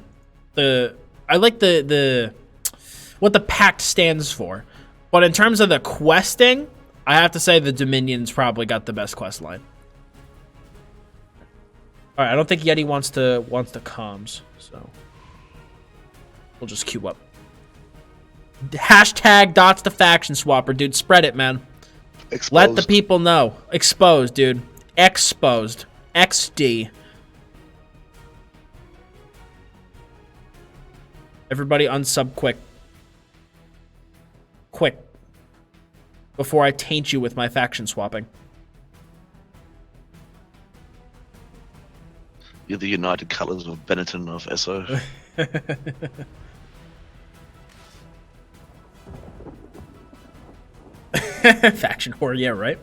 I like the what the Pact stands for. But in terms of the questing, I have to say the Dominion's probably got the best quest line. All right, I don't think Yeti wants to comms, so we'll just queue up. Hashtag Dottz the faction swapper, dude. Spread it, man. Exposed. Let the people know. Exposed, dude. Exposed. XD. Everybody unsub quick. Quick. Before I taint you with my faction swapping. You're the United Colors of Benetton of ESO. Faction whore, yeah, right?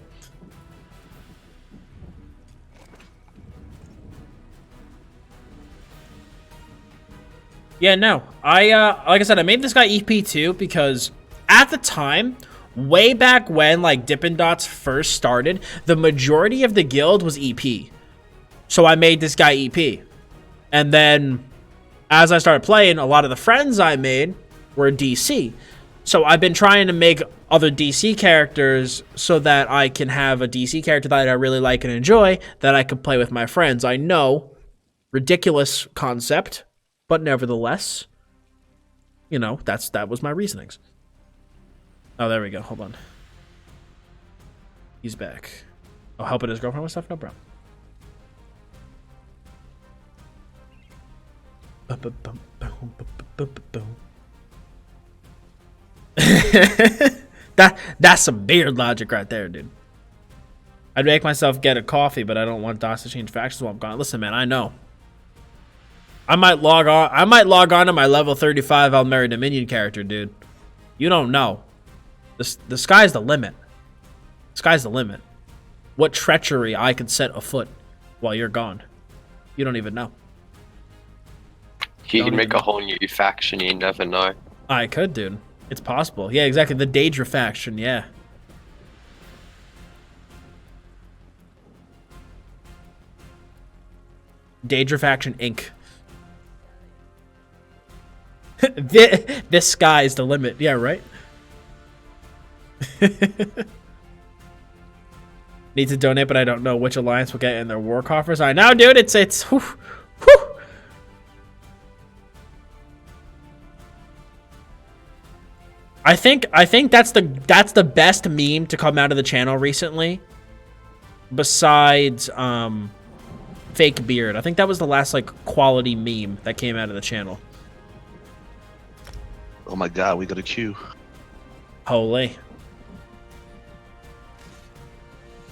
Yeah, no. Like I said, I made this guy EP2 because at the time, way back when, like, Dippin' Dots first started, the majority of the guild was EP. So I made this guy EP. And then, as I started playing, a lot of the friends I made were DC. So I've been trying to make other DC characters so that I can have a DC character that I really like and enjoy that I can play with my friends. I know, ridiculous concept, but nevertheless, you know, that was my reasonings. Oh, there we go. Hold on. He's back. Oh, helping his girlfriend with stuff? No problem. That's some beard logic right there, dude. I'd make myself get a coffee, but I don't want Dottz to change factions while I'm gone. Listen, man, I know. I might log on to my level 35 Aldmeri Dominion character, dude. You don't know. The sky's the limit. Sky's the limit. What treachery I could set afoot. while you're gone. You don't even know. He Don't can make even a whole new faction, you never know. I could, dude. It's possible. Yeah, exactly. The Daedra faction, yeah. Daedra faction Inc. This sky is the limit. Yeah, right? Need to donate, but I don't know which alliance will get in their war coffers. I know, dude. It's whew, whew. I think that's the best meme to come out of the channel recently. Besides fake beard. I think that was the last like quality meme that came out of the channel. Oh my god, we got a queue. Holy.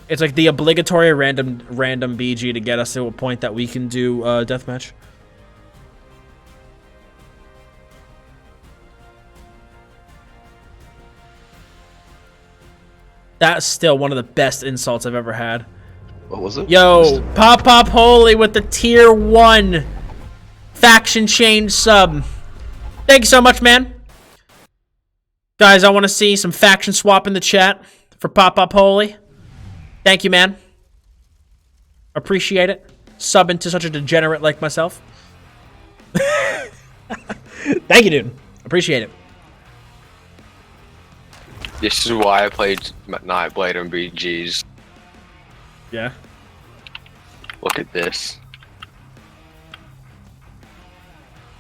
It's like the obligatory random BG to get us to a point that we can do deathmatch. That's still one of the best insults I've ever had. What was it? Yo, Pop Holy with the tier 1 faction change sub. Thank you so much, man. Guys, I want to see some faction swap in the chat for Pop Holy. Thank you, man. Appreciate it. Subbing to such a degenerate like myself. Thank you, dude. Appreciate it. This is why I played Nightblade and BGs. Yeah. Look at this.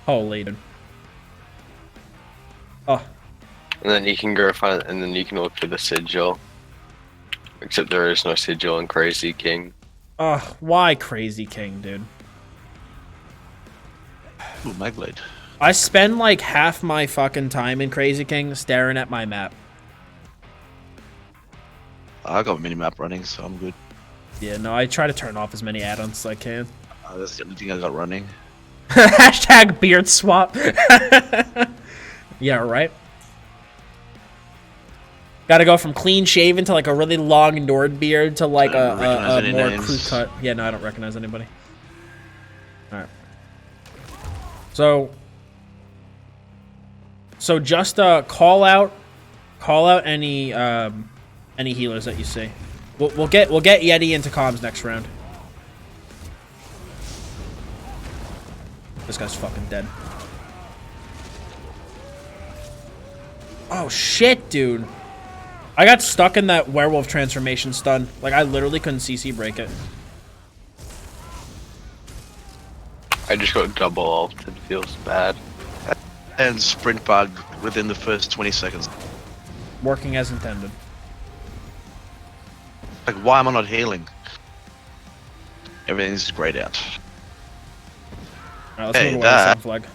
Holy, dude. Oh. And then you can go find, and then you can look for the sigil. Except there is no sigil in Crazy King. Why Crazy King, dude? Ooh, MagDK. I spend like half my fucking time in Crazy King staring at my map. I got minimap running, so I'm good. Yeah, no, I try to turn off as many add-ons as I can. That's the only thing I got running. Hashtag beard swap. Yeah, right? Gotta go from clean shaven to like a really long Nord beard to like a more crew cut. Yeah, no, I don't recognize anybody. Alright. So just call out any healers that you see. We'll get Yeti into comms next round. This guy's fucking dead. Oh shit, dude. I got stuck in that werewolf transformation stun. Like I literally couldn't CC break it. I just got double ult. It feels bad. And sprint bug within the first 20 seconds. Working as intended. Like, why am I not healing? Everything's grayed out. Alright, let's Hey, move away that- the flag.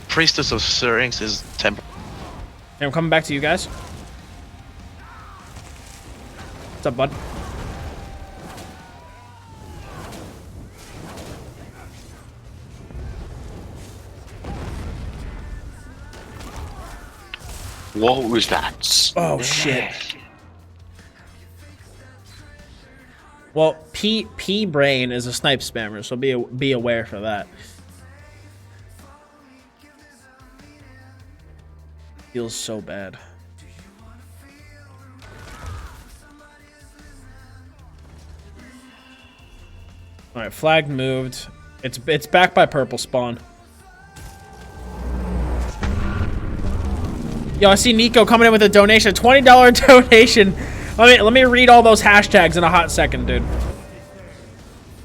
Priestess of Syrinx is temp. Hey, I'm coming back to you guys. What's up, bud? What was that? Oh shit. Well, P Brain is a snipe spammer, so be aware for that. Feels so bad. All right, flag moved. It's back by purple spawn. Yo, I see Nico coming in with a donation, $20 donation. Let me read all those hashtags in a hot second, dude.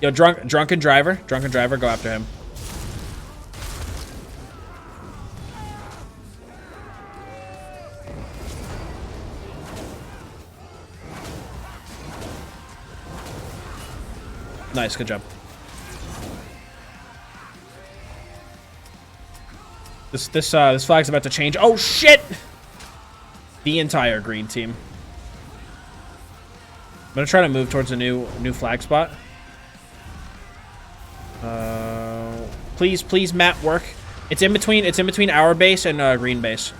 Yo, drunken driver, go after him. Nice, good job. This flag's about to change. Oh shit! The entire green team. I'm gonna try to move towards a new flag spot. Please map work. It's in between our base and green base.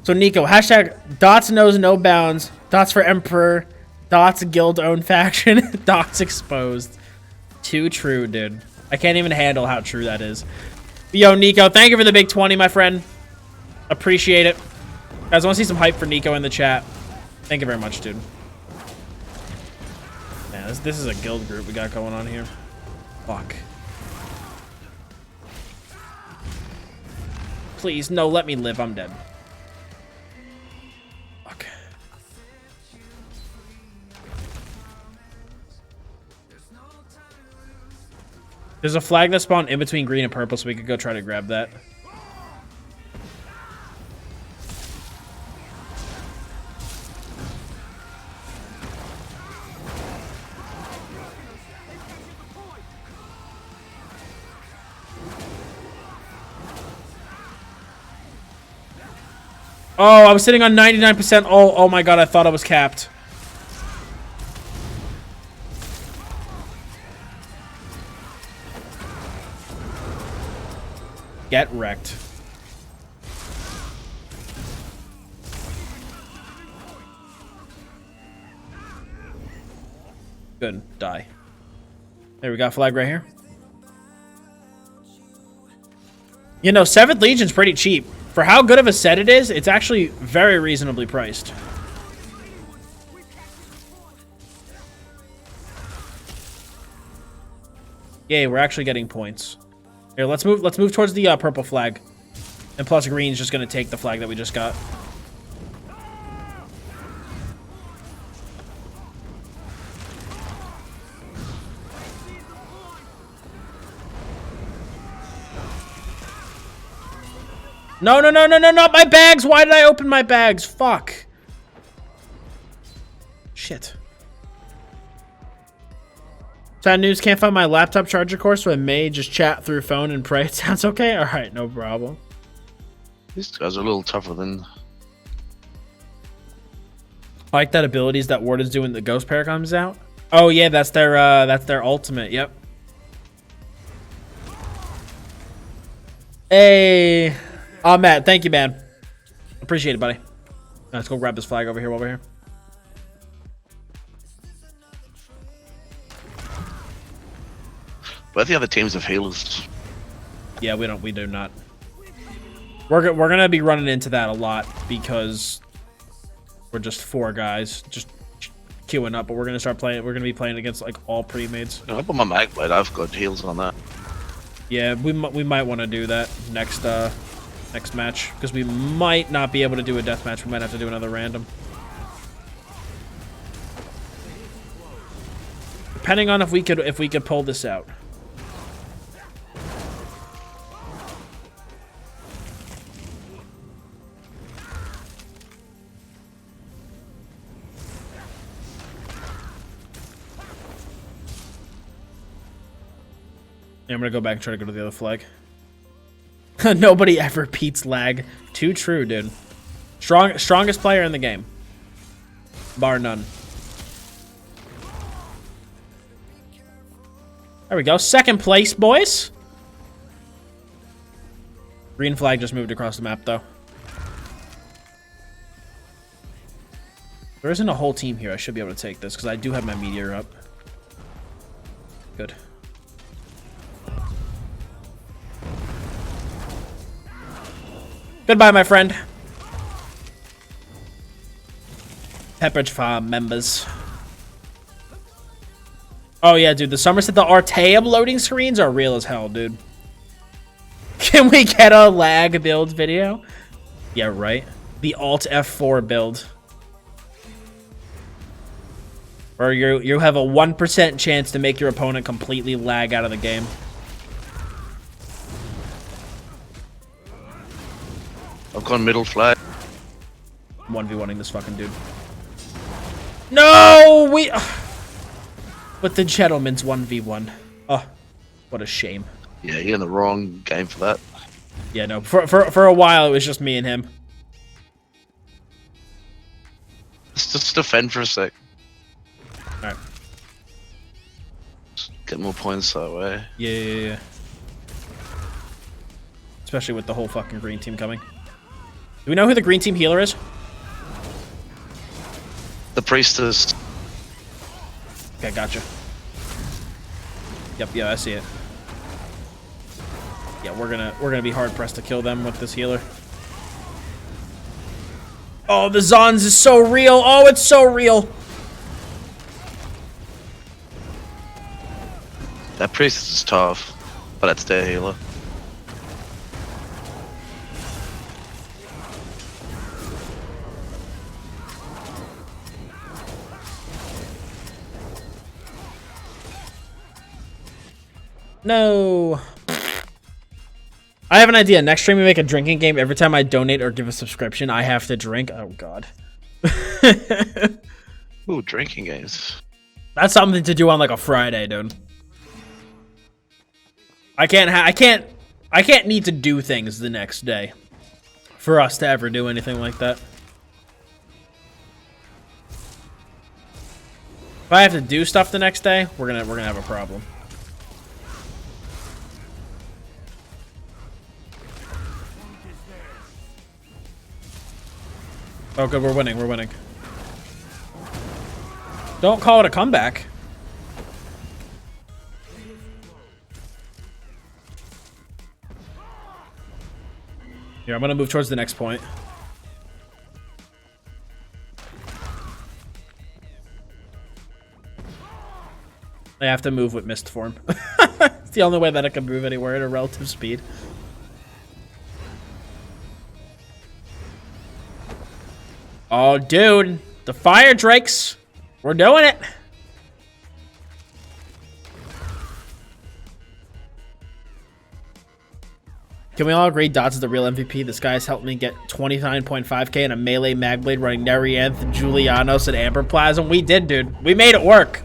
So Nico, hashtag Dottz knows no bounds. Dottz for Emperor. Dott's guild owned faction. Dott's exposed. Too true, dude. I can't even handle how true that is. Yo, Nico, thank you for the big 20, my friend. Appreciate it. Guys, I want to see some hype for Nico in the chat. Thank you very much, dude. Man, this is a guild group we got going on here. Fuck. Please, no, let me live. I'm dead. Fuck. There's a flag that spawned in between green and purple, so we could go try to grab that. Oh, I was sitting on 99%. Oh my god, I thought I was capped. Get wrecked. Good. Die. There, we got a flag right here. You know, 7th Legion's pretty cheap. For how good of a set it is, it's actually very reasonably priced. Yay, we're actually getting points. Here, let's move towards the purple flag. And plus green's just gonna take the flag that we just got. No, not my bags! Why did I open my bags? Fuck. Shit. Sad news, can't find my laptop charger cord, so I may just chat through phone and pray it sounds okay. Alright, no problem. These guys are a little tougher than... I like that abilities that Ward is doing the Ghost Pair comes out. Oh yeah, that's their ultimate, yep. Hey. Oh, Matt, thank you, man. Appreciate it, buddy. Let's go grab this flag over here while we're here. But the other teams have healers. Yeah, we do not. We're gonna be running into that a lot because we're just 4 guys just queuing up. But we're gonna start playing. We're gonna be playing against like all pre-mades. I put my MagDK. I've got heals on that. Yeah, we might want to do that next match because we might not be able to do a death match. We might have to do another random. Depending on if we could pull this out. Yeah, I'm gonna go back and try to go to the other flag. Nobody ever beats lag. Too true, dude. Strongest player in the game. Bar none. There we go. 2nd place, boys. Green flag just moved across the map, though. There isn't a whole team here. I should be able to take this because I do have my meteor up. Good. Goodbye, my friend. Pepperidge Farm members. Oh, yeah, dude. The Somerset, the Artaeum loading screens are real as hell, dude. Can we get a lag build video? Yeah, right. The Alt F4 build. Or you have a 1% chance to make your opponent completely lag out of the game. I've gone middle flag. 1v1ing this fucking dude. No! But the gentleman's 1v1. Oh, what a shame. Yeah, you're in the wrong game for that. Yeah, no. For a while, it was just me and him. Let's just defend for a sec. Alright. Get more points that way. Yeah. Especially with the whole fucking green team coming. Do we know who the green team healer is? The priestess. Okay, gotcha. Yep, yeah, I see it. Yeah, we're gonna be hard pressed to kill them with this healer. Oh, the Zons is so real. Oh, it's so real. That priestess is tough, but that's their healer. No. I have an idea. Next stream we make a drinking game. Every time I donate or give a subscription, I have to drink. Oh god. Ooh, drinking games. That's something to do on like a Friday, dude. I can't need to do things the next day for us to ever do anything like that. If I have to do stuff the next day, we're gonna have a problem. Oh, good, we're winning, we're winning. Don't call it a comeback. Here, I'm gonna move towards the next point. I have to move with mist form. It's the only way that I can move anywhere at a relative speed. Oh, dude. The fire drakes. We're doing it. Can we all agree Dottz is the real MVP? This guy's helped me get 29.5k in a melee MagBlade running Nerianth, Julianos, and Amber Plasm. We did, dude. We made it work.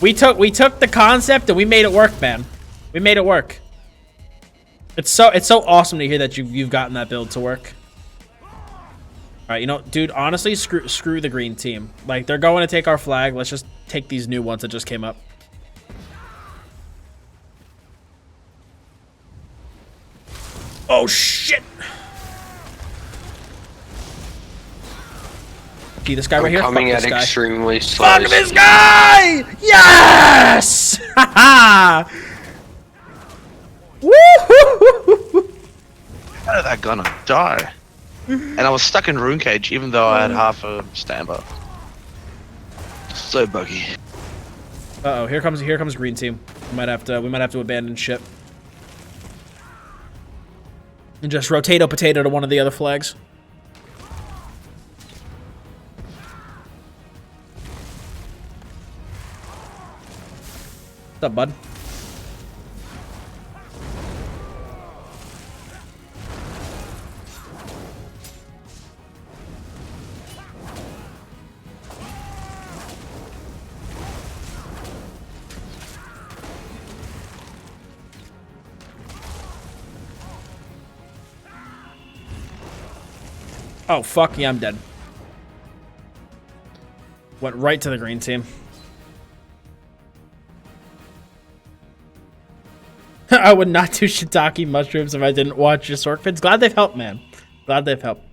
We took the concept and we made it work, man. We made it work. It's so awesome to hear that you've gotten that build to work. All right, you know, dude, honestly, screw the green team. Like, they're going to take our flag. Let's just take these new ones that just came up. Oh, shit! Okay, this guy right here. Coming Fuck at this guy. extremely slow. Fuck this guy! Yes! Haha! Woo-hoo-hoo-hoo-hoo! How did that gunner die? And I was stuck in Rune Cage even though I had half a stamper. So buggy. Uh-oh, here comes green team. We might have to abandon ship. And just potato to one of the other flags. What's up, bud? Oh, fuck. Yeah, I'm dead. Went right to the green team. I would not do shiitake mushrooms if I didn't watch your Sorkfins. Glad they've helped, man. Glad they've helped.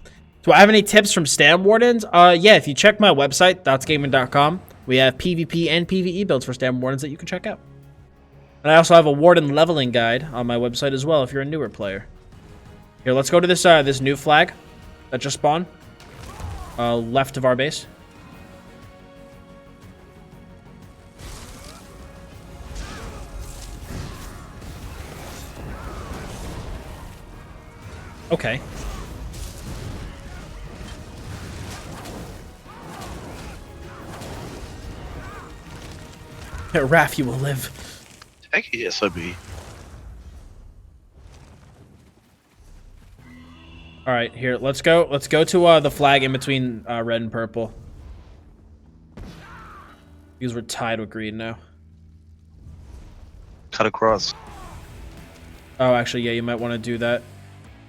Do I have any tips from Stam Wardens? Yeah, if you check my website, dottsgaming.com, we have PvP and PvE builds for Stam Wardens that you can check out. And I also have a Warden leveling guide on my website as well if you're a newer player. Here, let's go to this this new flag that just spawned. Left of our base. Okay. Raph, you will live. Thank you, SOB. All right, here. Let's go to the flag in between red and purple. Because we're tied with green now. Cut across. Oh, actually, yeah, you might want to do that.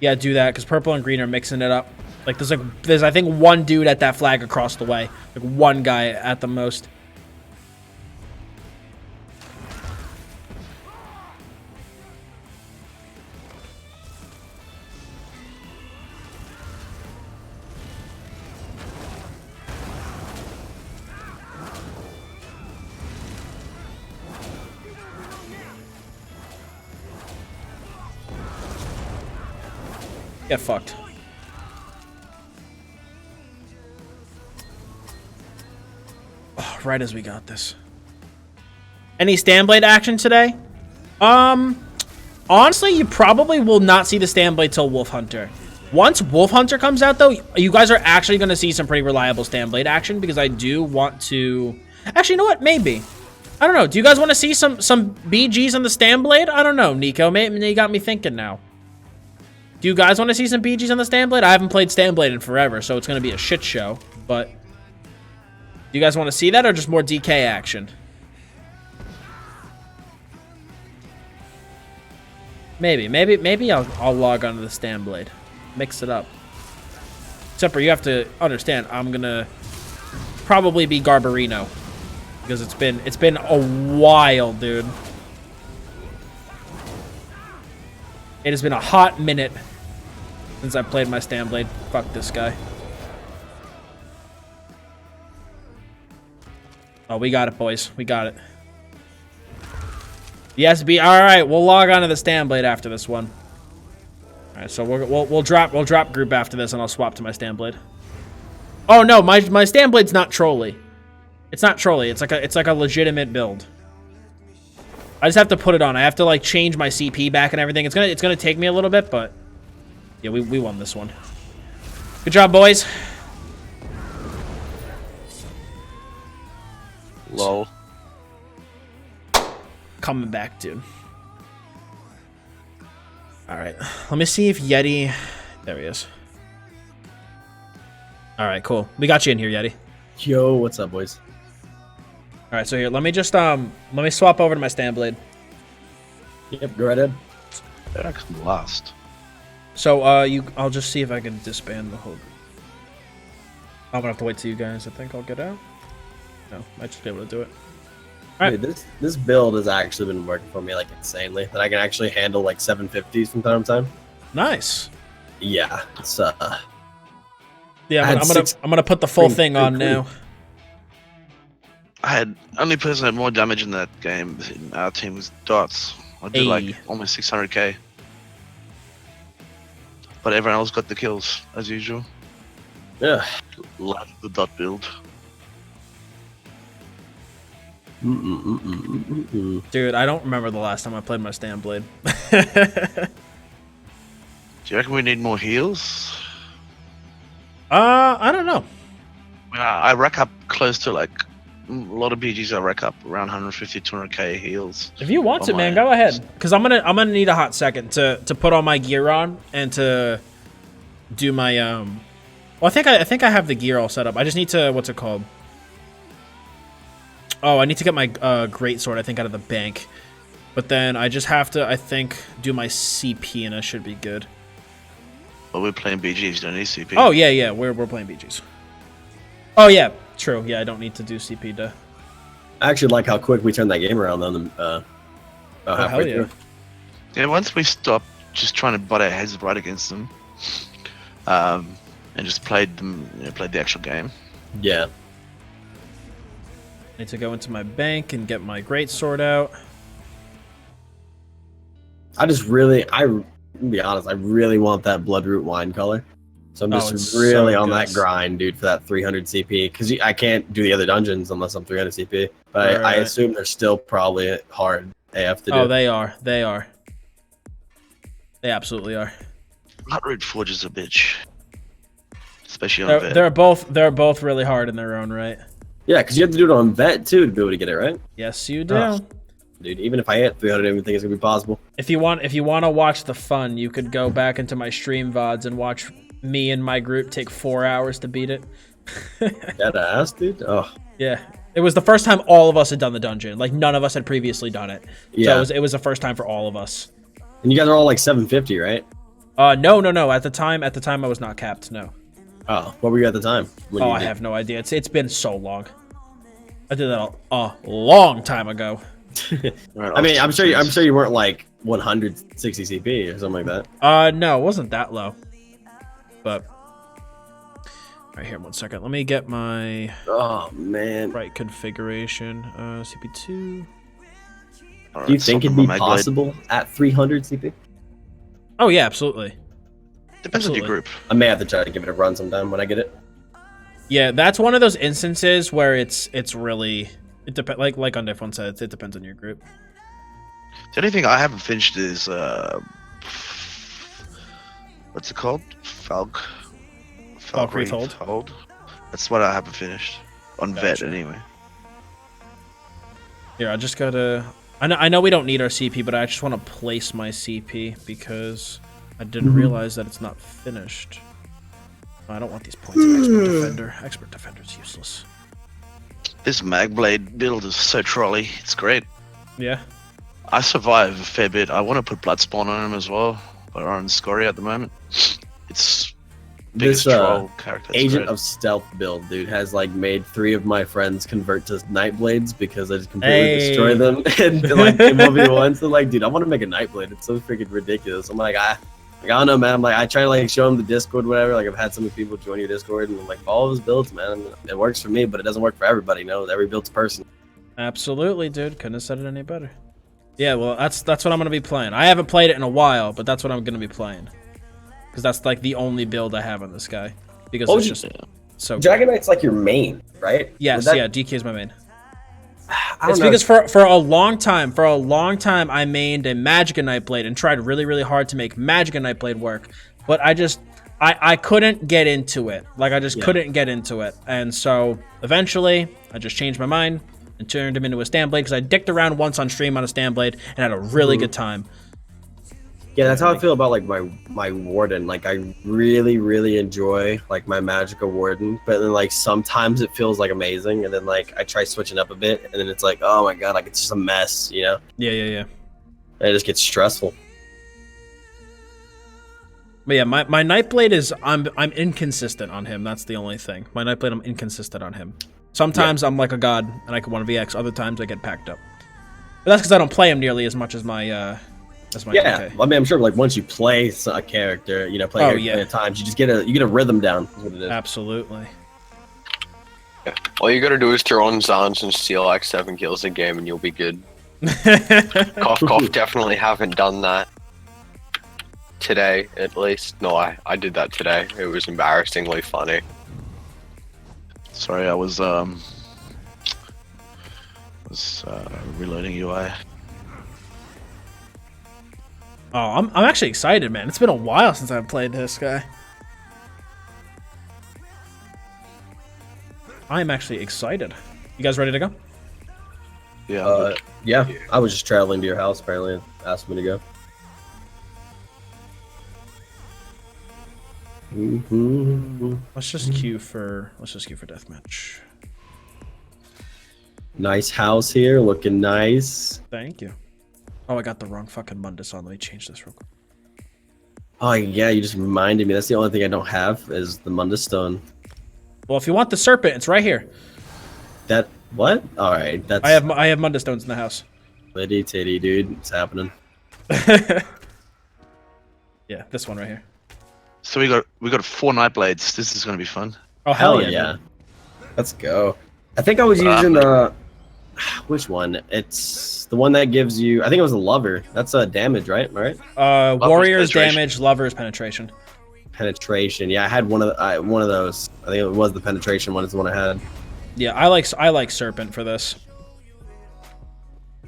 Yeah, do that because purple and green are mixing it up. Like there's I think one dude at that flag across the way. Like one guy at the most. Get fucked. Oh, right as we got this. Any Stamblade action today? Honestly, you probably will not see the Stamblade till Wolf Hunter. Once Wolf Hunter comes out, though, you guys are actually going to see some pretty reliable Stamblade action because I do want to... Actually, you know what? Maybe. I don't know. Do you guys want to see some BGs on the Stamblade? I don't know, Nico. Maybe you got me thinking now. Do you guys want to see some BGs on the Stamblade? I haven't played Stamblade in forever, so it's going to be a shit show. But do you guys want to see that or just more DK action? Maybe I'll log onto the Stamblade. Mix it up. Except for you have to understand, I'm gonna probably be Garbarino. Because it's been a while, dude. It has been a hot minute since I played my Stamblade. Fuck this guy. Oh, we got it, boys. We got it. Yes, B. All right, we'll log on to the Stamblade after this one. All right, so we'll drop group after this, and I'll swap to my Stamblade. Oh no, my Stamblade's not trolly. It's not trolly. It's like a legitimate build. I just have to put it on. I have to like change my CP back and everything. It's gonna take me a little bit, but yeah, we won this one. Good job, boys. Lol. Coming back, dude. All right, let me see if Yeti. There he is. All right, cool. We got you in here, Yeti. Yo, what's up, boys? All right, so here, let me just let me swap over to my Stamblade. Yep, go right ahead. That actually last. So I'll just see if I can disband the whole group. I'm gonna have to wait till you guys. I think I'll get out. No, might just be able to do it. All right. Dude, this build has actually been working for me like insanely. That I can actually handle like 750s from time to time. Nice. Yeah, it's Yeah, I I'm gonna put the full thing on pretty now. I had only person had more damage in that game in our team was Dottz. I did like Hey. almost 600k. But everyone else got the kills as usual. yeah. Love the dot build. Dude, I don't remember the last time I played my Stamblade. Do you reckon we need more heals? I don't know. I rack up close to like a lot of BGs. I rack up around 150, 200k heals. If you want on to, man, my- go ahead. Cause I'm gonna need a hot second to put all my gear on and to do my Well, I think I have the gear all set up. I just need to what's it called? Oh, I need to get my greatsword, I think, out of the bank. But then I just have to, I think, do my CP and I should be good. But we're playing BGs, don't need CP. Oh yeah, we're playing BGs. Oh yeah, true. Yeah, I don't need to do CP to. I actually like how quick we turned that game around on Oh, halfway hell yeah. through. Yeah, once we stopped just trying to butt our heads right against them, and just played them, played the actual game. Yeah. I need to go into my bank and get my greatsword out. To be honest, I really want that Bloodroot wine color. So I'm Oh, it's just really so on good. that grind, dude, for that 300 CP. Because I can't do the other dungeons unless I'm 300 CP. But I Right. assume they're still probably hard AF to do. Oh, they are. They are. They absolutely are. Bloodroot Forge is a bitch. Especially on Vet. They're both really hard in their own right. Yeah, because you have to do it on vet too to be able to get it right. Yes, you do. Oh. Dude, even if I hit 300, everything is gonna be possible. If you want to watch the fun, you could go back into my stream VODs and watch me and my group take 4 hours to beat it. That ass, dude. Oh, Yeah. It was the first time all of us had done the dungeon. Like none of us had previously done it. yeah. So it was the first time for all of us. And you guys are all like 750, right? No. At the time I was not capped. No. Oh, what were you at the time? When Oh, you I did- have no idea. It's been so long. I did that a long time ago. Right, I mean, I'm sure please. you weren't like 160 CP or something like that. No, it wasn't that low. But right here, 1 second. Let me get my Oh man. right configuration. CP2. Alright, Do you think something it'd be on my Nightblade. possible at 300 CP? Oh yeah, absolutely. Depends on your Absolutely. group. I may have to try to give it a run sometime when I get it. Yeah, that's one of those instances where it's really it depends. Like on one said, it depends on your group. The only thing I haven't finished is what's it called? Valkyrie Hold. That's what I haven't finished on Gotcha. Vet anyway. Here, I just gotta. I know we don't need our CP, but I just want to place my CP because I didn't realize that it's not finished. I don't want these points of expert defender. Expert defender's useless. This MagBlade build is so trolly. It's great. Yeah. I survive a fair bit. I want to put Bloodspawn on him as well, but on Scoria at the moment. It's biggest This troll character. It's Agent great. of Stealth build, dude, has like made 3 of my friends convert to Nightblades because I just completely destroy them and like in 1v1. So like, dude, I want to make a Nightblade. It's so freaking ridiculous. I'm like, I don't know, man. I'm like, I try to like show them the Discord, whatever. Like, I've had so many people join your Discord, and I'm like, all of his builds, man. It works for me, but it doesn't work for everybody. You know, every build's personal. Absolutely, dude. Couldn't have said it any better. Yeah, well, that's what I'm gonna be playing. I haven't played it in a while, but that's what I'm gonna be playing. Because that's like the only build I have on this guy. Because it's just so. Dragon Knight's like your main, right? Yes, yeah. DK is my main. I don't It's know. because for a long time, I mained a Magic and Nightblade and tried really, really hard to make Magic and Nightblade work. But I couldn't get into it. Like, I just couldn't get into it. And so eventually I just changed my mind and turned him into a Stamblade because I dicked around once on stream on a Stamblade and had a really good time. Yeah, that's how I feel about like my Warden. Like, I really, really enjoy like my Magicka Warden, but then like sometimes it feels like amazing, and then like I try switching up a bit, and then it's like, oh my god, like it's just a mess, you know? Yeah. And it just gets stressful. But yeah, my Nightblade is I'm inconsistent on him. That's the only thing. My Nightblade, I'm inconsistent on him. Sometimes I'm like a god and I can 1vx. Other times I get packed up. But that's because I don't play him nearly as much as my Yeah, DK. I mean, I'm sure like once you play a character, you know, play a character at times, you just get a rhythm down. Is what it is. Absolutely. Yeah. All you gotta do is throw on Zans and steal like 7 kills a game and you'll be good. Cough, definitely haven't done that. Today, at least. No, I did that today. It was embarrassingly funny. Sorry, I was reloading UI. Oh, I'm actually excited, man. It's been a while since I've played this guy. I'm actually excited. You guys ready to go? Yeah. Yeah, I was just traveling to your house apparently and asked me to go. Let's just queue for deathmatch. Nice house here, looking nice. Thank you. Oh, I got the wrong fucking Mundus on. Let me change this real quick. Oh yeah, you just reminded me. That's the only thing I don't have is the Mundus Stone. Well, if you want the serpent, it's right here. That what? All right, that's I have Mundus stones in the house. Liddy titty, dude. It's happening. Yeah, this one right here. So we got 4 Nightblades. This is gonna be fun. Oh hell yeah! Let's go. I think I was using which one? It's the one that gives you. I think it was a lover. That's a damage, right? All right. Warriors penetration. damage, lovers penetration. Penetration. Yeah, I had one of those. I think it was the penetration one. Is the one I had. Yeah, I like serpent for this.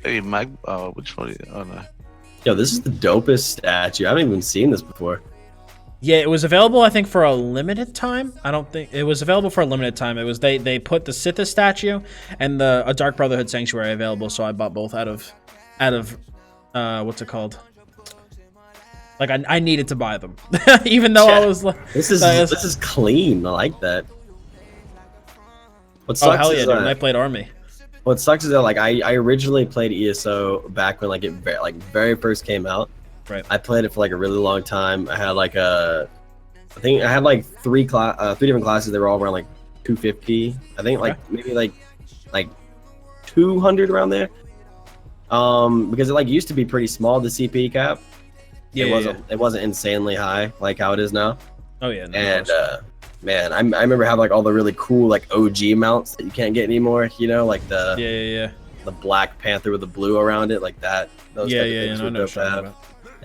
Hey, which one? Oh no. Yo, this is the dopest statue. I haven't even seen this before. Yeah, it was available, I think, for a limited time. I don't think it was available for a limited time. It was they put the Sithis statue and a Dark Brotherhood Sanctuary available, so I bought both out of what's it called? Like I needed to buy them, even though I was like, This is clean. I like that. What sucks hell yeah, is, dude! Nightblade army. what sucks is that like I originally played ESO back when like it very first came out. Right. I played it for like a really long time. I had like I think I had like three different classes. They were all around like 250. I think maybe like 200 around there. Because it like used to be pretty small, the CP cap. Yeah, It wasn't insanely high like how it is now. Oh yeah. No, And man, I remember having like all the really cool like OG mounts that you can't get anymore. You know, like the Black Panther with the blue around it, like that. Those type of things were dope to have.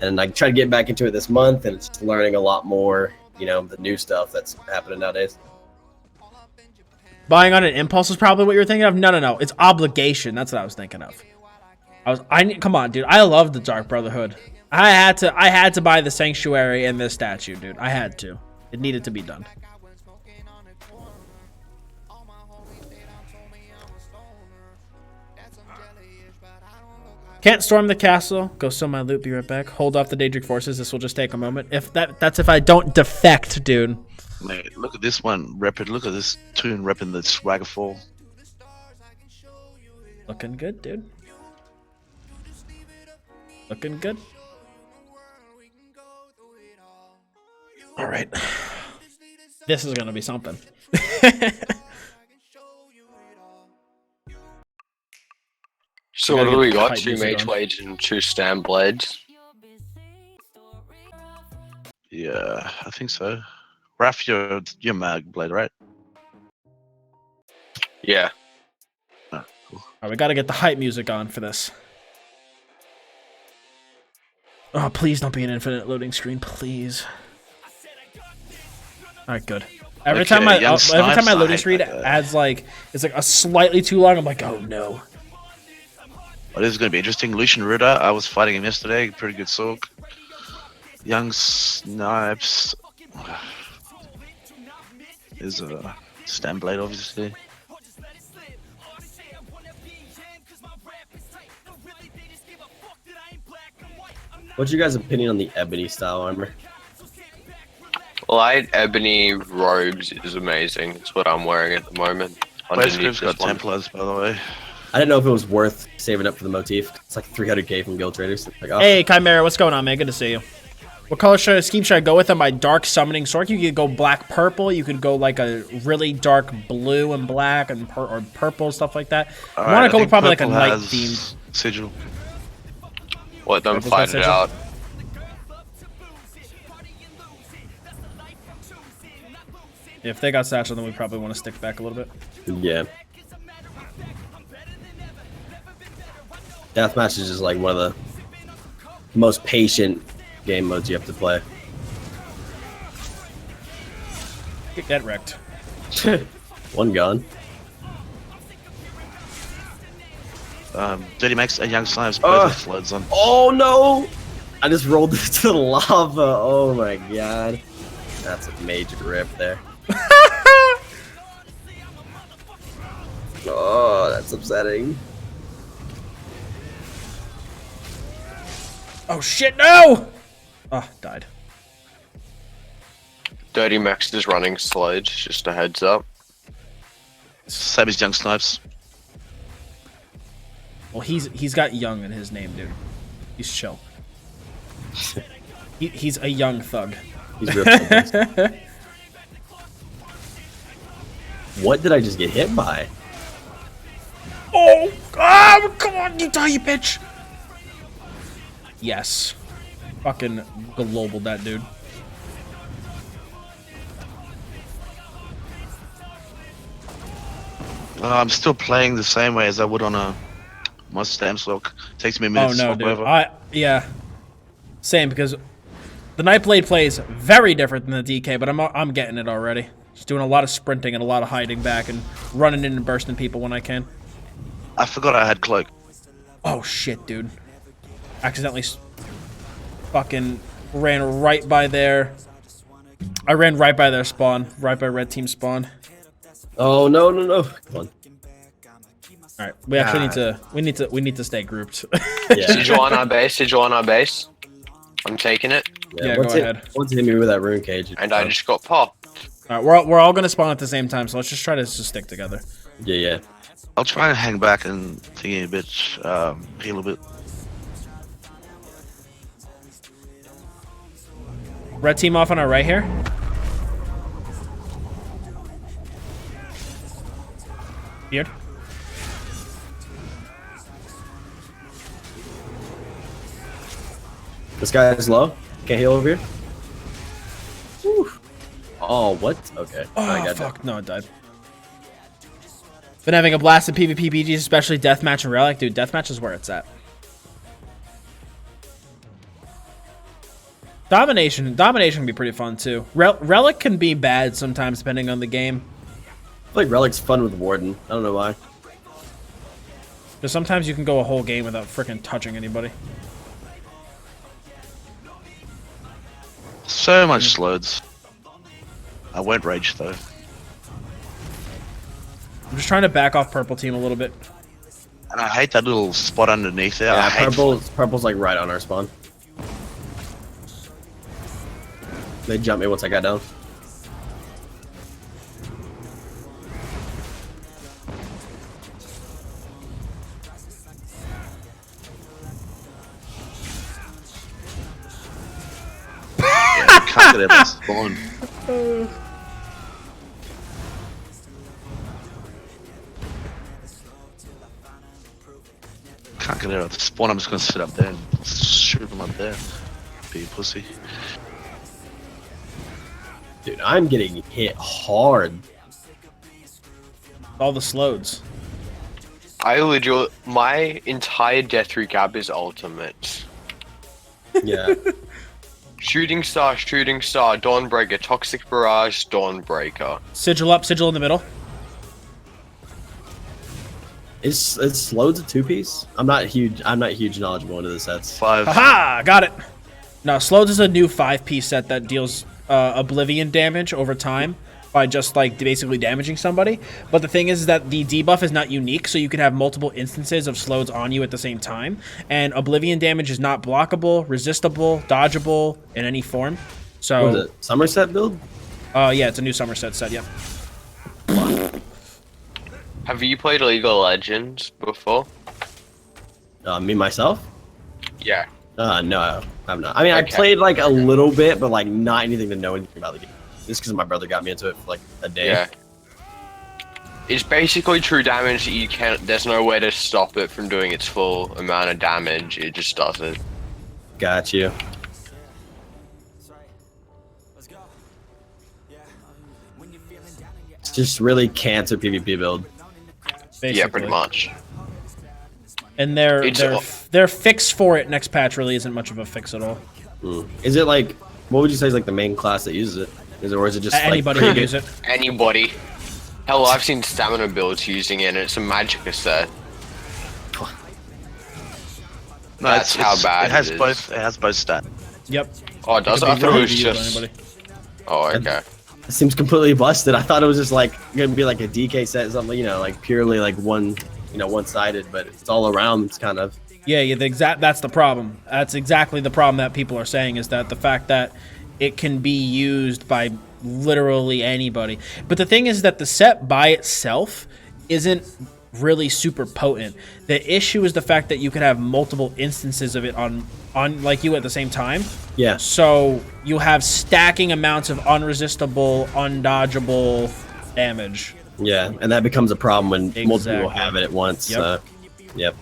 And I tried to get back into it this month, and it's just learning a lot more, you know, the new stuff that's happening nowadays. Buying on an impulse is probably what you're thinking of. No. It's obligation. That's what I was thinking of. Come on, dude. I love the Dark Brotherhood. I had to buy the Sanctuary and this statue, dude. I had to. It needed to be done. Can't storm the castle. Go steal my loot. Be right back. Hold off the Daedric forces. This will just take a moment. That's if I don't defect, dude. Mate, look at this one. Look at this tune repping the Swaggerfall. Looking good, dude. Looking good. All right. This is gonna be something. So what do we got? 2 Mageblades and 2 Stamblades. Yeah, I think so. Raph, you're MagDK, right? Yeah. Oh, cool. All right, we gotta get the hype music on for this. Oh, please don't be an infinite loading screen, please. All right, good. Every time my loading screen adds like it's like a slightly too long, I'm like, oh no. Well, this is going to be interesting. Lucian Ruda, I was fighting him yesterday. Pretty good soak. Young Snipes. There's a Stamblade, obviously. What's your guys' opinion on the ebony style armor? Light ebony robes is amazing. It's what I'm wearing at the moment. Wave's got Templars, by the way. I didn't know if it was worth saving up for the motif. It's like 300k from Guild Traders. Like, oh. Hey, Chimera, what's going on, man? Good to see you. What color scheme should I go with on my dark summoning sword? You could go black purple. You could go like a really dark blue and black and or purple, stuff like that. You want to go with probably like a night themed sigil. Let them fight it out. If they got satchel, then we probably want to stick back a little bit. Yeah. Deathmatch is just like one of the most patient game modes you have to play. Get wrecked. One gun. Dirty Max and Young Snipes both have floods on. Oh no! I just rolled into the lava. Oh my god. That's a major rip there. Oh, that's upsetting. Oh shit, no! Oh, died. Dirty Max is running Sludge, just a heads up. Same as Young Snipes. Well, he's got young in his name, dude. He's chill. He's a young thug. He's real. What did I just get hit by? Oh, come on, you die, you bitch! Yes. Fucking global that dude. I'm still playing the same way as I would on a Mustang Slock. Takes me a minute to swap dude. over. Yeah. Same, because the Nightblade plays very different than the DK, but I'm getting it already. Just doing a lot of sprinting and a lot of hiding back and running in and bursting people when I can. I forgot I had Cloak. Oh shit, dude. Accidentally fucking ran right by their... I ran right by their spawn. Right by red team spawn. Oh no. Come on. Alright, we actually need to stay grouped. Yeah. Sigil on our base, Sigil on our base. I'm taking it. Yeah, go ahead. Once hit me with that rune cage. And I just got popped. Alright, we're all gonna spawn at the same time, so let's just try to just stick together. Yeah. I'll try and hang back and thingy a bit, heal a bit. Red team off on our right here. Beard. This guy is low. Can't heal over here. Whew. Oh, what? Okay. Oh, fuck. No, it died. Been having a blast in PvP BGs, especially Deathmatch and Relic. Dude, Deathmatch is where it's at. Domination can be pretty fun too. Relic can be bad sometimes depending on the game. I feel like Relic's fun with Warden. I don't know why. Because sometimes you can go a whole game without freaking touching anybody. So much slows. I won't rage though. I'm just trying to back off purple team a little bit. And I hate that little spot underneath there. Yeah, I hate purple's like right on our spawn. They jumped me once I got down. can't get out of spawn. Can't get out of the spawn. I'm just gonna sit up there and shoot them up there. Be a pussy. Dude, I'm getting hit hard. All the slows. My entire death recap is ultimate. Yeah. Shooting Star, Dawnbreaker, Toxic Barrage, Dawnbreaker. Sigil up, sigil in the middle. Is Slode's a 2-piece? I'm not huge knowledgeable into the sets. 5. Haha, got it. No, Slodes is a new 5-piece set that deals oblivion damage over time by just like basically damaging somebody. But the thing is that the debuff is not unique, so you can have multiple instances of Slodes on you at the same time. And oblivion damage is not blockable, resistible, dodgeable in any form. So What is it? Somerset build? yeah, it's a new Somerset set, yep. Have you played League of Legends before? Me myself? Yeah. No, I'm not. I mean, I Okay. played like a little bit, but like not anything to know anything about the game. Just because my brother got me into it for like a day. Yeah. It's basically true damage. You can't. There's no way to stop it from doing its full amount of damage. It just does it. Got you. It's just really cancer PvP build. Basically. Yeah, pretty much. And It's their fix for it next patch really isn't much of a fix at all. Is it like, what would you say is like the main class that uses it? Or is it just Anybody like, can use it. Anybody. Hell, I've seen stamina builds using it, and it's a magicka set. No, That's how bad it has it is. both. It has both stat. Yep. Oh, it does? It I could be thought it ready was to use on just. anybody. Oh, okay. It seems completely busted. I thought it was just like gonna be like a DK set, something, you know, like purely like one-sided, but it's all around. It's kind of. Yeah, that's the problem. That's exactly the problem that people are saying, is that the fact that it can be used by literally anybody. But the thing is that the set by itself isn't really super potent. The issue is the fact that you can have multiple instances of it on like you at the same time. Yeah. So you have stacking amounts of unresistible, undodgeable damage. Yeah, and that becomes a problem when multiple people Exactly. have it at once. Yep. Yep.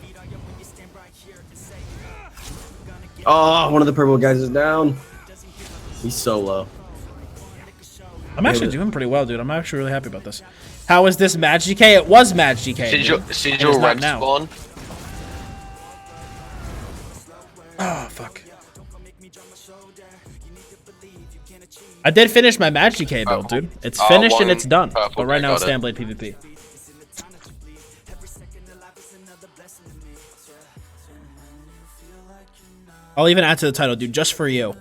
Oh, one of the purple guys is down. He's so low. I'm actually doing pretty well, dude. I'm actually really happy about this. How is this MagDK? It was MagDK. Sigil not red now. spawn. Oh, fuck. I did finish my MagDK build, dude. It's finished and it's done. Purple But right guy now it's got it. Stamblade PvP. I'll even add to the title, dude, just for you.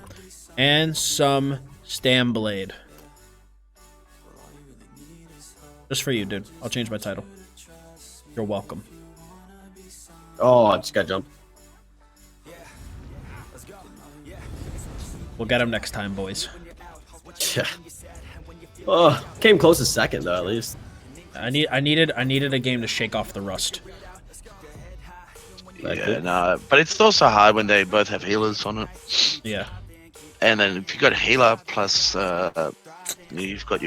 And some Stamblade. Just for you, dude. I'll change my title. You're welcome. Oh, I just got jumped. We'll get him next time, boys. Yeah. Oh, came close to second though, at least. I needed a game to shake off the rust. Like Yeah, it. no, but it's also hard when they both have healers on it. Yeah. And then if you got healer plus, you've got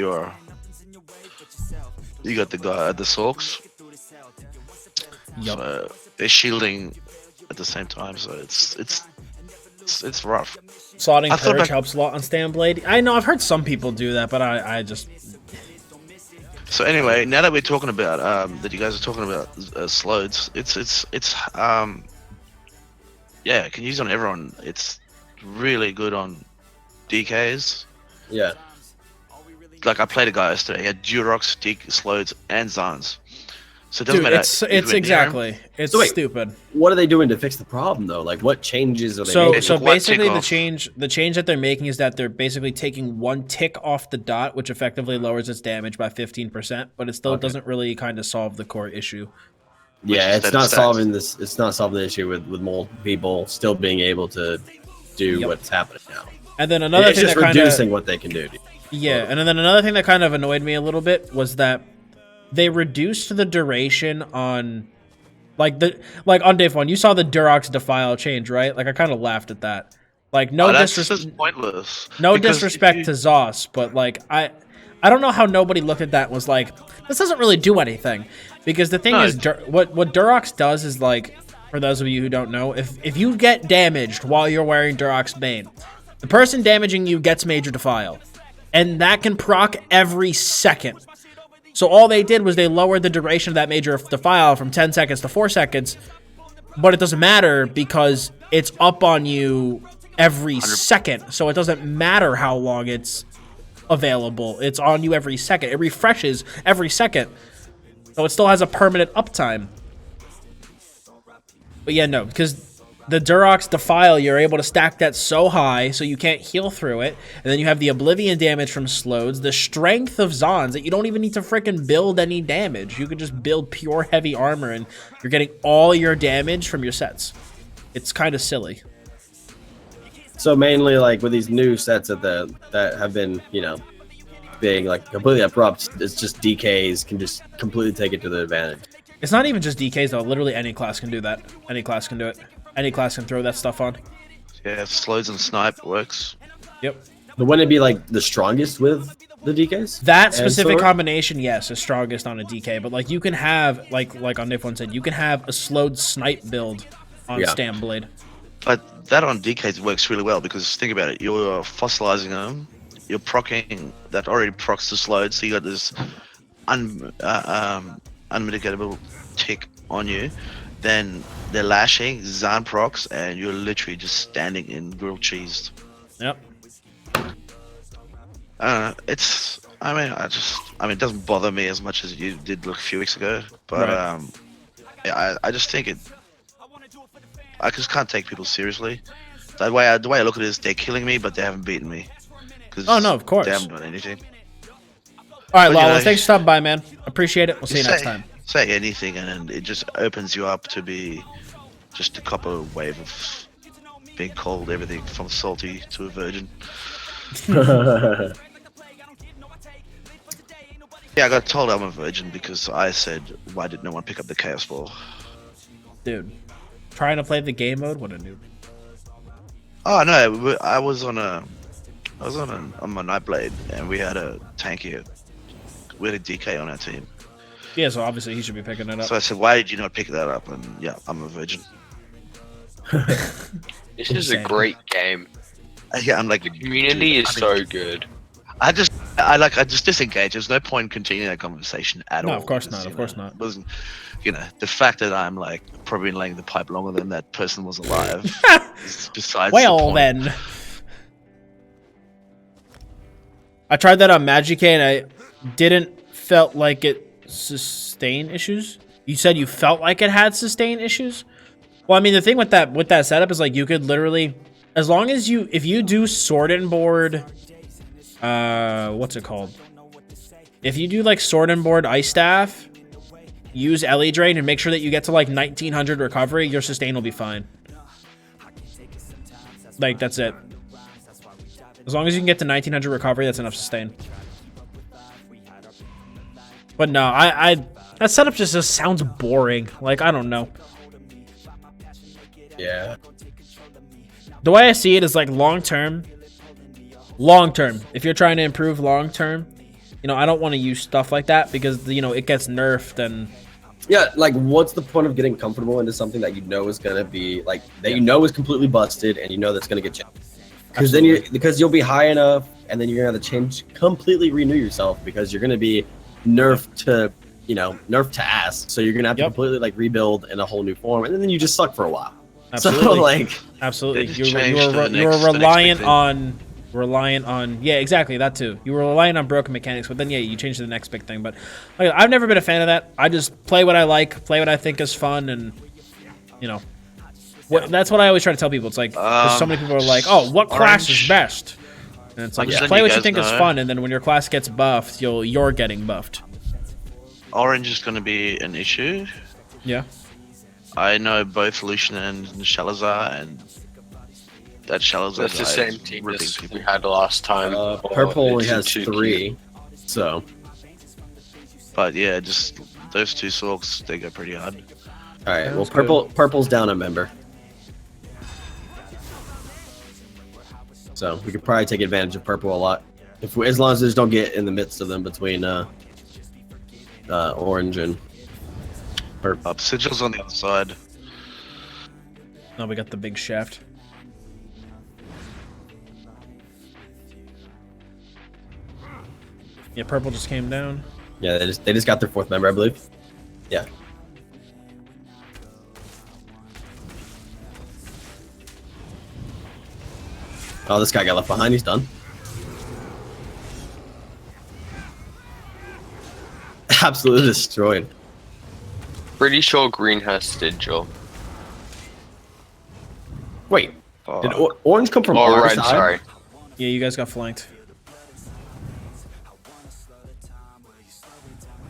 the guy, the Sorks. Yup. So they're shielding at the same time, so it's rough. Slotting I thought Courage back- helps a lot on Stamblade. I know, I've heard some people do that, but I just... So anyway, now that we're talking about that you guys are talking about Slodes, it's yeah, you can use on everyone. It's really good on DKs. Yeah. Like I played a guy yesterday. He had Durox, Slodes, and Zans. So it doesn't Dude, matter. it's if you went near him. exactly. It's So wait. stupid. What are they doing to fix the problem though? Like, what changes are they So making? so One basically tick the change that they're making is that they're basically taking one tick off the dot, which effectively lowers its damage by 15%, but it still doesn't really kind of solve the core issue. Yeah, Which it's not stats. solving this. It's not solving the issue with more people still being able to do Yep. what's happening now. And then another It's thing just that kind reducing of what they can do. yeah, and then another thing that kind of annoyed me a little bit was that they reduced the duration on like on Day 1, you saw the Durox Defile change, right? Like I kind of laughed at that. Like no That's disrespect, just pointless. no Because disrespect if to Zoss, but like I don't know how nobody looked at that and was like, this doesn't really do anything. Because the thing No, is, what Durox does is like, for those of you who don't know, if you get damaged while you're wearing Durox Bane, the person damaging you gets Major Defile, and that can proc every second. So all they did was they lowered the duration of that Major Defile from 10 seconds to 4 seconds, but it doesn't matter because it's up on you every second. So it doesn't matter how long it's available. It's on you every second. It refreshes every second. So it still has a permanent uptime. But yeah, no, because the Durox Defile, you're able to stack that so high so you can't heal through it. And then you have the Oblivion damage from Slodes, the strength of Zons that you don't even need to freaking build any damage. You could just build pure heavy armor and you're getting all your damage from your sets. It's kind of silly. So mainly, like with these new sets that have been, being like completely abrupt, it's just DKs can just completely take it to the advantage. It's not even just DKs though. Literally any class can do that. Any class can do it. Any class can throw that stuff on. Yeah, Slodes and Snipe works. Yep. But wouldn't it be like the strongest with the DKs? That And specific sword? combination, yes, is strongest on a DK. But like you can have, like on Nif1 said, you can have a slowed snipe build on Stamblade. But that on DKs works really well because think about it. You're fossilizing them. You're proccing that already procs the Slode. So you got this unmitigatable tick on you. Then they're lashing, Zan procs, and you're literally just standing in grilled cheese. Yep. It doesn't bother me as much as you did a few weeks ago, but Right. I just think I just can't take people seriously. The way I look at it is they're killing me, but they haven't beaten me. Oh, no, of course. They haven't done anything. All right, But, Lawless, thanks for stopping by, man. Appreciate it. We'll see you next time. Say anything, and it just opens you up to be just a copper wave of being called everything from salty to a virgin. Yeah, I got told I'm a virgin because I said, why did no one pick up the Chaos Ball? Dude, trying to play the game mode? What a noob. Oh no, I was on my Nightblade, and we had a tank here. We had a DK on our team. Yeah, so obviously he should be picking it up. So I said, why did you not pick that up? And yeah, I'm a virgin. This is a great game. Yeah, I'm like, The community is so good. I just disengage. There's no point in continuing that conversation at all. No, of course not. because, Of course not. Wasn't, the fact that I'm like probably been laying the pipe longer than that person was alive is besides the Well, point. then. I tried that on MagDK and I didn't felt like it sustained issues. You said you felt like it had sustained issues? Well, I mean, the thing with that setup is like you could literally, as long as if you do sword and board, what's it called? If you do like sword and board ice staff, use LE drain and make sure that you get to like 1900 recovery, your sustain will be fine. Like that's it. As long as you can get to 1900 recovery, that's enough sustain. But no, that setup just sounds boring. Like, I don't know. Yeah. The way I see it is like long term, if you're trying to improve long term, I don't want to use stuff like that because, it gets nerfed and... Yeah, like, what's the point of getting comfortable into something that is going to be, like, that is completely busted and that's going to get changed? Because you'll be high enough and then you're going to have to completely renew yourself because you're going to be nerfed to ass. So you're going to have to completely, like, rebuild in a whole new form and then you just suck for a while. Absolutely. So, like... Absolutely. They just You changed to were the next reliant big thing. on reliant on exactly that too. You were reliant on broken mechanics, but then you changed to the next big thing. But like, I've never been a fan of that. I just play what I like, play what I think is fun, and you know, that's what I always try to tell people. It's like there's so many people are like, oh, what class is best? And it's like just play what you think is fun, and then when your class gets buffed, you're getting buffed. Orange is going to be an issue. Yeah. I know both Lucian and Shalazar, and that Shalazar That's the same team as we had last time. Purple only has 3, so. But yeah, just those 2 sorks, they go pretty hard. All right. Well, purple's down a member, so we could probably take advantage of purple a lot, as long as we just don't get in the midst of them between orange and purple. Sigil's on the other side. Now we got the big shaft. Yeah, purple just came down. Yeah, they just got their 4th member, I believe. Yeah. Oh, this guy got left behind. He's done. Absolutely destroyed. Pretty sure green has Sigil. Wait, did orange come from our red, side? sorry. Yeah, you guys got flanked.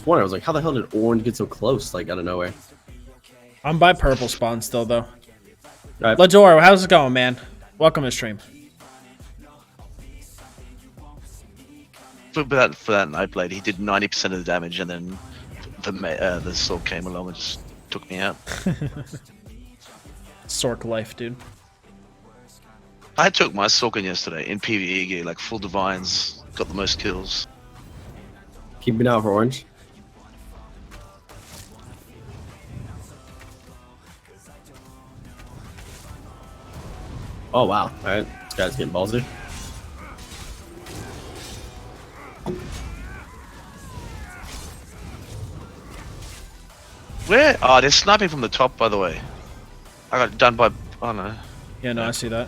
I was like, how the hell did orange get so close, like out of nowhere? I'm by purple spawn still though. Right. Lador, how's it going, man? Welcome to stream. For that Nightblade, he did 90% of the damage, and then the sword came along and just took me out. Sork life, dude. I took my Sorkin yesterday in PvE gear, like full divines, got the most kills. Keep an eye out for orange. Oh wow! All right, this guy's getting ballsy. Where? Oh, they're sniping from the top, by the way. I got done by. Oh no. Yeah, no, I see that.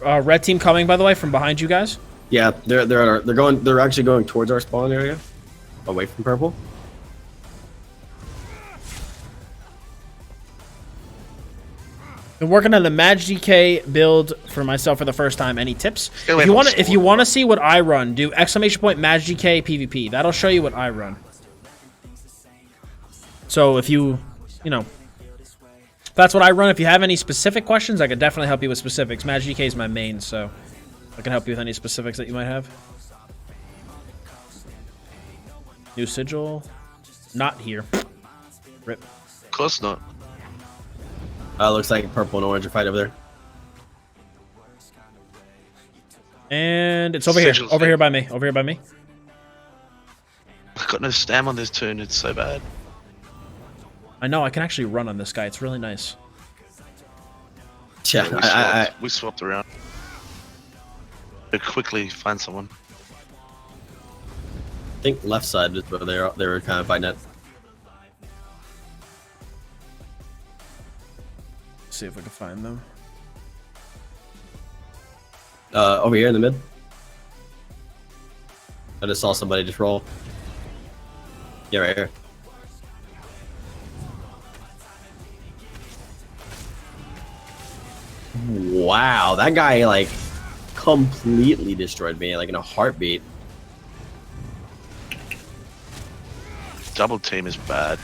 Red team coming, by the way, from behind you guys. Yeah, they're actually going towards our spawn area, away from purple. Been working on the MagDK build for myself for the first time. Any tips? Go If you want to see what I run, do ! MagDK PvP. That'll show you what I run. So if you know, that's what I run. If you have any specific questions, I could definitely help you with specifics. MagDK is my main, so I can help you with any specifics that you might have. New sigil, not here. Rip. Of course not. Looks like purple and orange are fighting over there. And it's over here. Sigil's Over here. here by me. Over here by me. I've got no stam on this turn. It's so bad. I know. I can actually run on this guy. It's really nice. Yeah, We swapped around. To quickly find someone. I think left side is where they were kind of fighting at. See if we can find them. Over here in the mid. I just saw somebody just roll. Yeah, right here. Wow, that guy like completely destroyed me, like in a heartbeat. Double team is bad.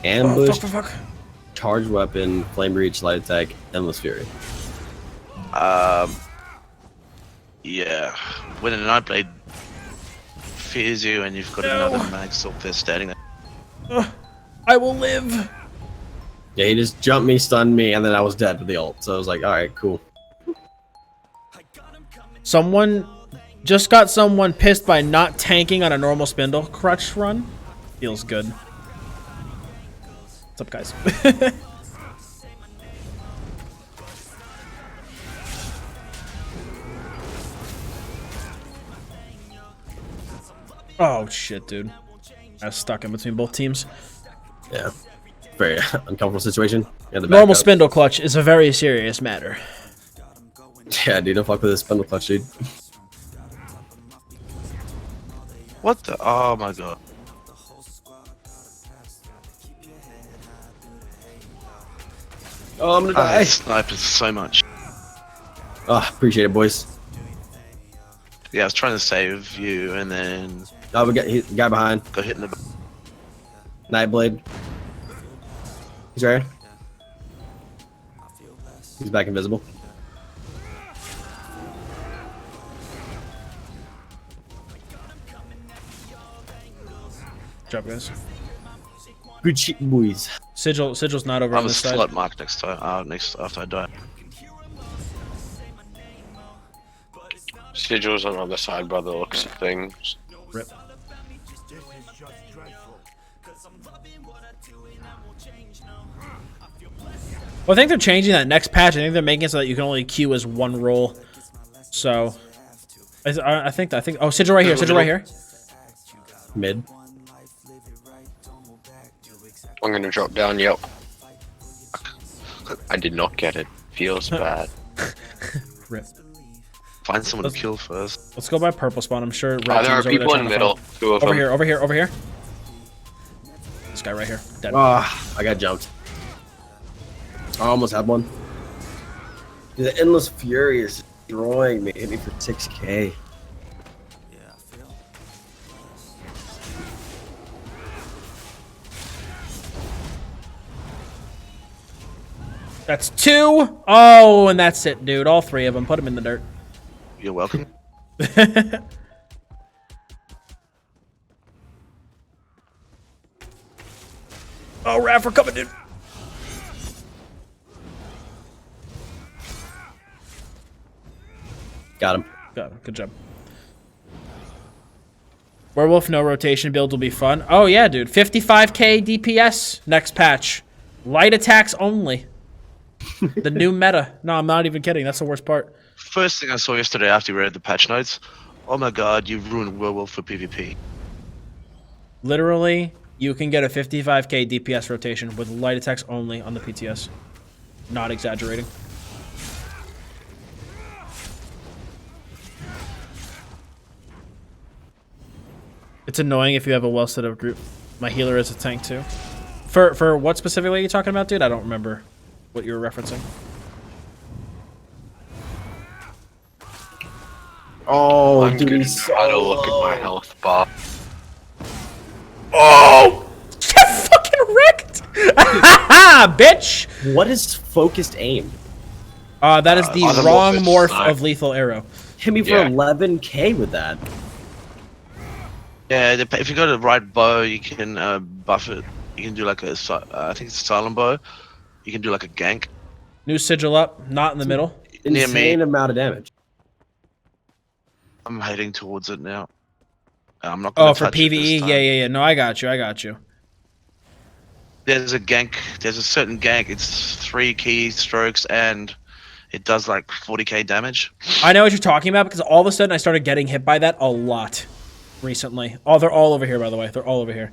Ambush, Fuck. charged weapon, flame breach, light attack, endless fury. Yeah. When a Nightblade fears you and you've got another mag sword there standing there. I will live. Yeah, he just jumped me, stunned me, and then I was dead with the ult. So I was like, all right, cool. Someone just got someone pissed by not tanking on a normal spindle crutch run. Feels good. What's up, guys? Oh shit, dude! I was stuck in between both teams. Yeah, very uncomfortable situation. Normal spindle clutch is a very serious matter. Yeah, dude, don't fuck with this spindle clutch, dude. What the? Oh my god. Oh, I'm gonna I die. hate snipers so much. Oh, appreciate it, boys. Yeah, I was trying to save you and then Oh, we got guy behind. got hit in the. Nightblade. He's right here. He's back invisible. Good job, guys. Good shit, boys. Sigil's not over I on have a this side. slot mark next time. Next after I die. Sigil's on the other side by the looks of things. Rip. Well, I think they're changing that next patch. I think they're making it so that you can only queue as one role. So, I think. Oh, Sigil right here. Sigil right here. Mid. I'm gonna drop down. Yep. I did not get it. Feels bad. Rip. Find someone to kill first. Let's go by purple spawn. I'm sure. Red There are team's over there people in trying the to middle. find- Two of Over them. here. Over here. Over here. This guy right here. Dead. Ah, I got jumped. I almost had one. Dude, the Endless Fury is destroying me. Hit me for 6K. That's 2. Oh, and that's it, dude. All 3 of them. Put them in the dirt. You're welcome. Oh, Raph, we're coming, dude. Got him. Got him. Good job. Werewolf no rotation build will be fun. Oh, yeah, dude. 55k DPS next patch. Light attacks only. The new meta. No, I'm not even kidding. That's the worst part. First thing I saw yesterday after we read the patch notes. Oh my god, you've ruined Werewolf for PvP. Literally, you can get a 55k DPS rotation with light attacks only on the PTS. Not exaggerating. It's annoying if you have a well set up group. My healer is a tank too. For what specifically are you talking about, dude? I don't remember what you were referencing. Oh, I'm dude, gonna he's try to so look at my low. health bar. Oh! Get fucking wrecked! Bitch! What is focused aim? That is the Automorph wrong is morph fine. of lethal arrow. Hit me for Yeah. 11K with that. Yeah, if you got the right bow, you can buff it. You can do like a, I think it's a silent bow. You can do like a gank. New sigil up, not in the middle. Near me. Insane amount of damage. I'm heading towards it now. I'm not gonna Oh, for touch it this PvE? time. Yeah. No, I got you. There's a gank. There's a certain gank. It's 3 key strokes and it does like 40k damage. I know what you're talking about because all of a sudden I started getting hit by that a lot recently. Oh, they're all over here, by the way. They're all over here.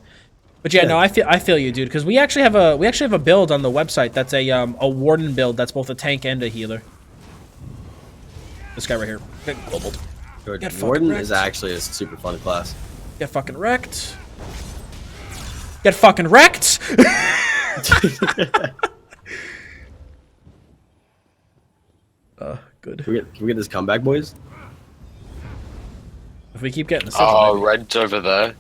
But yeah, no, I feel you, dude. Because we actually have a build on the website that's a warden build that's both a tank and a healer. This guy right here, get globaled. George, Get fucking Warden wrecked. is actually a super fun class. Get fucking wrecked. Get fucking wrecked. Good. Can we get this comeback, boys? If we keep getting the sigil, Oh, maybe. red's over there.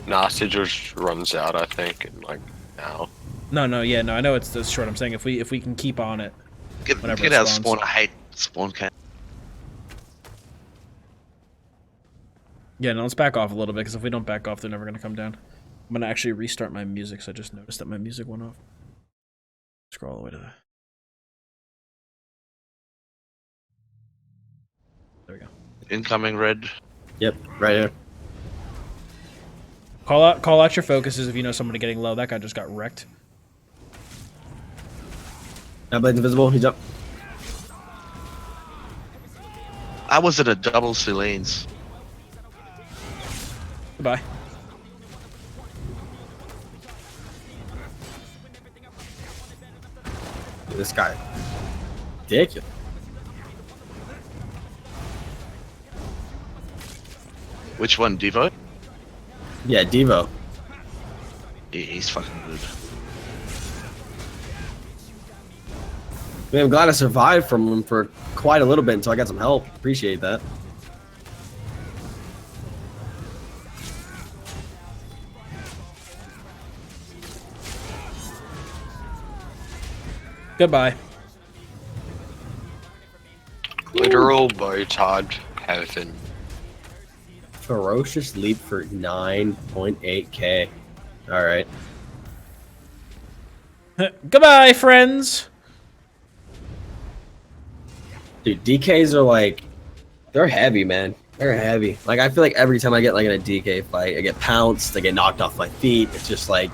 Nah, Sigil just runs out, I think, and like now. No, I know it's this short. I'm saying if we can keep on it. Get Whenever get it out of spawns. spawn. I hate spawn camp. Yeah, no, let's back off a little bit because if we don't back off, they're never gonna come down. I'm gonna actually restart my music. So I just noticed that my music went off. Scroll all the way to the. There we go. Incoming red. Yep, right here. Call out your focuses if you know somebody getting low. That guy just got wrecked. Nightblade's invisible. He's up. I was at a double Celine's. Goodbye. This guy. Ridiculous. Which one, Devo? Yeah, Devo. He's fucking good. I mean, I'm glad I survived from him for quite a little bit until I got some help. Appreciate that. Goodbye. Literal Botard heaven. Ferocious leap for 9.8k. All right. Goodbye, friends. Dude, DKs are like, they're heavy, man. They're heavy. Like, I feel like every time I get like in a DK fight, I get pounced, I get knocked off my feet. It's just like,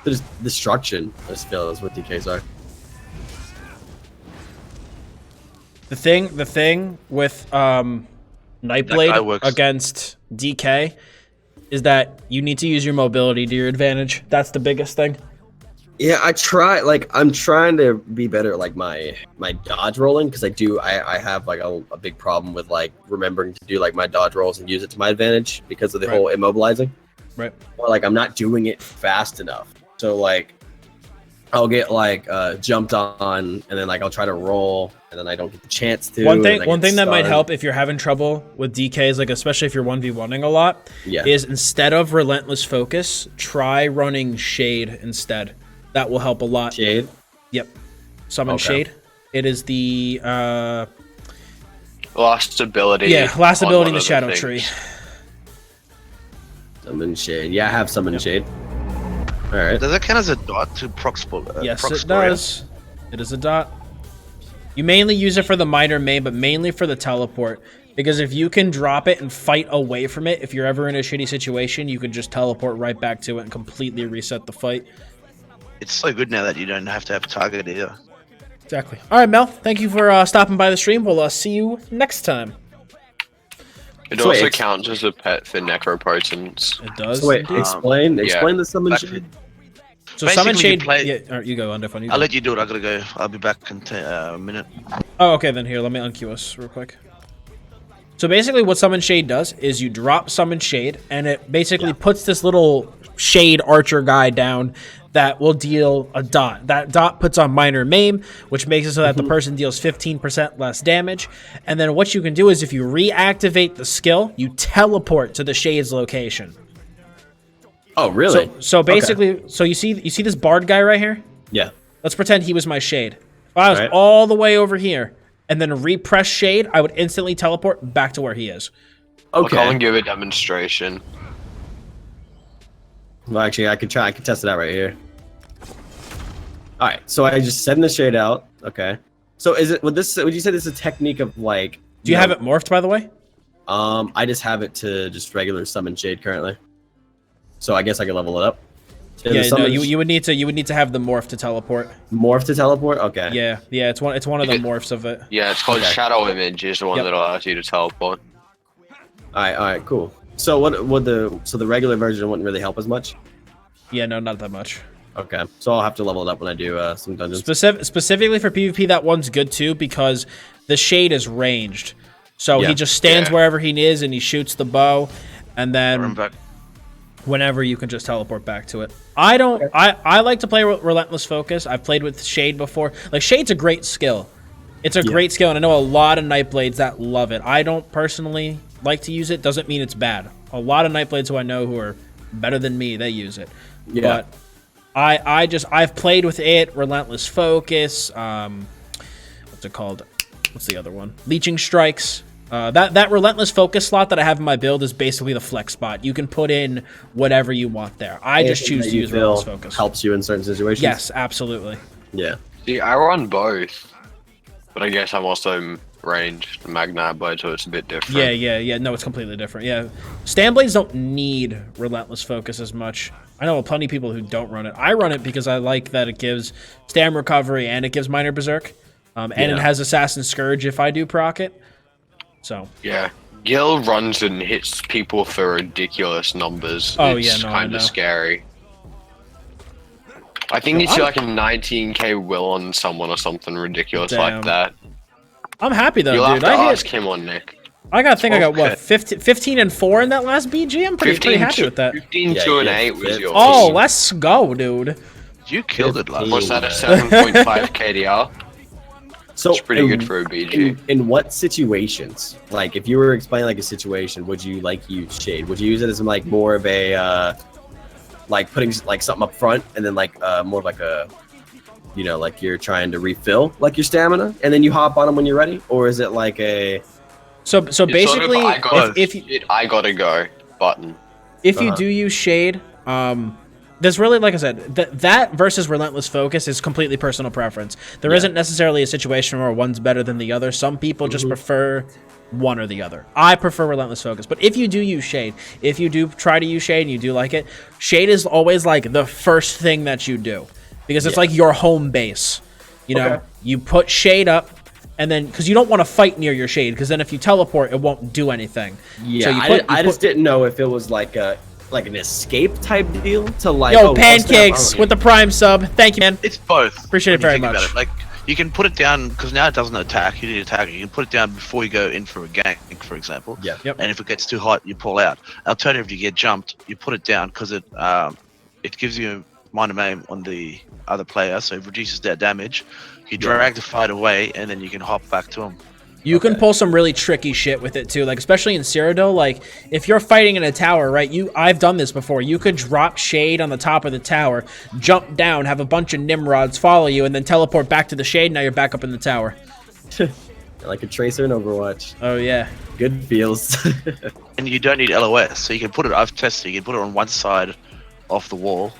there's destruction. I just feel that's what DKs are. The thing with Nightblade against DK is that you need to use your mobility to your advantage. That's the biggest thing. Yeah, I'm trying to be better at like my dodge rolling, because I have like a big problem with like remembering to do like my dodge rolls and use it to my advantage because of the whole immobilizing. Right. Or like I'm not doing it fast enough. So like I'll get like jumped on, and then like I'll try to roll, and then I don't get the chance to. One thing that might help if you're having trouble with DKs, like especially if you're 1v1ing a lot, is instead of relentless focus, try running shade instead. That will help a lot. Shade? Yep. Summon Shade. It is the last ability. Yeah, last ability in the Shadow Tree. Summon Shade. Yeah, I have Summon Shade. Alright. Does that count as a dot to proc sport? Yes, it does. It is a dot. You mainly use it for the minor main, but mainly for the teleport. Because if you can drop it and fight away from it, if you're ever in a shitty situation, you can just teleport right back to it and completely reset the fight. It's so good now that you don't have to have a target either. Exactly. All right, Mel. Thank you for stopping by the stream. We'll see you next time. It also counts as a pet for necropotents. It does. So wait, explain the Summon Shade. So Summon Shade. Yeah, you go, Undefund. I'll let you do it. I gotta go. I'll be back in a minute. Oh, okay. Then here, let me unqueue us real quick. So basically, what Summon Shade does is you drop Summon Shade, and it basically puts this little Shade Archer guy down that will deal a dot. That dot puts on minor maim, which makes it so that the person deals 15% less damage. And then what you can do is if you reactivate the skill, you teleport to the Shade's location. Oh, really? So basically, so you see this Bard guy right here? Yeah. Let's pretend he was my Shade. If I was all the way over here and then repress Shade, I would instantly teleport back to where he is. Okay. I'll give a demonstration. Well, actually, I could test it out right here. All right, so I just send the Shade out. Okay. So would you say this is a technique of like? Do you have it morphed, by the way? I just have it to just regular Summon Shade currently. So I guess I could level it up. Yeah, no, you would need to have the morph to teleport. Morph to teleport? Okay. Yeah, it's one of the morphs of it. Yeah, it's called Shadow Image. Is the one that allows you to teleport. All right, cool. So what would the regular version wouldn't really help as much? Yeah, no, not that much. Okay, so I'll have to level it up when I do some dungeons. Specifically for PvP, that one's good too because the Shade is ranged, so he just stands wherever he is and he shoots the bow, and then whenever you can just teleport back to it. I like to play Relentless Focus. I've played with Shade before. Like Shade's a great skill. It's a great skill, and I know a lot of Nightblades that love it. I don't personally like to use it. Doesn't mean it's bad. A lot of Nightblades who I know who are better than me, they use it. Yeah. But I've played with it, Relentless Focus, what's it called? What's the other one? Leeching Strikes. That Relentless Focus slot that I have in my build is basically the flex spot. You can put in whatever you want there. I just choose to use Relentless Focus. Helps you in certain situations? Yes, absolutely. Yeah. See, I run both, but I guess I'm also ranged Nightblade, so it's a bit different. Yeah. No, it's completely different. Yeah. Stamblades don't need Relentless Focus as much. I know plenty of people who don't run it. I run it because I like that it gives stam recovery and it gives minor berserk. And it has Assassin Scourge if I do proc it. So yeah, Gil runs and hits people for ridiculous numbers. Oh it's kind of scary. I think it's like a 19k will on someone or something ridiculous like that. I'm happy though, You'll dude. have to ask him on Nick. I think I got what Okay. 15 and 4 in that last BG. I'm pretty happy with that. 15, Yeah, 2, and yeah, 8 was yours. Oh, let's go, dude. You killed it last. What's that, a 7.5 KDR? So It's pretty good for a BG. In what situations, like if you were explaining like a situation, would you like use shade? Would you use it as like more of a like putting like something up front and then like more of like a, you know, like you're trying to refill like your stamina and then you hop on them when you're ready, or is it like a So It's sort of basically, I gotta go button. if you do use shade, there's really, like I said, that versus relentless focus is completely personal preference. There isn't necessarily a situation where one's better than the other. Some people just prefer one or the other. I prefer relentless focus, but if you do use shade, if you do try to use shade and you do like it, shade is always like the first thing that you do because it's like your home base. You know, you put shade up. And then, because you don't want to fight near your shade, because then if you teleport, it won't do anything. Yeah, So I just didn't know if it was like a an escape type deal to like. Yo, I'll pancakes snap- with the prime sub. Thank you, man. It's both. Appreciate it when you very think much. about it. Like you can put it down because now it doesn't attack. You need to attack it. You can put it down before you go in for a gank, for example. Yeah. Yep. And if it gets too hot, you pull out. Alternatively, you get jumped. You put it down because it gives you minor aim on the other player, so it reduces their damage. You drag the fight away, and then you can hop back to them. You can pull some really tricky shit with it too, like especially in Cyrodiil. Like if you're fighting in a tower, right? I've done this before. You could drop shade on the top of the tower, jump down, have a bunch of Nimrods follow you, and then teleport back to the shade. Now you're back up in the tower. like a tracer in Overwatch. Oh yeah. Good feels. And you don't need LOS, so you can put it. I've tested. You can put it on one side off the wall.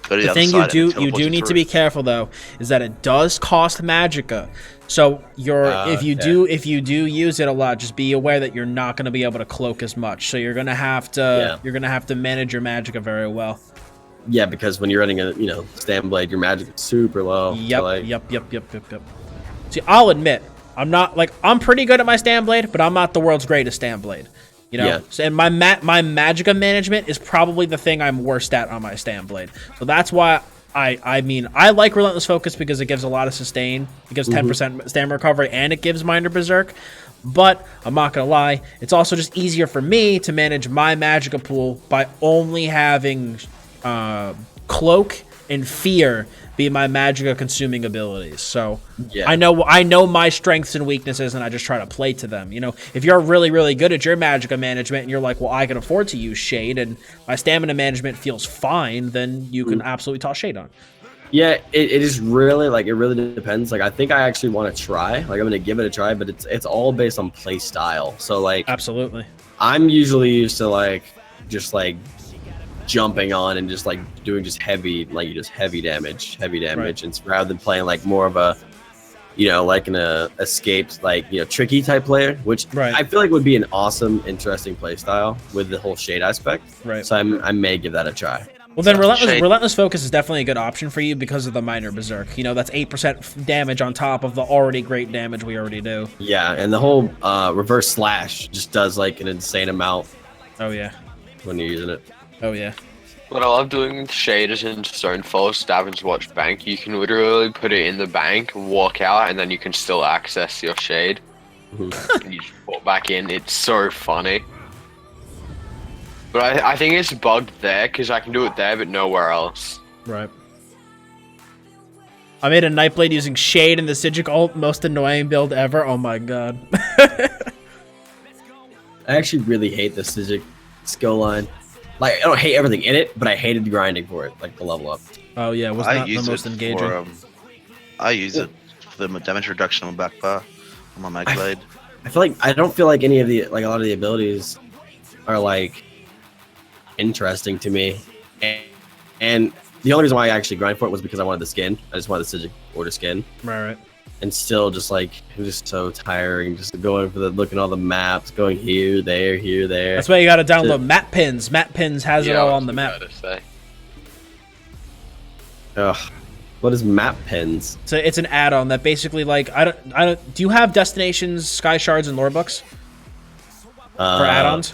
Go to The other thing side you and it do teleports need to through. be careful though is that it does cost magicka. So if you do use it a lot, just be aware that you're not going to be able to cloak as much. So you're gonna have to manage your magicka very well. Yeah, because when you're running a Stamblade, your magic is super low. Yep, So, like, yep. See, I'll admit, I'm pretty good at my Stamblade, but I'm not the world's greatest Stamblade. You know, Yeah. So, and my magicka management is probably the thing I'm worst at on my Stamblade. So that's why I like relentless focus because it gives a lot of sustain. It gives 10% stamina recovery and it gives minor berserk. But I'm not gonna lie, it's also just easier for me to manage my magicka pool by only having cloak and fear be my magicka consuming abilities. So Yeah. I know my strengths and weaknesses, and I just try to play to them. You know, if you're really, really good at your magicka management, and you're like, well, I can afford to use shade, and my stamina management feels fine, then you can absolutely toss shade on. Yeah, it is really it really depends. Like I think I actually want to try. Like I'm gonna give it a try, but it's all based on play style. So like Absolutely. I'm usually used to just jumping on and just doing heavy damage, Right. and rather than playing more of a an escaped tricky type player, which Right. I feel like would be an awesome, interesting play style with the whole shade aspect. Right. So I may give that a try. Well, then Shade. relentless focus is definitely a good option for you because of the minor berserk. You know, that's 8% damage on top of the already great damage we already do. Yeah, and the whole reverse slash just does an insane amount Oh yeah. when you're using it. Oh yeah. What I love doing with shade is in Stonefall, Stavin's Watch Bank. You can literally put it in the bank, walk out, and then you can still access your shade. And you just walk back in. It's so funny. But I think it's bugged there because I can do it there, but nowhere else. Right. I made a Nightblade using shade in the Sigic ult, most annoying build ever. Oh my god. I actually really hate the Sigic skill line. I don't hate everything in it, but I hated the grinding for it, the level up. Oh yeah, it was not the most engaging. I use it for the damage reduction on back bar on my MagDK. I don't feel like any of the a lot of the abilities are interesting to me, and the only reason why I actually grind for it was because I wanted the skin. I just wanted the Sigic order skin, Right. and still it was just so tiring, just going for looking at all the maps, going here, there. That's why you gotta download map pins. Map pins has it all I on the was map. about to say. Ugh, what is map pins? So it's an add-on that basically I don't. Do you have destinations, sky shards, and lore books for add-ons?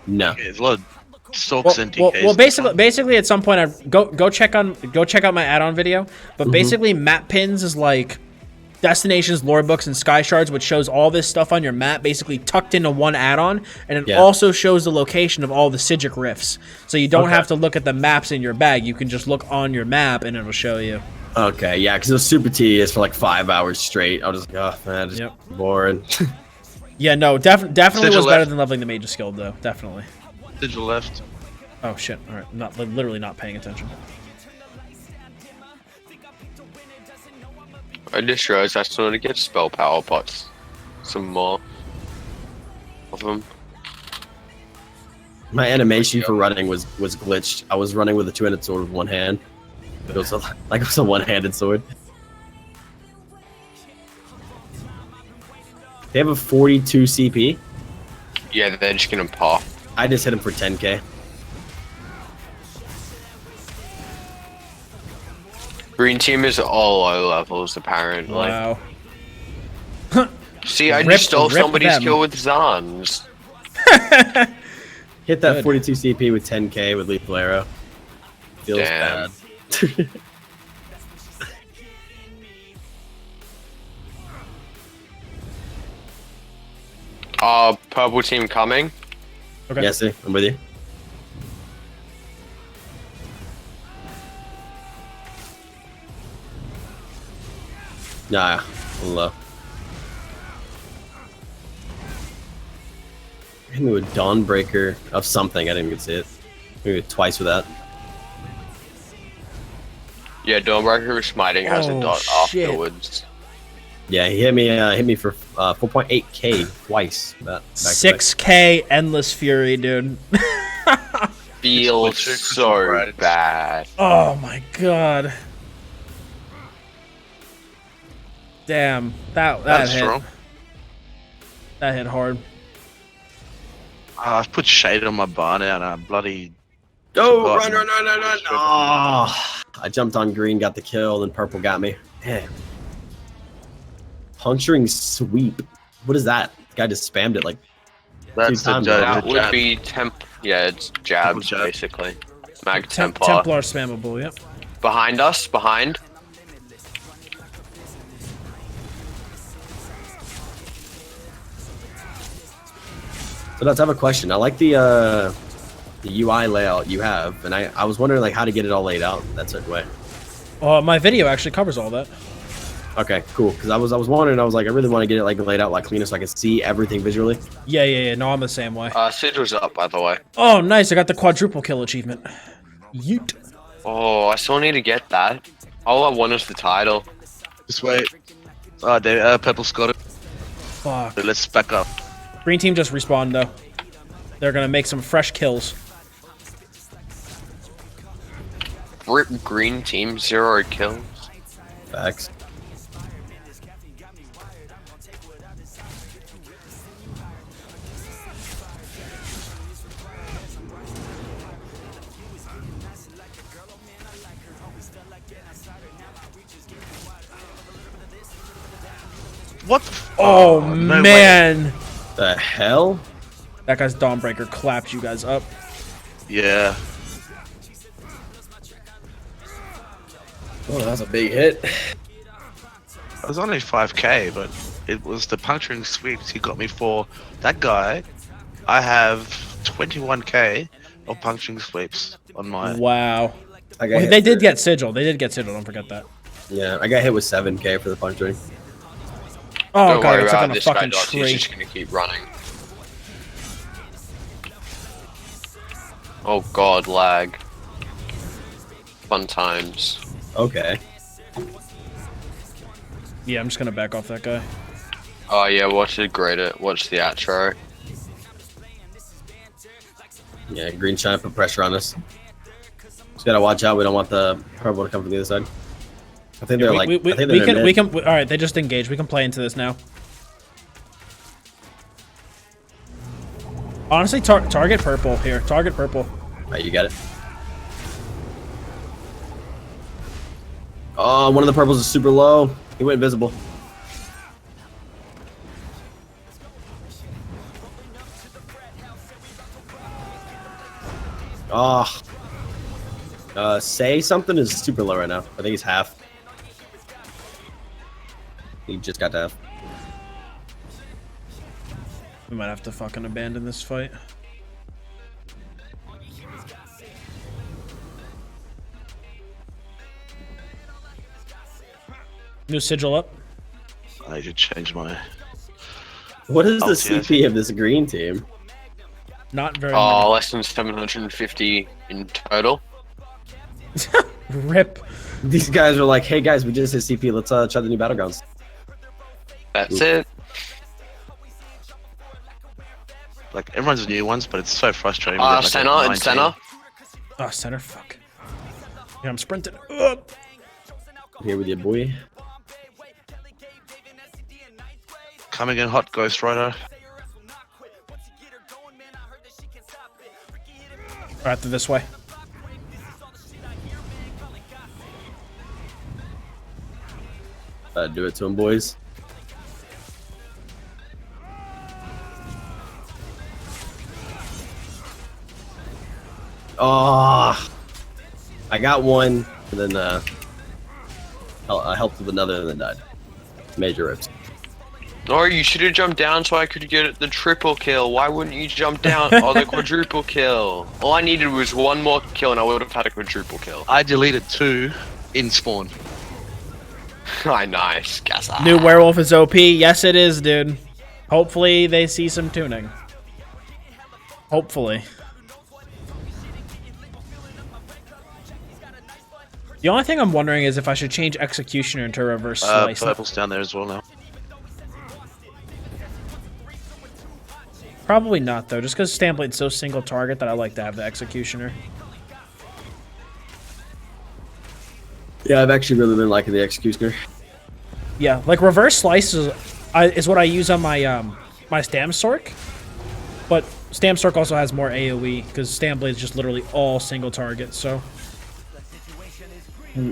No. It's a lot of stalks and DKs. Well, basically, at some point, go check out my add-on video. But basically, map pins is destinations, lore books, and sky shards, which shows all this stuff on your map, basically tucked into one add-on, and it Yeah. also shows the location of all the Sigic rifts. So you don't Okay. have to look at the maps in your bag. You can just look on your map, and it'll show you. Okay, yeah, because it was super tedious for like 5 hours straight. I was just like, oh man, just Yep. boring. Yeah, no, definitely Sigil was better left. than leveling the Mage's Guild, though. Definitely. Sigil left. Oh shit! All right, not literally not paying attention. I just realized I still want to get spell power pots. Some more of them. My animation for running was glitched. I was running with a two-handed sword with one hand. It was like it was a one-handed sword. They have a 42 CP. Yeah, they're just gonna pop. I just hit him for 10k. Green team is all low levels, apparently. Wow. See, I Rip- just stole rip somebody's them. kill with Zans. Hit that Good. 42 CP with 10k with lethal arrow. Feels Damn. bad. Purple team coming. Okay. Yes, sir. I'm with you. Nah, I'm low. Hit me with Dawnbreaker of something. I didn't even see it. Maybe twice with that. Yeah, Dawnbreaker smiting has Oh, a dot shit. afterwards. Yeah, he hit me for 4.8k twice. That back to back. 6K endless fury, dude. Feels Switch it, so right. bad. Oh my god. Damn, that That's hit. strong. That hit hard. I put shade on my bar now and I bloody. Go, forgot. run. Oh, I jumped on green, got the kill, then purple got me. Damn. Puncturing sweep. What is that? The guy just spammed it like. That's the times. That the would jab. be Yeah, it's jabs, Jab. basically. Mag Templar Templar. spammable, yep. Behind us, behind. So let's have a question. I like the UI layout you have, and I was wondering like how to get it all laid out that certain way. My video actually covers all that. Okay, cool. Because I was wondering, I was like, I really want to get it like laid out like cleaner so I can see everything visually. Yeah. No, I'm the same way. Sigil's up, by the way. Oh, nice. I got the quadruple kill achievement. Yeet. Oh, I still need to get that. All I want is the title. Just wait. Oh, Purple's got it. Fuck. So let's back up. Green team just respawned, though. They're gonna make some fresh kills. Rip green team, 0 kills. Facts. What? The f- Oh, no man. The hell? That guy's Dawnbreaker clapped you guys up. Yeah. Oh, that's a big hit. It was only 5k, but it was the puncturing sweeps he got me for. That guy, I have 21k of puncturing sweeps on mine. Wow. I got Well, hit they did for- get Sigil. Don't forget that. Yeah, I got hit with 7k for the puncturing. Oh, Don't God, worry it's like about on a this guy, fucking Dottz. He's tree. just gonna keep running. Oh god, lag. Fun times. Okay. Yeah, I'm just gonna back off that guy. Oh yeah, watch the outro. Yeah, green trying to put pressure on us. Just gotta watch out. We don't want the purple to come from the other side. I think they're like. I think they're in mid. all right, they just engaged. We can play into this now. Honestly, target purple here. Target purple. Alright, you got it. Oh, one of the purples is super low. He went invisible. Oh. Say something is super low right now. I think he's half. He just got to F. We might have to fucking abandon this fight. New sigil up. I should change my. What is the LTF. CP of this green team? Not very Oh, less than 750 in total. many. Rip. These guys are like, hey guys, we just hit CP. Let's try the new Battlegrounds. That's it. Like everyone's new ones, but it's so frustrating. We got, like, a Center 19. and center. Oh, center. Fuck. Yeah, I'm sprinting. Ugh. Here with your boy. Coming in hot, Ghost Rider. Alright, through this way. Do it to him, boys. Oh, I got one, and then I helped with another, and then died. Major rips. No, you should have jumped down so I could get the triple kill. Why wouldn't you jump down? Oh, the quadruple kill. All I needed was one more kill and I would have had a quadruple kill. I deleted 2 in spawn. Nice. Guess I. New werewolf is OP. Yes, it is, dude. Hopefully they see some tuning. Hopefully. The only thing I'm wondering is if I should change Executioner into Reverse Slice. Purple's down there as well now. Probably not, though, just because Stamblade's so single target that I like to have the Executioner. Yeah, I've actually really been liking the Executioner. Yeah, like Reverse Slice is what I use on my my Stamsork, but Stamsork also has more AoE because Stamblade is just literally all single target. So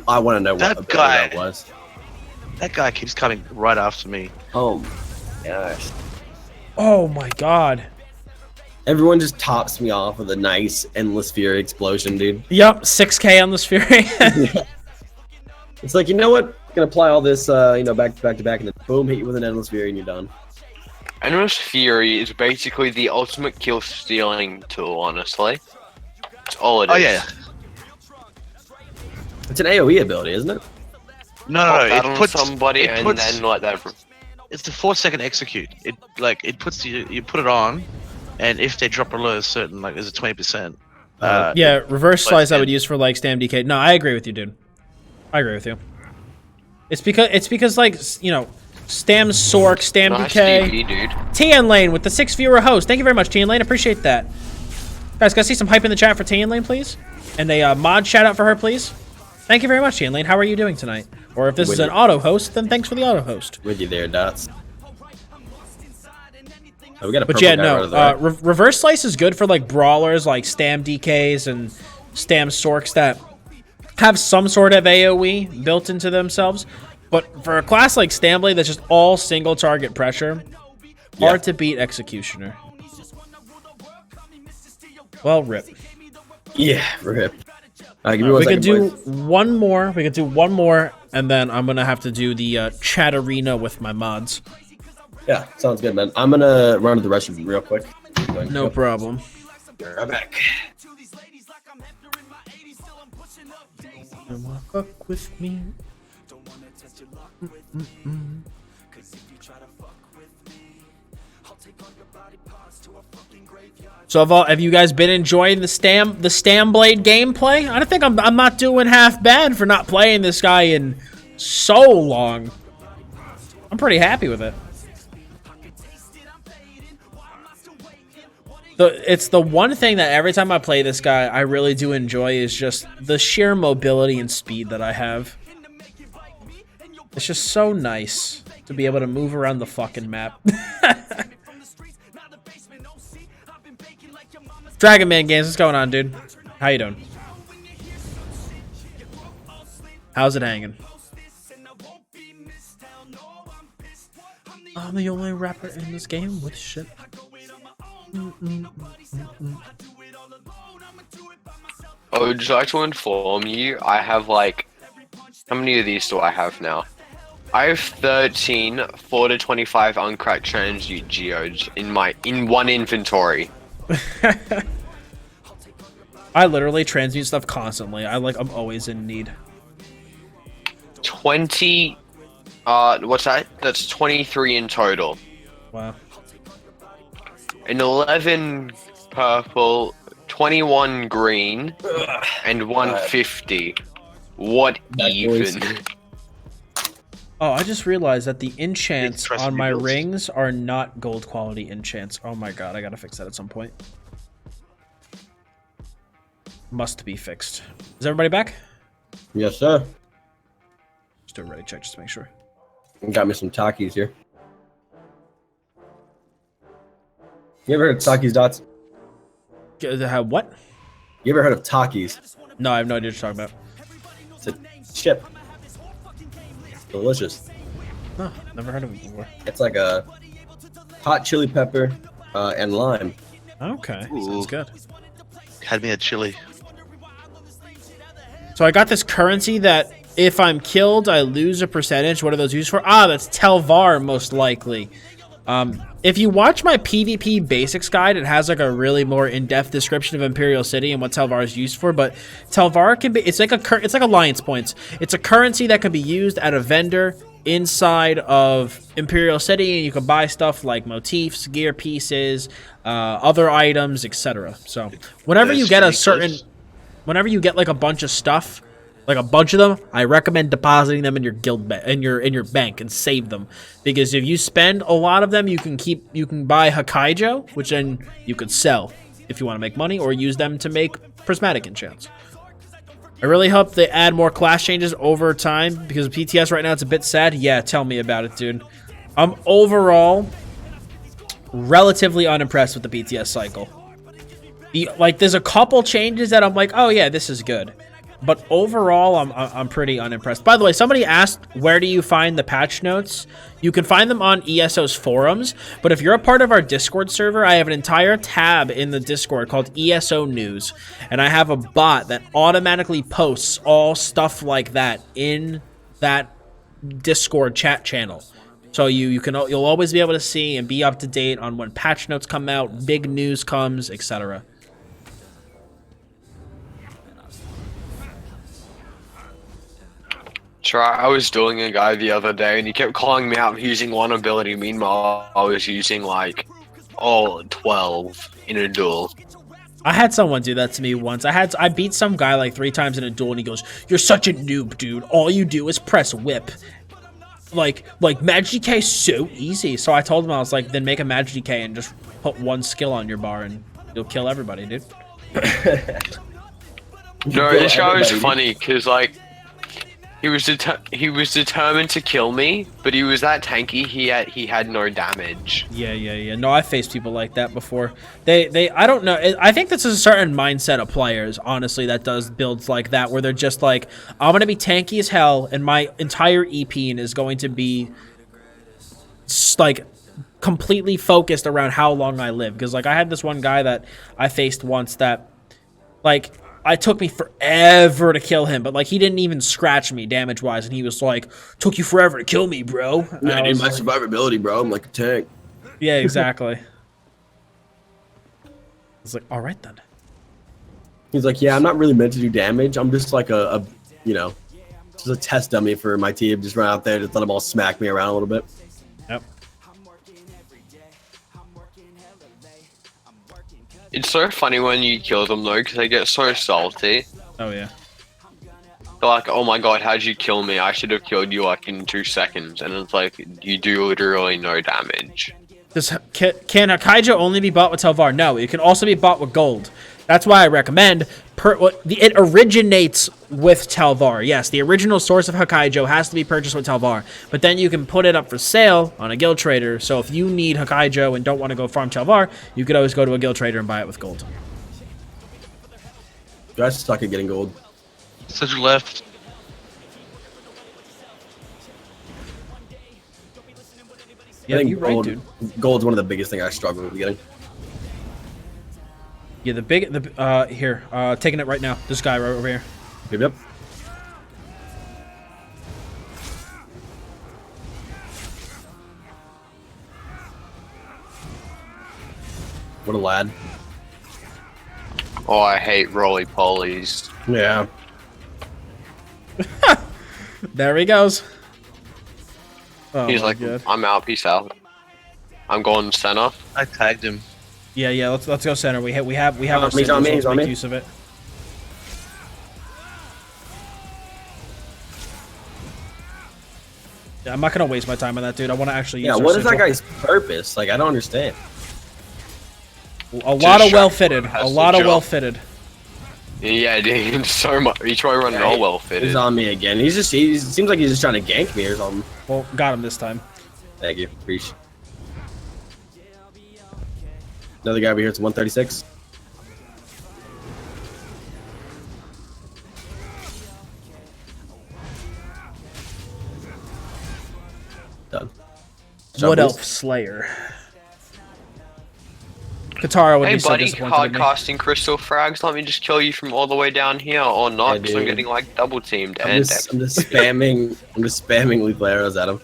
I want to know what That ability guy. that was. That guy keeps coming right after me. Oh my gosh. oh my god, Everyone just tops me off with a nice endless fury explosion, dude. yep, 6K on this Fury. It's like, you know what? I'm gonna apply all this, back to back, and then boom, hit you with an endless fury, and you're done. Endless Fury is basically the ultimate kill stealing tool, honestly. That's all it is. Oh yeah. It's an AOE ability, isn't it? No, Battle it puts somebody it and puts- then like that. It's the 4-second execute. It puts you put it on, and if they drop below a certain, like there's a 20%. yeah, Reverse But Slice I would it- use for like Stam DK. No, I agree with you, dude. I agree with you. It's because like Stam Sork, Stam Nice DK. DP, dude. TN Lane with the 6 viewer host. Thank you very much, TN Lane. Appreciate that. Guys, can I see some hype in the chat for TN Lane, please? And a mod shout out for her, please. Thank you very much, TN Lane. How are you doing tonight? Or if this is an auto host, then thanks for the auto host. With you there, Dottz. Oh, we got a But purple yeah, guy no. right there. Reverse Slice is good for like brawlers like Stam DKs and Stam Sorks that have some sort of AoE built into themselves. But for a class like Stamblade that's just all single target pressure, hard to beat Executioner. Well, rip. Yeah, rip. Give me one We could second, do boys. one more. We could do one more, and then I'm gonna have to do the chat arena with my mods. Yeah, sounds good, man. I'm gonna run to the restroom real quick. No problem. Right back. Fuck with me. So have you guys been enjoying the Stamblade gameplay? I don't think I'm not doing half bad for not playing this guy in so long. I'm pretty happy with it. It's the one thing that every time I play this guy, I really do enjoy is just the sheer mobility and speed that I have. It's just so nice to be able to move around the fucking map. Dragon Man Games, what's going on, dude? How you doing? How's it hanging? I'm the only rapper in this game with shit. I would just like to inform you, I have like, how many of these do I have now? I have 13 4 to 25 uncracked transmute geodes in one inventory. I literally transmute stuff constantly. I'm always in need. 20. What's that? That's 23 in total. Wow. And 11 purple, 21 green, and 150. What even? Oh, I just realized that the enchants Trust on me, my Bills. rings are not gold quality enchants. Oh my god, I gotta fix that at some point. Must be fixed. Is everybody back? Yes, sir. Just do a ready check just to make sure. Got me some Takis here. You ever heard of Takis, Dots? What? You ever heard of Takis? No, I have no idea what you're talking about. It's a chip. Delicious. No, never heard of it before. It's like a hot chili pepper and lime. Okay, Ooh. sounds good. Had me at chili. So I got this currency that if I'm killed, I lose a percentage. What are those used for? Ah, that's Telvar, most likely. If you watch my PvP basics guide, it has like a really more in-depth description of Imperial City and what Telvar is used for. But Telvar can be, it's like alliance points. It's a currency that can be used at a vendor inside of Imperial City, and you can buy stuff like motifs, gear pieces, other items, etc. So whenever you get whenever you get like a bunch of stuff, like a bunch of them, I recommend depositing them in your guild in your bank and save them, because if you spend a lot of them, you can buy Hakaijo, which then you could sell if you want to make money, or use them to make prismatic enchants. I really hope they add more class changes over time, because PTS right now it's a bit sad. Yeah, tell me about it, dude. I'm overall relatively unimpressed with the PTS cycle. There's a couple changes that I'm like, oh yeah, this is good. But overall, I'm pretty unimpressed. By the way, somebody asked, where do you find the patch notes? You can find them on ESO's forums, but if you're a part of our Discord server, I have an entire tab in the Discord called ESO News, and I have a bot that automatically posts all stuff like that in that Discord chat channel. So you'll always be able to see and be up to date on when patch notes come out, big news comes, etc. Try. I was dueling a guy the other day, and he kept calling me out using one ability. Meanwhile, I was using like 12 in a duel. I had someone do that to me once. I beat some guy like 3 times in a duel, and he goes, "You're such a noob, dude. All you do is press whip. Like MagDK is so easy." So I told him, I was like, then make a MagDK and just put one skill on your bar, and you'll kill everybody, dude. No, this guy was funny because like. He was determined to kill me, but he was that tanky. He had no damage. Yeah. No, I faced people like that before. I don't know. I think this is a certain mindset of players, honestly, that does builds like that, where they're just like, I'm gonna be tanky as hell, and my entire EP is going to be like completely focused around how long I live. Because like I had this one guy that I faced once that like. It took me forever to kill him, but like he didn't even scratch me damage-wise, and he was like, "Took you forever to kill me, bro." I need my survivability, bro. I'm like a tank. Yeah, exactly. It's like, all right then. He's like, yeah, I'm not really meant to do damage. I'm just like just a test dummy for my team. Just run out there, just let them all smack me around a little bit. Yep. It's so funny when you kill them though, because they get so salty. Oh yeah. They're like, "Oh my god, how'd you kill me? I should have killed you like in 2 seconds." And it's like, you do literally no damage. Can Hakaijo only be bought with Telvar? No, it can also be bought with gold. That's why I recommend it originates with Telvar. Yes, the original source of Hakaijo has to be purchased with Telvar, but then you can put it up for sale on a guild trader. So if you need Hakaijo and don't want to go farm Telvar, you could always go to a guild trader and buy it with gold. You guys suck at getting gold. Cedric left. Yeah, I think you're right, dude. Gold's one of the biggest things I struggle with getting. Yeah, here, taking it right now. This guy right over here. Yep. What a lad. Oh, I hate roly-polies. Yeah. There he goes. Oh He's my like, God. I'm out, peace out. I'm going center. I tagged him. Yeah. Let's go center. We have our He's on me, signals, he's on make me. use of it. Yeah, I'm not gonna waste my time on that, dude. I want to actually use. Yeah, our what is that sigil. guy's purpose? Like, I don't understand. A lot of Just well fitted. has A to lot of jump. well fitted. Yeah, dude, so much. Each way running all well fitted. He's on me again. He seems like he's just trying to gank me or something. Well, got him this time. Thank you. Appreciate. Another guy over here. It's 136. Done. Wood Shambles. Elf Slayer. Katara would Hey be so buddy, disappointed hard in me. casting crystal frags. Let me just kill you from all the way down here, or not? Yeah, Because I'm dude. getting like double teamed. I'm And just spamming. I'm just spamming lethal arrows at him.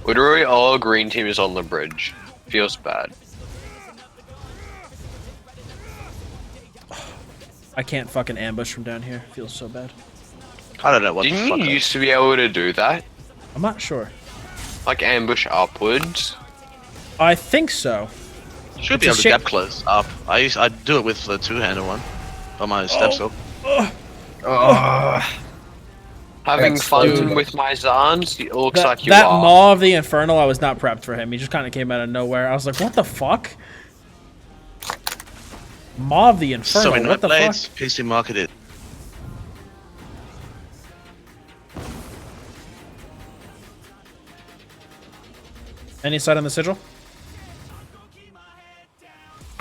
literally all green team is on the bridge. Feels bad. I can't fucking ambush from down here. Feels so bad. I don't know what Didn't the fuck. you used to be able to do that? I'm not sure. Like ambush upwards? I think so. Should It's be a able to shit- gap close up. I do it with the two-handed one on my step skill. Having That's fun stupid. with my Zans? It looks That, like you that are. Maw of the Infernal, I was not prepped for him. He just kind of came out of nowhere. I was like, what the fuck? Maw of the Infernal, So many what the fuck? Nightblades, PC marketed. Any sight on the sigil?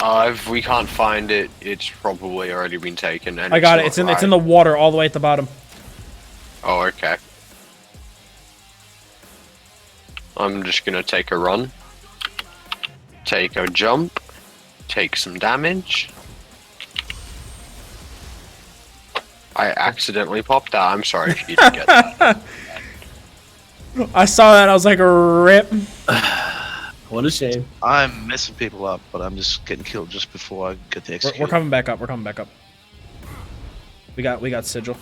If we can't find it, it's probably already been taken. And I got it. not It's in the water all the way at the bottom. Oh, okay. I'm just gonna take a run. Take a jump. Take some damage. I accidentally popped that. I'm sorry if you didn't get that. I saw that. I was like, rip. What a shame. I'm messing people up, but I'm just getting killed just before I get the We're execute. coming back up. We're coming back up. We got sigil.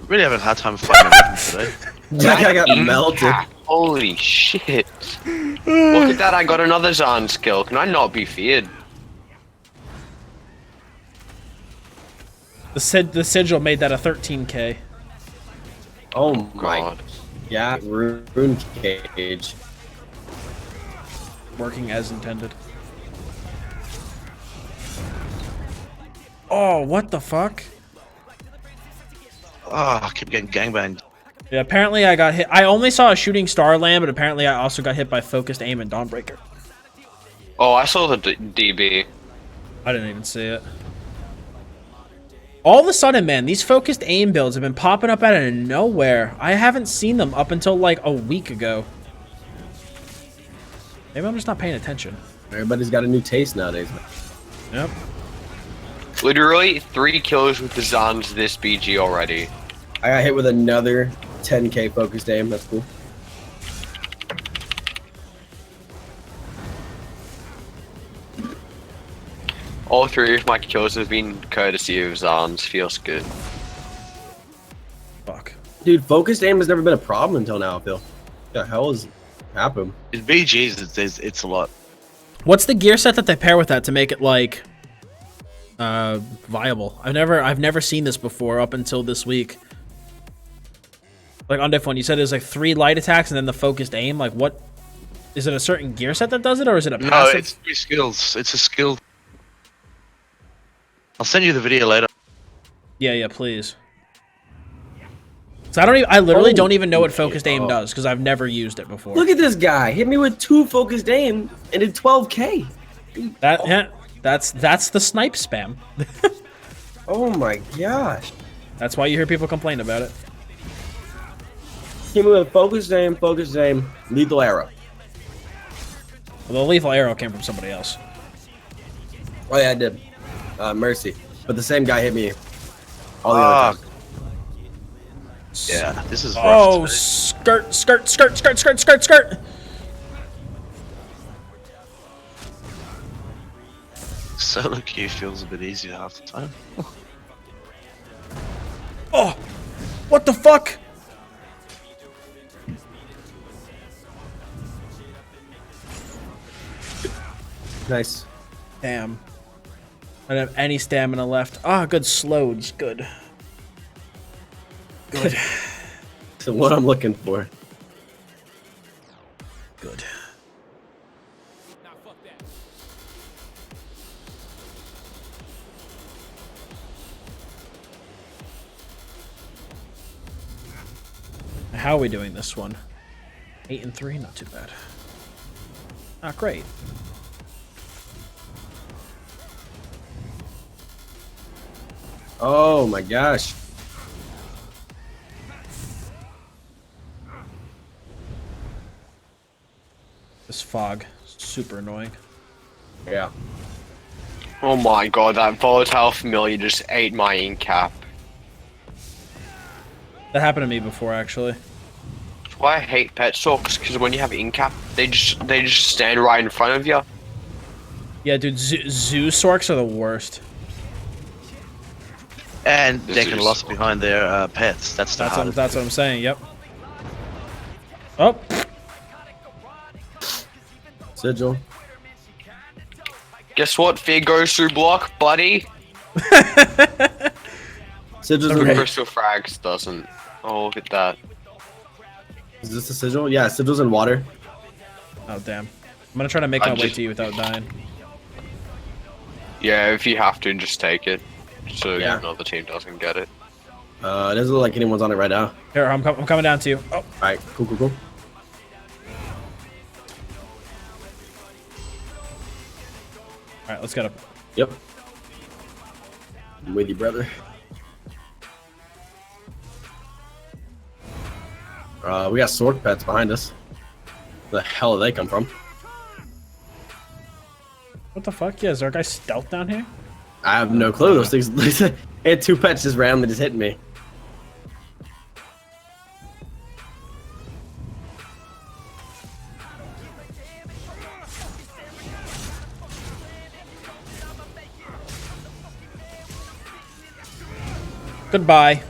Really having a hard time finding weapons today. That guy got melted. Holy shit. Look at that, I got another Zan skill. Can I not be feared? The sigil made that a 13k. Oh my God. Yeah, rune cage. Working as intended. Oh, what the fuck? Oh, I keep getting gangbanged. Yeah, apparently I got hit. I only saw a shooting star land, but apparently I also got hit by focused aim and Dawnbreaker. Oh, I saw the DB. I didn't even see it. All of a sudden, man, these focused aim builds have been popping up out of nowhere. I haven't seen them up until like a week ago. Maybe I'm just not paying attention. Everybody's got a new taste nowadays. Yep. Literally 3 kills with the Zans this BG already. I got hit with another 10k focused aim. That's cool. All 3 of my kills have been courtesy of Zans. Feels good. Fuck. Dude, focused aim has never been a problem until now, I feel. What the hell is happening? In BGs, it's a lot. What's the gear set that they pair with that to make it like viable? I've never seen this before up until this week. Like on Diff 1, you said it was like 3 light attacks and then the focused aim. Like what? Is it a certain gear set that does it, or is it a No, passive? it's 3 skills. It's a skill. I'll send you the video later. Yeah, please. So I literally Oh, don't even know what focused aim oh. does because I've never used it before. Look at this guy. Hit me with 2 focused aim and did 12k. That yeah, that's the snipe spam. Oh my gosh. That's why you hear people complain about it. Hit me with focused aim, lethal arrow. Well, the lethal arrow came from somebody else. Oh yeah, I did. Mercy. But the same guy hit me all the Ah, other times. Yeah, this is rough. Oh, today. skirt, skirt, skirt, skirt, skirt, skirt, skirt. Solo queue feels a bit easier half the time. Oh, what the fuck? Nice. Damn. I don't have any stamina left. Ah, good slows. Good. Good. So what I'm looking for. Good. How are we doing this one? 8 and 3, not too bad. Not great. Oh my gosh. This fog, super annoying. Yeah. Oh my god, that volatile familiar just ate my ink cap. That happened to me before, actually. That's why I hate pet stalks, because when you have ink cap, they just stand right in front of you. Yeah, dude, zoo sorks are the worst. And This they can is- lost behind their pets. That's the hardest. That's what I'm saying. Yep. Oh, Sigil. Guess what? Fear goes through block, buddy. Sigil's Okay. in Crystal Frags doesn't. Oh, look at that. Is this a sigil? Yeah, sigil's in water. oh damn. I'm gonna try to make I my way just- to you without dying. Yeah, if you have to, just take it. So Yeah. another team doesn't get it. It doesn't look like anyone's on it right now. Here, I'm coming down to you. Oh, Alright, cool, cool, cool. all right, let's get up. Yep. I'm with you, brother. We got sword pets behind us. Where the hell did they come from? What the fuck? Yeah, is there a guy stealth down here? I have no clue. Those things. They had two pets just randomly just hitting me. Goodbye.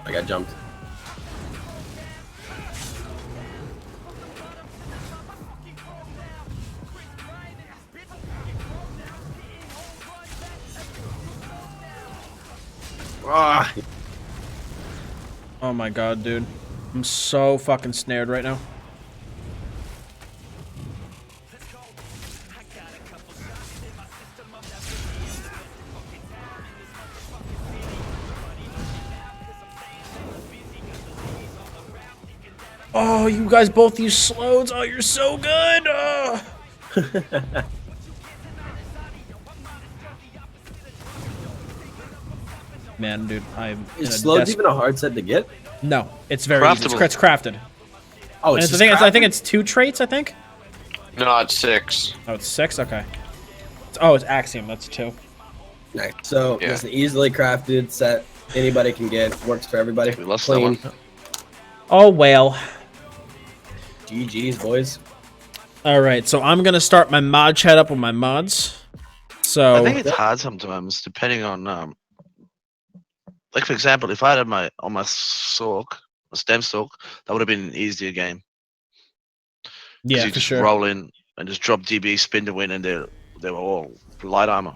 I got jumped. Ah, Oh my god, dude. I'm so fucking snared right now. Oh, you guys both use slows. Oh, you're so good. Oh. Man, dude, I'm in a is slows des- even a hard set to get? No, it's very easy. Craftable. It's crafted. Oh, And it's I just think crafted? it's 2 traits, I think. No, it's 6. Oh, it's 6? Okay. Oh, it's Axiom. That's 2. Nice. So Yeah. it's an easily crafted set. Anybody can get. Works for everybody. We lost that Clean. one. Oh, well. GG's, boys. All right, so I'm going to start my mod chat up with my mods. So, I think it's hard sometimes, depending on like for example, if I had my on my Sork, a stem Sork, that would have been an easier game. 'Cause yeah, you for just sure. roll in and just drop DB, spin to win, and they were all light armor.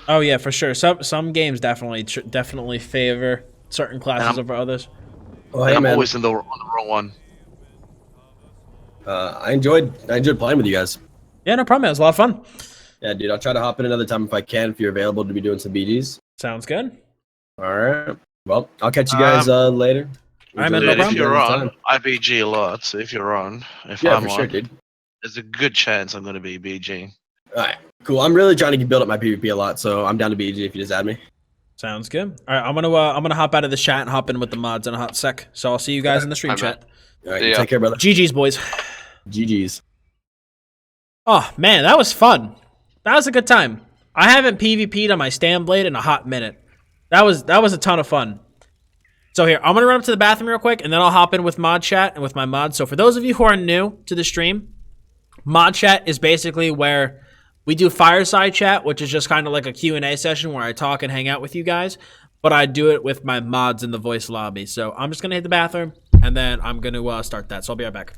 Oh, yeah, for sure. Some games definitely favor certain classes over others. Oh, And hey I'm man. always on the wrong one. I enjoyed playing with you guys. Yeah, no problem. It was a lot of fun. Yeah, dude. I'll try to hop in another time if I can. If you're available to be doing some BGs. Sounds good. All right. Well, I'll catch you guys later. I'm in Enjoy no Dude, the if problem. you're rest of on, the time. I BG a lot. So if you're on, if Yeah, I'm for on, sure, dude. there's a good chance I'm going to be BG. All right, cool. I'm really trying to build up my PvP a lot, so I'm down to BG if you just add me. Sounds good. All right, I'm gonna hop out of the chat and hop in with the mods in a hot sec. So I'll see you guys in the stream I'm chat. All right, Yeah. take care, brother. GG's, boys. GG's. Oh man, that was fun. That was a good time. I haven't PvP'd on my Stamblade in a hot minute. That was a ton of fun. So here, I'm going to run up to the bathroom real quick, and then I'll hop in with mod chat and with my mods. So for those of you who are new to the stream, mod chat is basically where we do fireside chat, which is just kind of like a Q&A session where I talk and hang out with you guys. But I do it with my mods in the voice lobby. So I'm just going to hit the bathroom, and then I'm going to start that. So I'll be right back.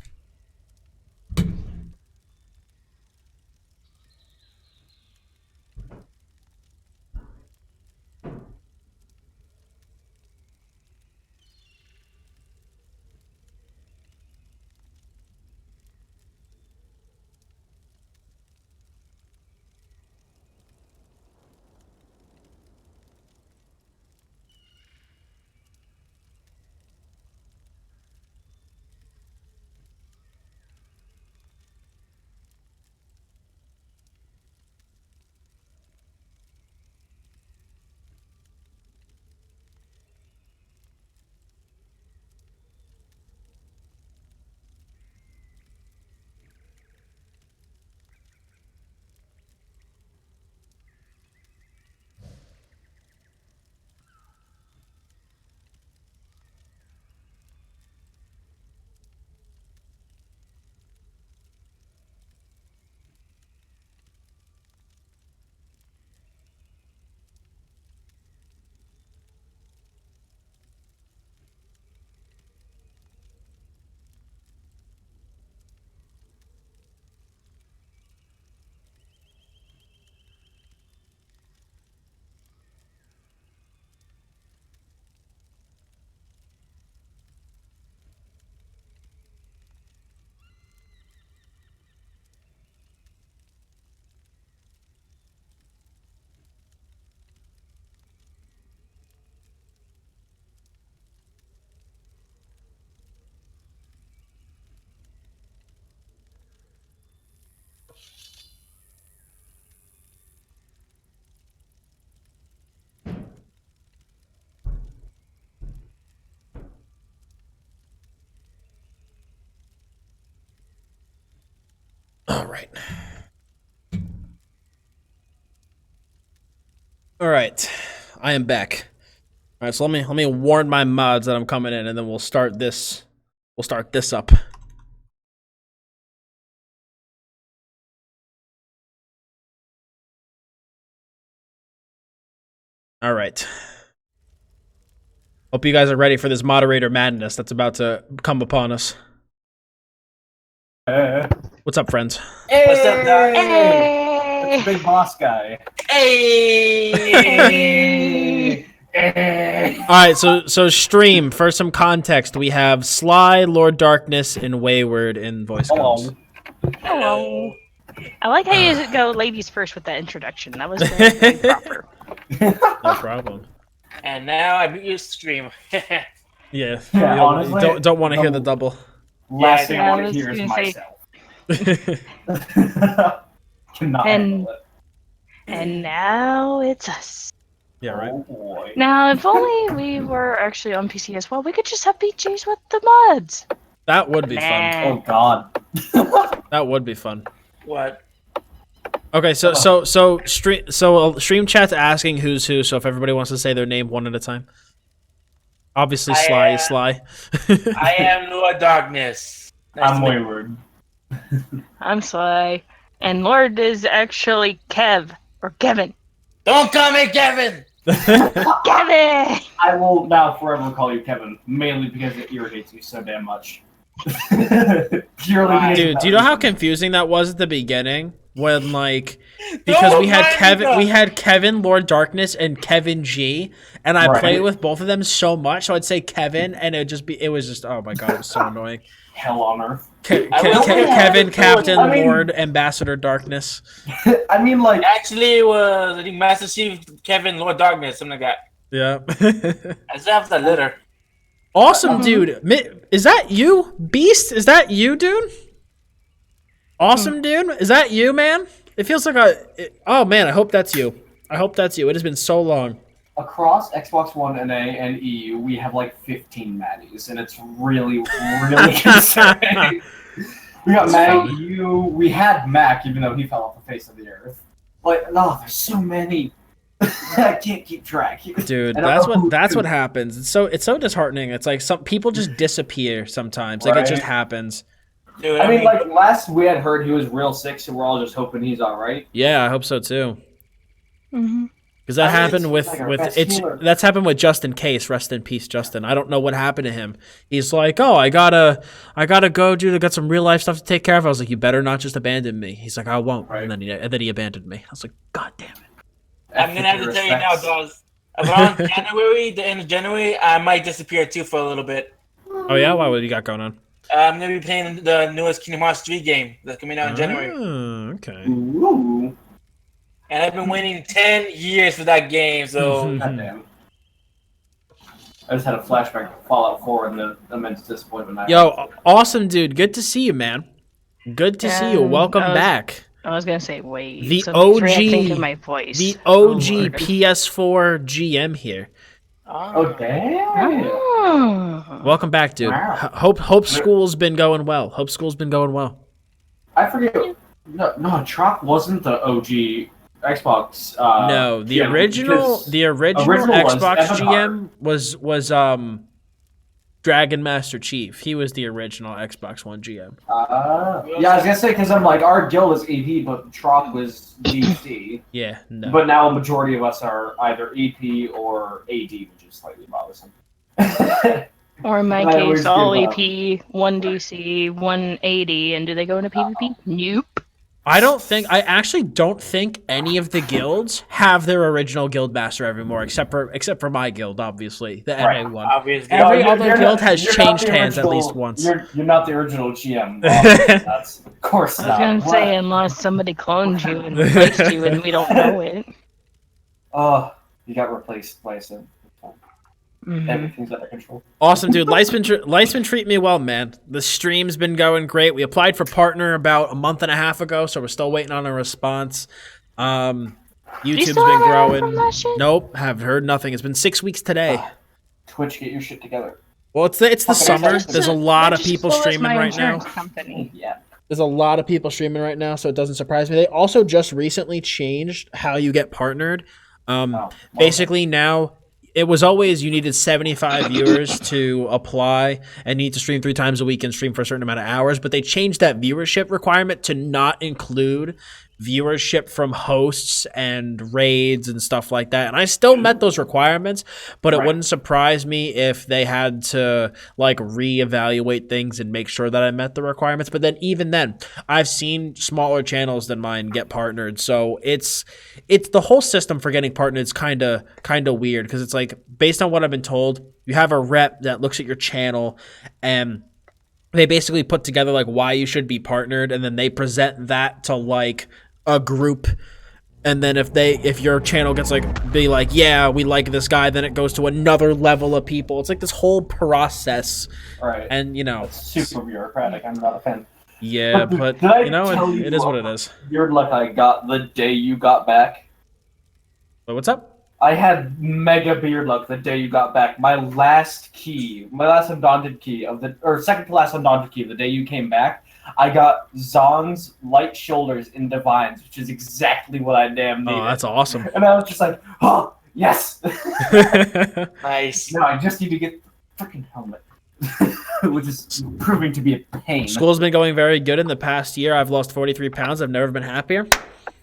All right. All right. I am back. All right, so let me warn my mods that I'm coming in, and then we'll start this. We'll start this up. All right. Hope you guys are ready for this moderator madness that's about to come upon us. What's up, friends? Hey! What's up, Doc? Hey! It's the big boss guy. Hey! All right, so stream, for some context, we have Sly, Lord Darkness, and Wayward in voice comms. Hello. I like how you go ladies first with that introduction. That was very proper. No problem. And now I mute your stream. Yeah, Yeah, you honestly, don't want to hear the double. Last thing I I want to was hear is gonna say- myself. Cannot handle it. And now it's us. Yeah, right. Oh boy. Now, if only we were actually on PC as well, we could just have BGs with the mods. That would be fun. Oh god. That would be fun. What? Okay, so stream chat's asking who's who. So if everybody wants to say their name one at a time. Obviously, Sly is Sly. I am Lord Darkness. Nice I'm to meet you. wayward. I'm Sly. And Lord is actually Kev. Or Kevin. Don't call me Kevin! Kevin! I will now forever call you Kevin, mainly because it irritates me so damn much. Purely because Dude, of do you know that how reason. confusing that was at the beginning? When because Don't we had mind me, we had Kevin Lord Darkness and Kevin G, and I Right. played with both of them so much, so I'd say Kevin, and it was just oh my god, it was so annoying. Hell on earth. I will say Kevin, I Captain, mean- Lord, Ambassador Darkness. I mean, like, Actually, it was I think Master Chief Kevin Lord Darkness, something like that. Yeah. I still have the litter. Awesome, dude. Is that you, Beast? Is that you, dude? Awesome, dude. Is that you, man? It feels like oh man, I hope that's you. I hope that's you. It has been so long. across Xbox One, NA, and EU, we have like 15 Maddies, and it's really, really concerning. We got Mag, we had Mac, even though he fell off the face of the earth. Like, no, there's so many. I can't keep track. Dude, I don't know that's who- what happens. It's so disheartening. It's like some people just disappear sometimes. Like it just Right. happens. Dude, I mean, like last we had heard he was real sick, so we're all just hoping he's all right. Yeah, I hope so too. Mm-hmm. Because that I mean, happened it's with like our best it's healer. that's happened with Justin Case. Rest in peace, Justin. I don't know what happened to him. He's like, oh, I gotta go, dude. I got some real life stuff to take care of. I was like, you better not just abandon me. He's like, I won't. Right. And then he abandoned me. I was like, God damn it. I'm gonna have to tell you now, Dottz. Around January, the end of January, I might disappear too for a little bit. Oh yeah, what do you got going on? I'm gonna be playing the newest Kingdom Hearts 3 game that's coming out in January. Oh, okay. Ooh, And I've been waiting 10 years for that game, so goddamn. I just had a flashback to Fallout 4 and the immense disappointment. I Yo, awesome, dude. Good to see you, man. Good to see you. And Welcome I was- back. I was gonna say, wait. The somebody's reacting OG to my voice. The Oh, OG Lord. PS4 GM here. Oh, damn. Oh. Welcome back, dude. Wow. Hope school's been going well. Hope school's been going well. I forget. No, Troc wasn't the OG Xbox. No, the GM, original because- original original was Xbox Evan GM was Dragon Master Chief. He was the original Xbox One GM. yeah, I was gonna say because I'm like our guild is AP, but Troc was DC. Yeah, no. But now a majority of us are either EP or AD, which is slightly bothersome. Or in my I always case, all give up. AP, 1 DC, 180, and do they go into PvP? Nope. I actually don't think any of the guilds have their original guild master anymore, except for my guild, obviously, the Right. NA one. obviously. Every No, other you're guild has you're not changed the hands at original- least once. You're not the original GM. That's of course I was not. gonna What? say, unless somebody cloned you and replaced you and we don't know it. Oh, you got replaced by some. Mhm. Everything's out of control. Awesome, dude. Life's been treating me well, man. The stream's been going great. We applied for partner about a month and a half ago, so we're still waiting on a response. YouTube's still been haven't heard from growing. that shit? Nope, have heard nothing. It's been 6 weeks today. Twitch, get your shit together. Well, it's the Fucking summer. excited. There's a lot of Just people as well as streaming my right now. insurance company. Yeah. There's a lot of people streaming right now, so it doesn't surprise me. They also just recently changed how you get partnered. Oh, Basically now, it was always you needed 75 viewers to apply and need to stream 3 times a week and stream for a certain amount of hours, but they changed that viewership requirement to not include viewership from hosts and raids and stuff like that. And I still met those requirements, but it Right. wouldn't surprise me if they had to like reevaluate things and make sure that I met the requirements. But then even then, I've seen smaller channels than mine get partnered. So it's the whole system for getting partnered is kind of weird because it's like based on what I've been told, you have a rep that looks at your channel and they basically put together like why you should be partnered, and then they present that to like a group, and then if your channel gets be like, yeah, we like this guy, then it goes to another level of people. It's like this whole process, Right. and It's super bureaucratic. I'm not a fan. yeah, But but did I you know tell it you is what it is. You're like I got the day you got back. But what's up? I had mega beard luck the day you got back. My last undaunted key second to last undaunted key of the day you came back, I got Zong's light shoulders in Divines, which is exactly what I damn needed. Oh, that's awesome. And I was just like, oh, yes! Nice. No, I just need to get the freaking helmet. Which is proving to be a pain. School's been going very good in the past year. I've lost 43 pounds. I've never been happier.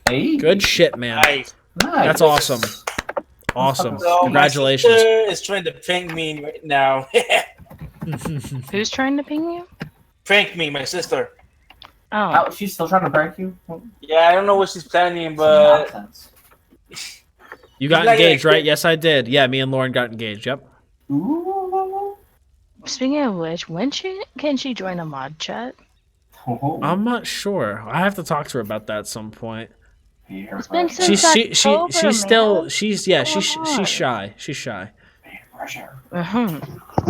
Hey. Good shit, man. Nice. Nice. That's awesome. Awesome. So Congratulations. My sister is trying to prank me right now. Who's trying to ping you? Prank me, my sister. Oh. Oh, she's still trying to prank you? Yeah, I don't know what she's planning, but Nonsense. You got Like, engaged, yeah, right? Yes, I did. Yeah, me and Lauren got engaged. Yep. Ooh. Speaking of which, when can she join a mod chat? Oh. I'm not sure. I have to talk to her about that at some point. It's been She's since October, she's still man. she's Come on. shy. She's shy. Pressure. Uh-huh.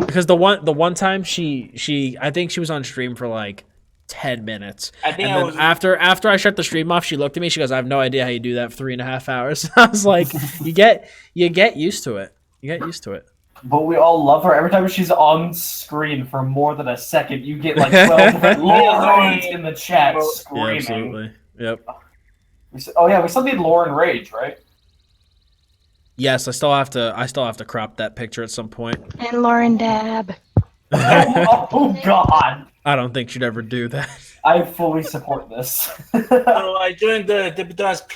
Because the one time she I think she was on stream for like 10 minutes. I think And I then was. after I shut the stream off, she looked at me. She goes, "I have no idea how you do that for 3.5 hours." I was like, "You get used to it. You get used to it." But we all love her. Every time she's on screen for more than a second, you get like 12 different Laurens in the chat Yeah, screaming. absolutely. Yep. Oh yeah, we still need Lauren Rage, right? Yes, I still have to crop that picture at some point. And Lauren Dab. Oh God! I don't think she'd ever do that. I fully support this. So I joined the Dottz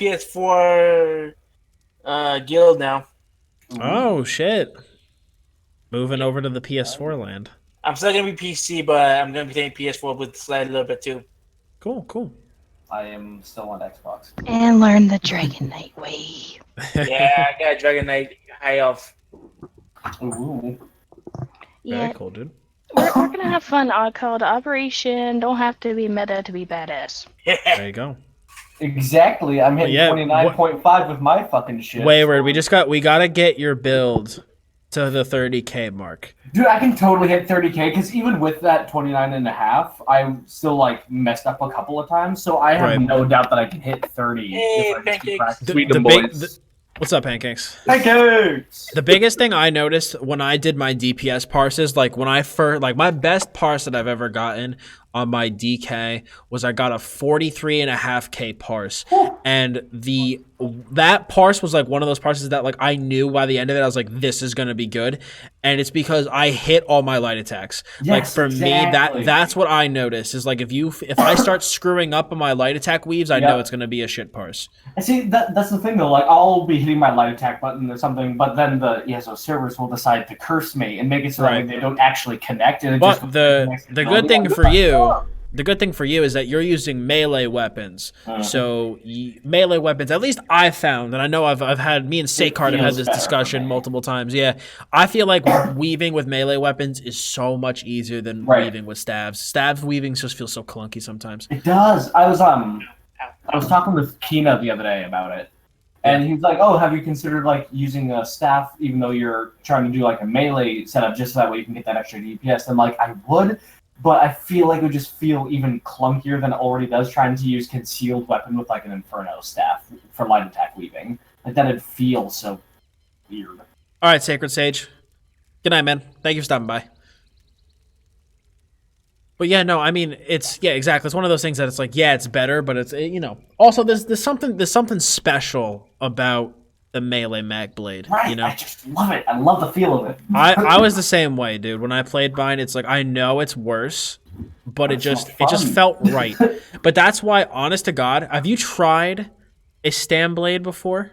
PS4 guild now. Oh shit. Moving over to the PS4 land. I'm still gonna be PC, but I'm gonna be taking PS4 with slide a little bit too. Cool, cool. I am still on Xbox. And learn the Dragon Knight way. Yeah, I got Dragon Knight High Elf. Ooh. Very Yeah, cool, dude. we're gonna have fun. Called Operation. Don't have to be meta to be badass. There you go. Exactly. I'm hitting Yeah, 29.5 with my fucking shit. Wayward, we gotta get your build to the 30k mark. Dude, I can totally hit 30k because even with that 29.5, I still like messed up a couple of times. So I have Right. no doubt that I can hit 30 Hey, if I just keep pancakes. practicing. Sweet boys. What's up, Pancakes? Pancakes! The biggest thing I noticed when I did my DPS parses, like when I first, like my best parse that I've ever gotten on my DK was I got a 43.5k parse, and that parse was like one of those parses that like I knew by the end of it I was like, this is gonna be good, and it's because I hit all my light attacks. Like Yes, for exactly. me, that's what I noticed is like if I start screwing up on my light attack weaves, I know it's gonna be a shit parse. And see, that's the thing though. Like, I'll be hitting my light attack button or something, but then the ESO servers will decide to curse me and make it so Right. that they don't actually connect. And it But just the good thing for you, the good thing for you is that you're using melee weapons. So melee weapons, at least I found, and I know I've had me and Sakard have had this discussion multiple times. Yeah, I feel like weaving with melee weapons is so much easier than weaving with stabs. Stabs weaving just feels so clunky sometimes. It does. I was talking with Kina the other day about it, and he's like, "Oh, have you considered like using a staff, even though you're trying to do like a melee setup, just so that way you can get that extra DPS?" And like, I would, but I feel like it would just feel even clunkier than it already does trying to use concealed weapon with like an Inferno staff for light attack weaving. Like that'd feel so weird. All right, Sacred Sage. Good night, man. Thank you for stopping by. But yeah, no, I mean, exactly. It's one of those things that it's like, yeah, it's better, but it's Also, there's something special about the melee MagDK. Right. I just love it. I love the feel of it. I was the same way, dude. When I played Bind, it's like I know it's worse, but it just felt right. But that's why, honest to God, have you tried a Stamblade before?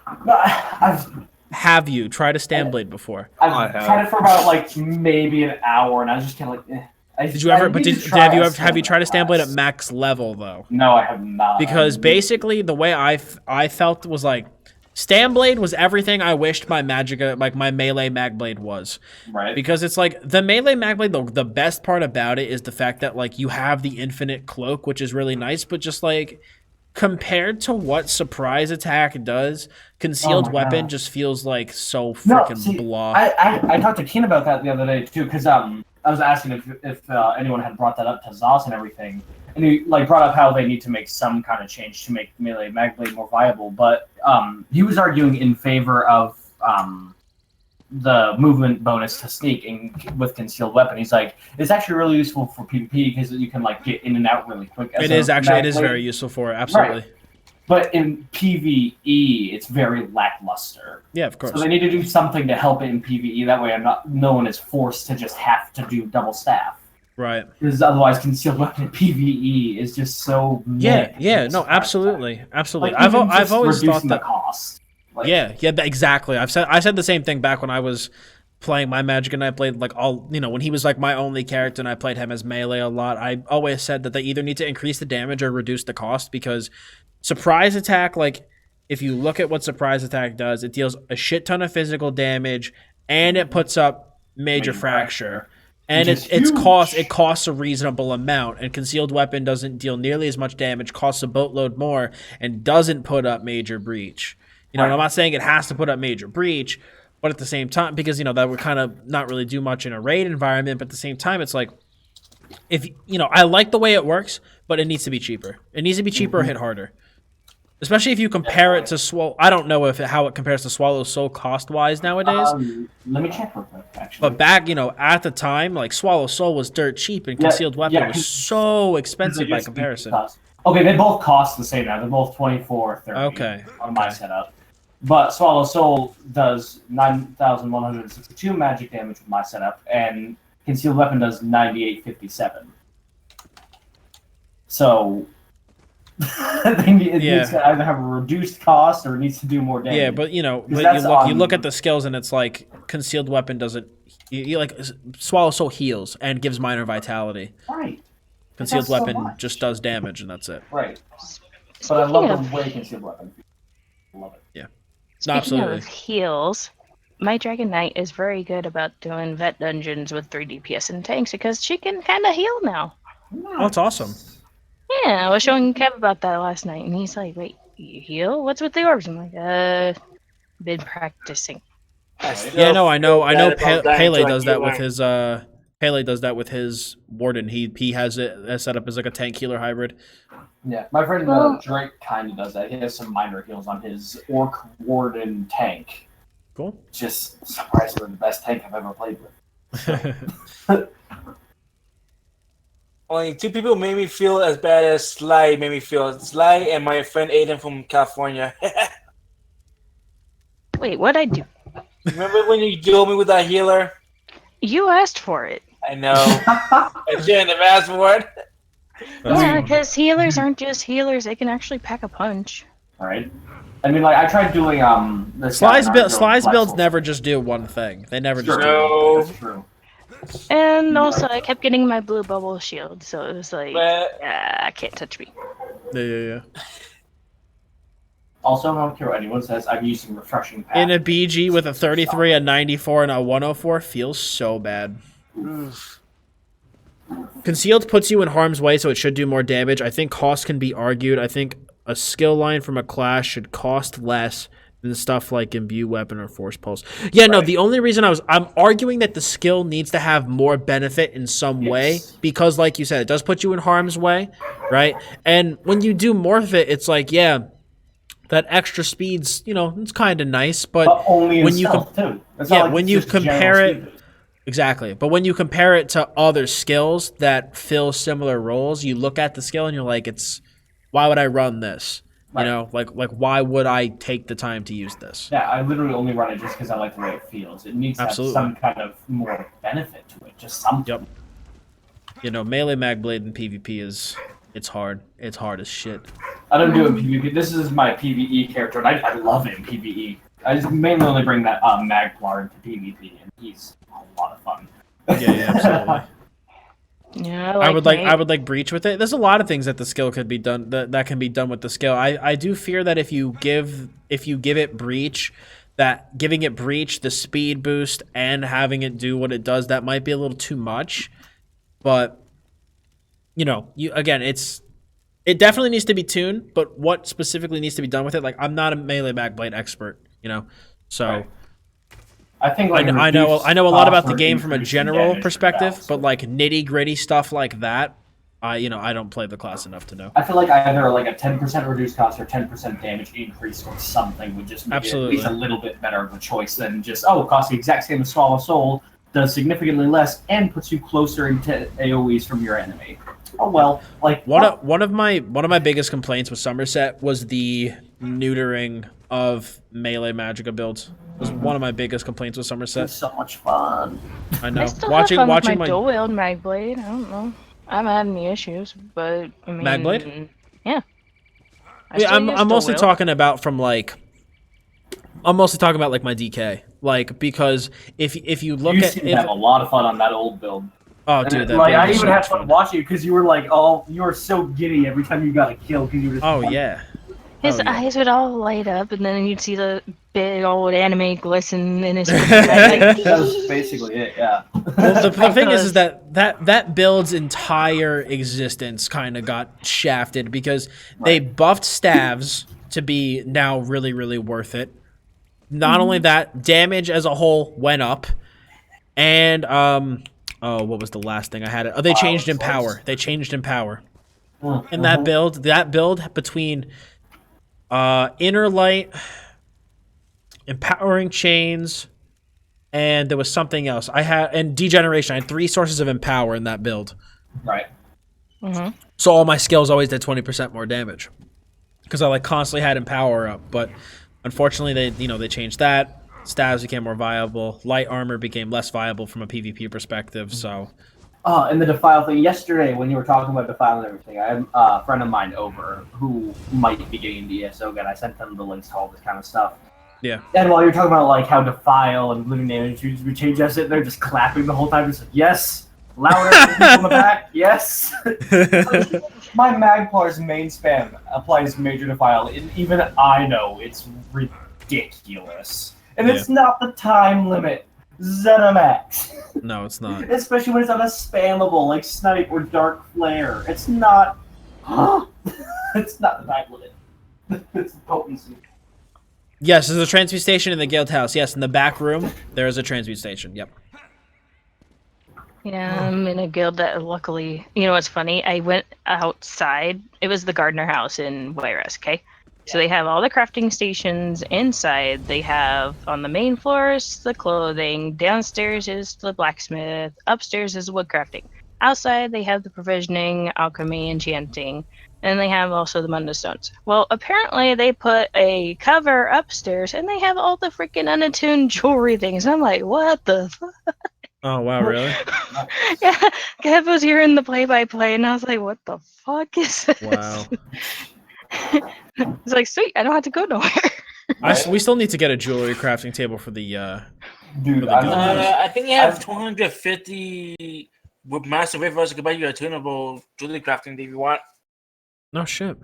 Have you tried a Stamblade before? I've tried it for about like maybe an hour, and I was just kind of like, eh. Did you ever? But have you tried a Stamblade at max level though? No, I have not. Because basically, the way I felt was like Stamblade was everything I wished my Magicka, like my melee MagBlade was. Right. Because it's like the melee MagBlade. The best part about it is the fact that like you have the infinite cloak, which is really nice, but just like compared to what surprise attack does, concealed weapon just feels like so freaking blah. I talked to Keen about that the other day too, because I was asking if anyone had brought that up to Zoss and everything, and he like brought up how they need to make some kind of change to make melee MagBlade more viable. But he was arguing in favor of the movement bonus to sneak with concealed weapon. He's like, it's actually really useful for PvP because you can like get in and out really quick. It is very useful for it, absolutely. Right. But in PvE, it's very lackluster. Yeah, of course. So they need to do something to help it in PvE. That way, no one is forced to just have to do double staff. Right. Because otherwise, concealed weapon in PvE is just so. Yeah. No, absolutely. Like, I've always thought the that. Cost. Like, exactly. I said the same thing back when I was playing my Magicka Nightblade. Like when he was like my only character and I played him as melee a lot. I always said that they either need to increase the damage or reduce the cost, because surprise attack, like if you look at what surprise attack does, it deals a shit ton of physical damage and it puts up major fracture. And it costs a reasonable amount, and concealed weapon doesn't deal nearly as much damage, costs a boatload more, and doesn't put up major breach. And I'm not saying it has to put up major breach, but at the same time, because that would kind of not really do much in a raid environment, but at the same time, it's like, if I like the way it works, but it needs to be cheaper. It needs to be cheaper or hit harder. Especially if you compare it to Swallow. I don't know how it compares to Swallow Soul cost-wise nowadays. Let me check real quick, actually. But back, at the time, like Swallow Soul was dirt cheap and concealed weapon was so expensive by comparison. Okay, they both cost the same now. They're both 24, 30 on my setup. But Swallow Soul does 9,162 magic damage with my setup, and Concealed Weapon does 9,857. So I think it needs to either have a reduced cost or it needs to do more damage. Yeah, but you look at the skills and it's like Concealed Weapon doesn't. You like Swallow Soul heals and gives minor vitality. Right. Concealed Weapon just does damage and that's it. Right. But I love the way Concealed Weapon. Love it. Yeah. Speaking Absolutely. of heals, my Dragon Knight is very good about doing vet dungeons with 3 DPS and tanks because she can kind of heal now. Oh, that's awesome. Yeah, I was showing Kev about that last night, and he's like, "Wait, you heal? What's with the orbs?" I'm like, been practicing." Yeah, no, I know. Pele does that Like, with his. Pele does that with his Warden. He has it set up as like a tank healer hybrid. Yeah, my friend Drake kind of does that. He has some minor heals on his Orc Warden tank. Cool. Just surprisingly the best tank I've ever played with. Only 2 people made me feel as bad as Sly made me feel. Sly and my friend Aiden from California. Wait, what'd I do? Remember when you dueled me with that healer? You asked for it. I know. I shouldn't have asked for it. Yeah, because healers aren't just healers; they can actually pack a punch. Right. I mean, like I tried doing the Sly's builds never just do one thing. They never just do. No. That's true. And also, I kept getting my blue bubble shield, so it was like, I can't touch me. Yeah. Also, I don't care what anyone says. I'm using refreshing pack. In a BG with a 33, a 94, and a 104 feels so bad. Concealed puts you in harm's way, so it should do more damage. I think cost can be argued. I think a skill line from a class should cost less than stuff like Imbue Weapon or Force Pulse. Yeah, no, the only reason I'm arguing that the skill needs to have more benefit in some way, because like you said, it does put you in harm's way, right? And when you do morph it, it's like, yeah, that extra speed's, it's kind of nice, but only when you too. when you compare it, exactly. But when you compare it to other skills that fill similar roles, you look at the skill and you're like, why would I run this? Right. Like why would I take the time to use this? Yeah, I literally only run it just because I like the way it feels. It needs to have some kind of more benefit to it, just something. Yep. Melee MagBlade in PvP it's hard. It's hard as shit. I don't do it in PvP. This is my PvE character, and I love it in PvE. I just mainly only bring that Magplar into PvP, and he's a lot of fun. Yeah, absolutely. Yeah, I would like breach with it. There's a lot of things that the skill could be done that can be done with the skill. I do fear that if you give it breach, that giving it breach, the speed boost, and having it do what it does, that might be a little too much. But it definitely needs to be tuned. But what specifically needs to be done with it? Like, I'm not a melee MagBlade expert, so. Right. I think I know a lot about the game from a general perspective, but like nitty gritty stuff like that, I don't play the class enough to know. I feel like either like a 10% reduced cost or 10% damage increase or something would just make it at least a little bit better of a choice than just it costs the exact same as Swallow Soul, does significantly less, and puts you closer into AoEs from your enemy. Oh well, like one of my biggest complaints with Somerset was the neutering of melee Magicka builds. It was one of my biggest complaints with Somerset. It's so much fun. I know. I still have fun with my dual wield Magblade. I don't know. I haven't had any issues, but I mean, Magblade? Yeah. I'm mostly talking about like my DK, like, because if you look at have a lot of fun on that old build. Oh, dude, that like build I was even so had much fun watching you because you were like, you were so giddy every time you got a kill because you were just. Oh yeah. His eyes would all light up, and then you'd see the big old anime glisten in his. That was basically it, yeah. Well, the thing is that build's entire existence kind of got shafted because they buffed staves to be now really, really worth it. Not only that, damage as a whole went up, and what was the last thing I had? They changed Empower. They changed Empower, and that build between. Inner Light, Empowering Chains, and there was something else. And Degeneration. I had 3 sources of Empower in that build. Right. Mm-hmm. So all my skills always did 20% more damage. Because I constantly had Empower up. But Unfortunately, they changed that. Stabs became more viable. Light armor became less viable from a PvP perspective. So. And the defile thing yesterday when you were talking about defile and everything, I had a friend of mine over who might be getting the ESO again. I sent them the links to all this kind of stuff. Yeah. And while you're talking about like how defile and living damage we change, I sit there just clapping the whole time, just like yes, louder from the back, yes. My Magpar's main spam applies major defile, and even I know it's ridiculous. And it's not the time limit. ZeniMax. No, it's not. Especially when it's on a spammable like Snipe or Dark Flare. It's not. It's not the time limit. It's the potency. Yes, there's a transmute station in the guild house. Yes, in the back room, there is a transmute station. Yep. Yeah, I'm in a guild that luckily, you know what's funny? I went outside. It was the Gardner house in Wairas, okay? So they have all the crafting stations inside. They have on the main floor is the clothing. Downstairs is the blacksmith. Upstairs is wood crafting. Outside they have the provisioning, alchemy, enchanting. And they have also the Munda stones. Well, apparently they put a cover upstairs and they have all the freaking unattuned jewelry things. I'm like, what the fuck? Oh, wow, really? Yeah, Kev was here in the play-by-play and I was like, what the fuck is this? Wow. It's like, sweet, I don't have to go nowhere. We still need to get a jewelry crafting table for the Dude, I think you have 250 with Master Rivers. I could buy you a tunable jewelry crafting if you want. No shit.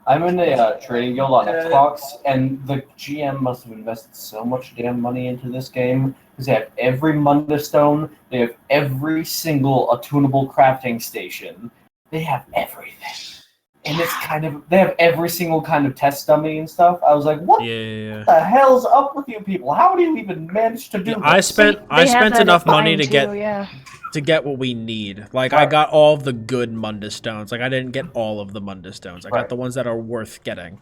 I'm in a trading guild on Xbox, and the GM must have invested so much damn money into this game because they have every Munda stone, they have every single attunable crafting station, they have everything. And it's kind of, they have every single kind of test dummy and stuff. I was like, what Yeah. the hell's up with you people? How do you even manage to do this? I spent enough money to get yeah. to get what we need. Like I got all of the good Munda stones. Like I didn't get all of the Munda stones. I got the ones that are worth getting.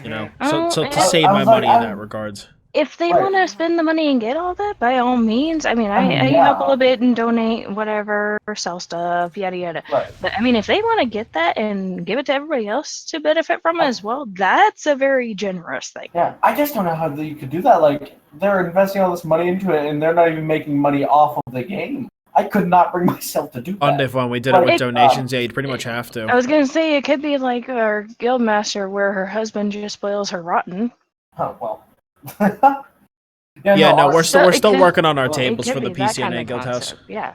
You know, so to save my money in that regards. If they want to spend the money and get all that, by all means. I mean, I help a little bit and donate whatever, or sell stuff, yada yada. Right. But I mean, if they want to get that and give it to everybody else to benefit from it as well, that's a very generous thing. Yeah, I just don't know how you could do that. Like, they're investing all this money into it, and they're not even making money off of the game. I could not bring myself to do that. When we did it with donations, yeah, you'd pretty much have to. I was gonna say it could be like our guild master, where her husband just spoils her rotten. Oh well. We're still working on our It tables could for the be that PCNA kind of guild house. concept, yeah.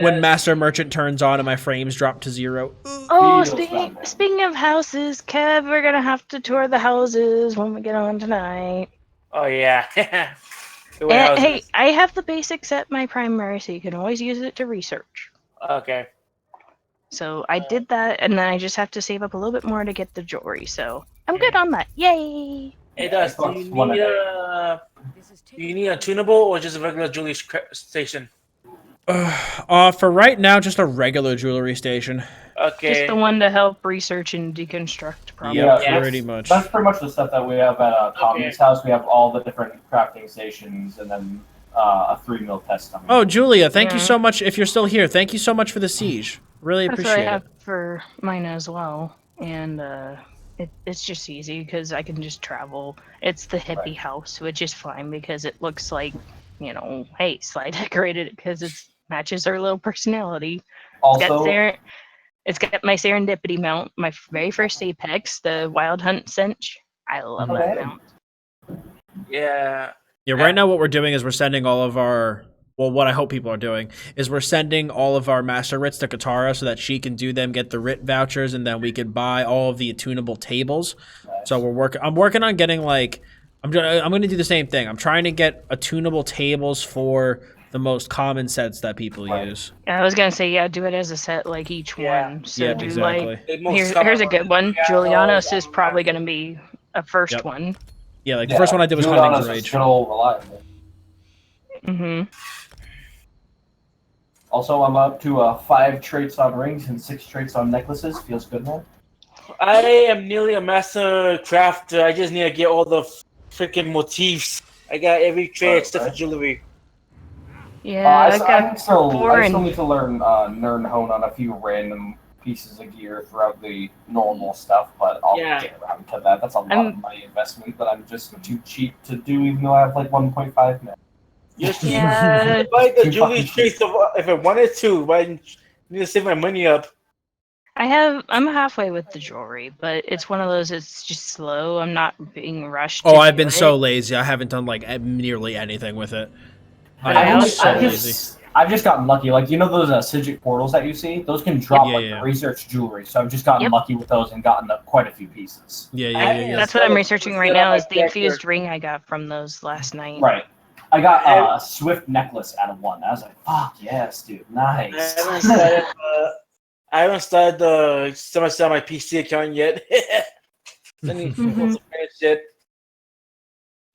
When Master Merchant turns on and my frames drop to 0. Oh, speaking of houses, Kev, we're gonna have to tour the houses when we get on tonight. Oh yeah. And, hey, I have the basic set my primary, so you can always use it to research. Okay. So I did that, and then I just have to save up a little bit more to get the jewelry. So I'm good on that. Yay! Hey, Dottz, do you need a tunable or just a regular jewelry station? For right now, just a regular jewelry station. Okay. Just the one to help research and deconstruct, probably. Yeah, pretty much. That's pretty much the stuff that we have at Tommy's house. We have all the different crafting stations, and then a 3-mil test dummy. Oh, Julia, thank you so much. If you're still here, thank you so much for the siege. Really That's appreciate what I have it. for mine as well, and it's just easy because I can just travel. It's the hippie house, which is fine because it looks like, you know, hey, Sly decorated it because it matches her little personality. Also, It's got my serendipity mount, my very first Apex, the Wild Hunt cinch. I love that mount. Yeah. Yeah, right now what we're doing is we're sending all of our... Well, what I hope people are doing is we're sending all of our Master Writs to Katara so that she can do them, get the Writ vouchers, and then we could buy all of the attunable tables. So I'm working on getting, like... I'm going to do the same thing. I'm trying to get attunable tables for the most common sets that people use. I was going to say, do it as a set, like each one. So do exactly. Here's a good one. Julianos is probably going to be a first one. Yeah, like the first one I did was Hunting's Rage. Reliable. Mm-hmm. Also, I'm up to 5 traits on rings and 6 traits on necklaces. Feels good, man. I am nearly a master crafter. I just need to get all the freaking motifs. I got every trait except for jewelry. Yeah, I still need to learn Nern Hone on a few random pieces of gear throughout the normal stuff, but I'll Yeah. get around to that. That's a lot of money investment that I'm just too cheap to do, even though I have like 1.5 now. You should Yeah. buy the Too jewelry fucking cheap. chase if I wanted to, but I need to save my money up. I'm halfway with the jewelry, but it's one of those. It's just slow. I'm not being rushed. Oh, to I've do been it. so lazy. I haven't done like nearly anything with it. But I am I so I've lazy. I've just gotten lucky. Like, you know those Sigic portals that you see? Those can drop Yeah, like yeah. the research jewelry. So I've just gotten Yep. lucky with those and gotten quite a few pieces. Yeah, yeah, yeah, yeah. That's what I'm researching right Set up now. my Is the character. infused ring I got from those last night. Right. I got a Swift necklace out of one. I was like, fuck yes, dude. Nice. I haven't started the summer sale my PC account yet. I need to finish it.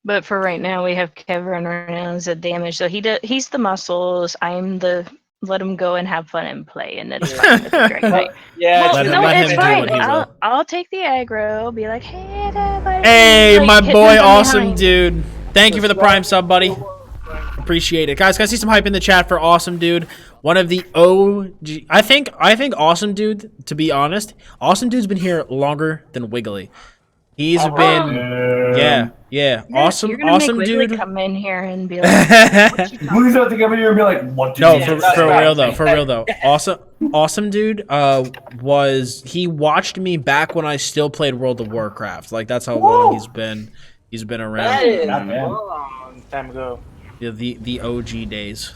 But for right now, we have Kevin right now as a damage. So he's the muscles. I'm the let him go and have fun and play, and then it's fine with the Dragonite. Yeah, Well, Let him- no, let it's him do fine. what he will. I'll take the aggro. Be like, hey, Dad, Hey, like, my hit boy, them from awesome behind. dude. Thank you for the prime sub, buddy. Appreciate it, guys. Can I see some hype in the chat for awesome dude? One of the OG. I think awesome dude. To be honest, awesome dude's been here longer than Wiggly. He's been yeah. Awesome You're gonna make awesome Wiggly dude. come in here and be like, what you talking Who's about to come in here and be like, what did No, you for just real say? though. For real though. Awesome dude. He watched me back when I still played World of Warcraft. Like that's how long he's been. He's been That around. is a Goddamn. long time ago. The OG days.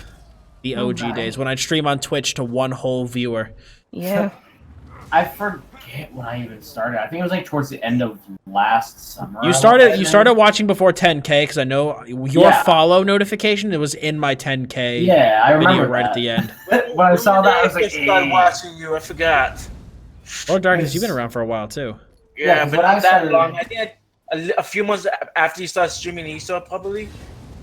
The Oh, OG my. days when I'd stream on Twitch to one whole viewer. Yeah. I forget when I even started. I think it was like towards the end of last summer. You I started went watching before 10K because I know your Yeah. follow notification. It was in my 10K Yeah, I video remember right that. at the end. When I saw that, I was like, started watching you. I forgot. Lord Darkness, you've been around for a while too. Yeah, Yeah, 'cause but when I not that started- long. I think a few months after you started streaming ESO, probably.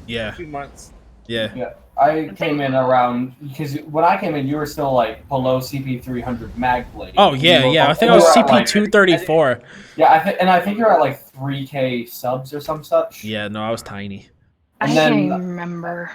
Yeah, A few months. yeah. I came in around because when I came in, you were still like below CP 300 MagBlade. Oh yeah, yeah. I think I was CP 234. Yeah, I think you're at like 3K subs or some such. Yeah, no, I was tiny. I And can't then- even remember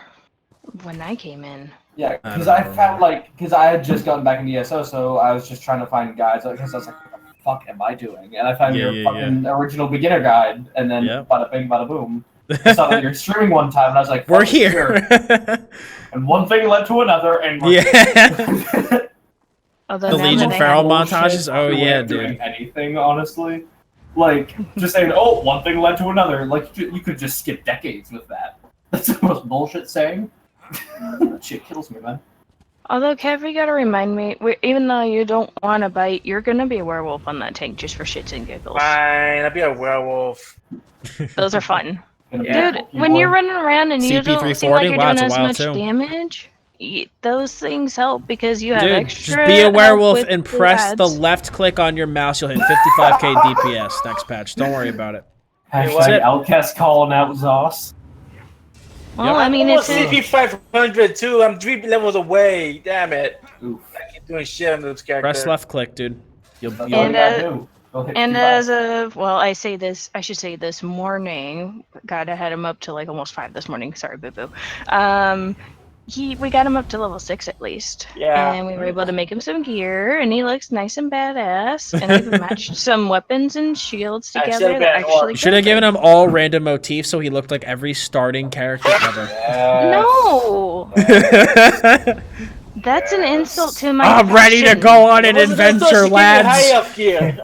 when I came in. Yeah, I because don't I remember. felt like because I had just gotten back in ESO, so I was just trying to find guides. Because I was like, what the fuck am I doing? And I found Yeah, your yeah, fucking original beginner guide, and then Yep. bada bing, bada boom. I saw that you're streaming one time, and I was like, We're fuck it, sure. here. And one thing led to another, and we're Yeah. Although The now Legion that I Feral have- montages? Oh, way yeah, of doing dude. anything, honestly. Like just saying, oh, one thing led to another. Like you could just skip decades with that. That's the most bullshit saying. That shit kills me, man. Although, Kev, you gotta remind me, even though you don't want to bite, you're gonna be a werewolf on that tank just for shits and giggles. Fine, I'll be a werewolf. Those are fun. Gonna be Yeah. a Dude, Pokemon. when you're running around and you don't seem like CP340? you're Wow, doing it's a as while, much too. damage, those things help because you have Dude, extra. just be a help werewolf with and press the ads. left click on your mouse. You'll hit 55k DPS next patch. Don't worry about it. Hashtag What? Outcast calling out Zoss. Well, Yep. I mean, I'm it's almost CP 500 too. I'm 3 levels away. Damn it. Oof. I keep doing shit on those characters. Press left click, dude. You'll That's you'll- all you And, gotta do. Go hit and 55. as of I should say this morning. God, I had him up to like almost 5 this morning. Sorry, boo boo. We got him up to level 6 at least. Yeah. And we were able to make him some gear, and he looks nice and badass. And we've matched some weapons and shields I together. should've That been actually You should have given him all random motifs so he looked like every starting character ever. Yes. No, that's an insult to my. I'm ready to profession. go on an That's what she adventure, gave me high lads. up gear.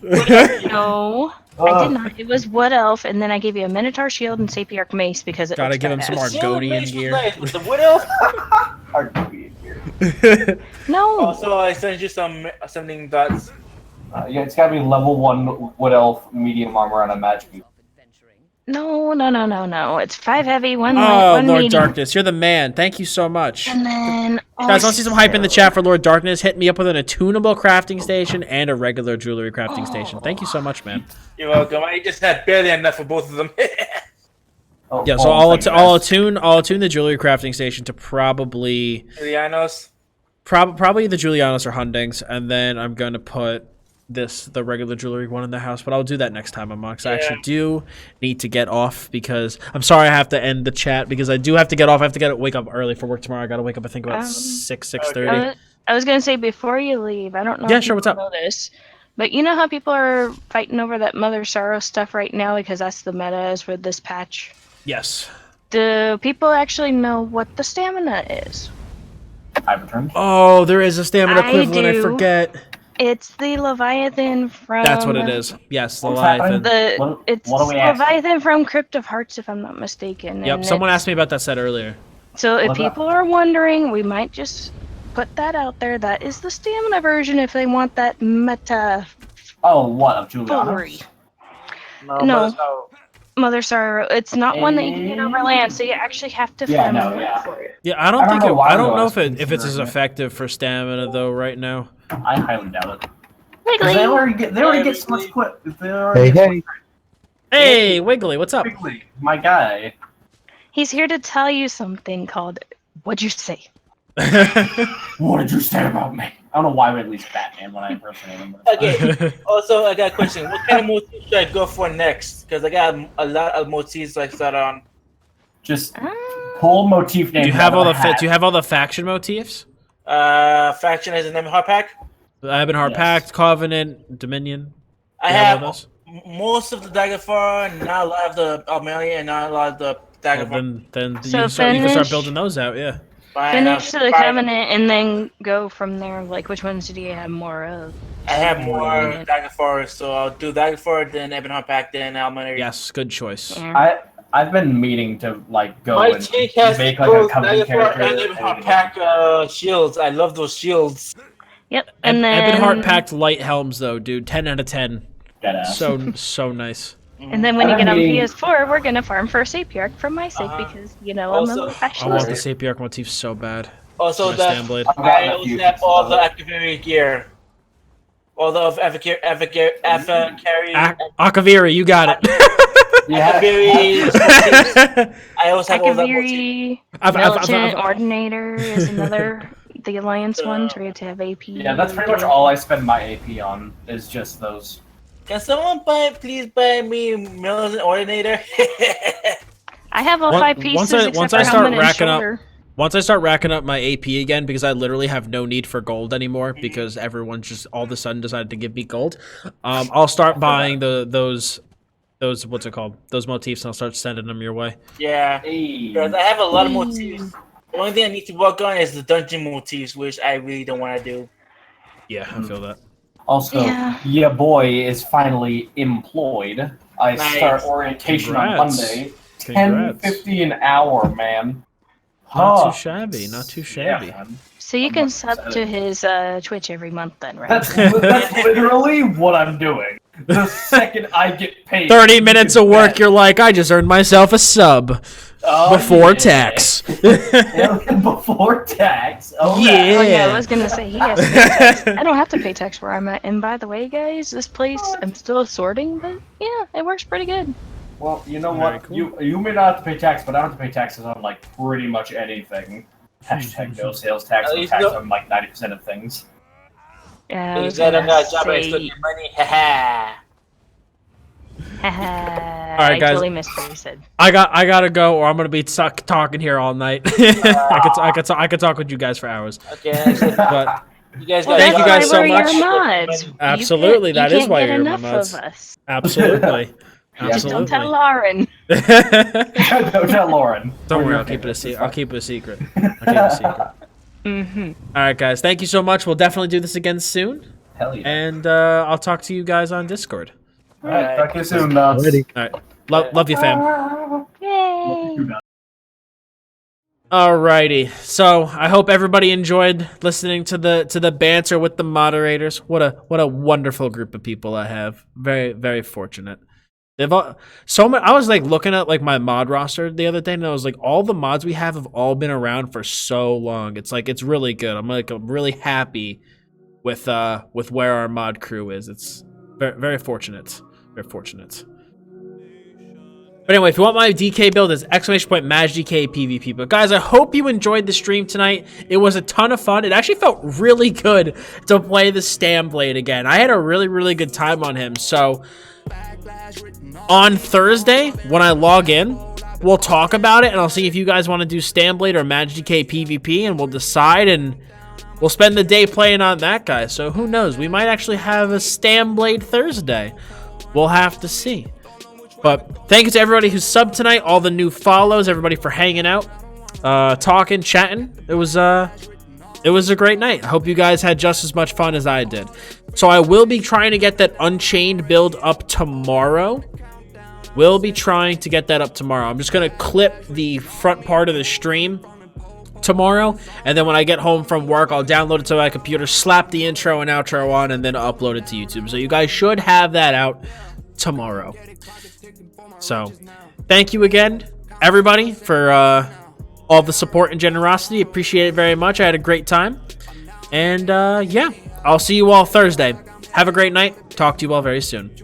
No, I Ugh. did not. It was Wood Elf, and then I gave you a Minotaur shield and Sapiarch mace because it Gotta looks give him some badass. Argonian gear. Nice, but the widow. Hard to be in here. No, Also, I sent you something Dottz. Yeah, it's gotta be level 1 Wood Elf medium armor on a magic. no. It's 5 heavy, 1 light, Oh, 1 Lord medium. Darkness, you're the man. Thank you so much. And then Guys, let's see some hype in the chat for Lord Darkness. Hit me up with an attunable crafting station and a regular jewelry crafting station. Thank you so much, man. You're welcome. I just had barely enough for both of them. Oh, Yeah, so oh, I'll thank you, I'll attune the jewelry crafting station to probably Ilianos. probably the Julianos or Hundings, and then I'm gonna put the regular jewelry one in the house. But I'll do that next time, Amongst. I actually do need to get off because I'm sorry I have to end the chat because I do have to get off. I have to wake up early for work tomorrow. I gotta wake up I think about 6:30. I was gonna say before you leave, I don't know Yeah, if sure, you what's up? know this, but you know how people are fighting over that Mother Sorrow stuff right now because that's the meta is for this patch? Yes. Do people actually know what the stamina is? I returned. Oh, there is a stamina I equivalent. I do. forget. It's the Leviathan from. That's what it is. Yes, the What's Leviathan. happening? It's What are we asking? Leviathan from Crypt of Hearts, if I'm not mistaken. Yep. and Someone it's- asked me about that set earlier. So if What about- people are wondering, we might just put that out there. That is the stamina version if they want that meta Oh, what of Juliana? foolery. No. No. but so- Mother Sorrow. It's not one that you can get over land, so you actually have to Yeah, farm no, the yeah. for it. Yeah, I don't I don't think know why I don't though, I know was if it's as considering it. effective for stamina though right now. I highly doubt it. 'Cause Wiggly. They already get so much quit. They already get so much Hey, Wiggly, what's up? quickly. My guy. He's here to tell you something called "What'd you say?" What did you say about me? I don't know why we at least Batman when I impersonate him. Okay. Also, I got a question. What kind of motif should I go for next? Because I got a lot of motifs like that on. Just Ah. pull motif names. Do you have out all of the a hat. do you have all the faction motifs? Faction as an Hard Pack. Ebonheart Yes. Pact, Covenant, Dominion. I You have have all those? most of the Daggerfall, not a lot of the Almeria, and not a lot of the Well, Daggerfall. then So you can start finish- building those out. Yeah. Finish the Covenant and then go from there. Like, which ones do you have more of? I have more Daggerfall, so I'll do Daggerfall, then Ebonheart Pack, then Almeria. Yes, good choice. Yeah. I've been meaning to like go My and chick has make like a both covenant Daggerfall character. and Ebonheart Pack shields. I love those shields. Yep. And then Ebonheart Pact light helms though, dude. 10 out of 10. Deadass. So nice. And then when you I've get on been meaning- PS4, we're gonna farm for a Sapiarch for my sake because I'm Also- a I want specialist. the Sapiarch motif so bad. Also, My that Stamblade. I've gotten I a also few have all the pieces of Akaviri gear. All the Avacari. Akaviri, you got it. Yeah. Akaviri. I also have all that motifs. Akaviri, I've- Militant Ordinator is another, the Alliance one, so you have to have AP. Yeah, that's pretty much all I spend my AP on, is just those. Can someone please buy me Militant Ordinator? I have all Once- 5 pieces once I- except once for I start helmet and racking up- shoulder. Once I start racking up my AP again, because I literally have no need for gold anymore, because everyone just all of a sudden decided to give me gold, I'll start buying those what's it called? Those motifs, and I'll start sending them your way. Yeah, Hey. because I have a lot of motifs. The only thing I need to work on is the dungeon motifs, which I really don't want to do. Yeah, I feel that. Also, Yeah. yeah, boy is finally employed. I Nice. start orientation on Congrats. Monday. Congrats. 10:50 an hour, man. Not Oh, too shabby. Not too yeah, shabby. man. So you I'm can not sub excited. to his Twitch every month then, right? That's literally what I'm doing. The second I get paid. 30 minutes of work, bet. you're like, I just earned myself a sub Oh, before yeah. tax. Yeah, before tax. Oh, Yeah. yeah. Oh yeah, I was gonna say he has to pay tax. I don't have to pay tax where I'm at. And by the way, guys, this place I'm still sorting, but yeah, it works pretty good. Well, you know Very what? cool. You may not have to pay tax, but I don't have to pay taxes on like pretty much anything. Hashtag no sales tax. At No least tax no- on like 90% of things. Yeah, I You was said I'm gonna not a job, I say, still get money. Haha. I guys. totally missed what you said. I gotta go, or I'm gonna be stuck talking here all night. I could talk with you guys for hours. Okay, But you guys Well, got Thank you that's guys why so we're much. your mods. Absolutely, you that can't is why get you're my enough mods. of us. absolutely, Just don't tell absolutely. Lauren. Don't tell Lauren. Don't Or worry, your I'll keep it a favorites. secret. I'll keep it a secret. I'll keep it a secret. Mm-hmm. All right, guys. Thank you so much. We'll definitely do this again soon, Hell yeah. and I'll talk to you guys on Discord. Alright, talk to you soon, Dottz. All right, love you, fam. Yay! Alrighty, so I hope everybody enjoyed listening to the banter with the moderators. What a wonderful group of people I have. Very fortunate. They've all, so much. I was like looking at like my mod roster the other day, and I was like, all the mods we have all been around for so long. It's like it's really good. I'm really happy with where our mod crew is. It's very fortunate. Very fortunate. But anyway, if you want my DK build, it's !MagDK PvP. But guys, I hope you enjoyed the stream tonight. It was a ton of fun. It actually felt really good to play the Stamblade again. I had a really good time on him. So on Thursday, when I log in, we'll talk about it, and I'll see if you guys want to do Stamblade or MagDK PvP, and we'll decide, and we'll spend the day playing on that guy. So who knows? We might actually have a Stamblade Thursday. We'll have to see. But thank you to everybody who subbed tonight, all the new follows, everybody for hanging out, talking, chatting. It was a great night. I hope you guys had just as much fun as I did. So I will be trying to get that Unchained build up tomorrow. I'm just going to clip the front part of the stream tomorrow, and then when I get home from work, I'll download it to my computer, slap the intro and outro on, and then upload it to YouTube. So you guys should have that out tomorrow. So thank you again, everybody, for all the support and generosity. Appreciate it very much. I had a great time. And yeah, I'll see you all Thursday. Have a great night. Talk to you all very soon.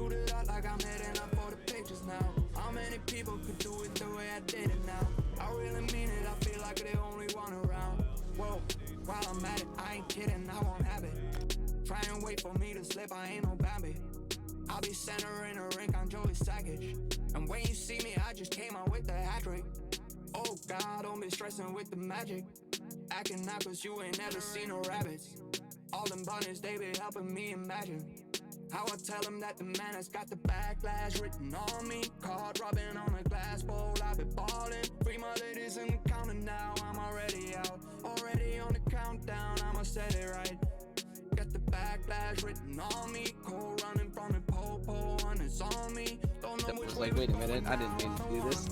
God, don't be stressing with the magic. Acting out cause you ain't never seen no rabbits. All them bunnies, they be helping me imagine how I tell them that the man has got the backlash written on me. Card rubbing on a glass bowl, I've been balling. Free my ladies in the counting now, I'm already out. Already on the countdown, I'ma set it right. Got the backlash written on me. Cold running from the pole, and it's on me. Don't know which way. Like, wait a minute, I didn't mean to do this.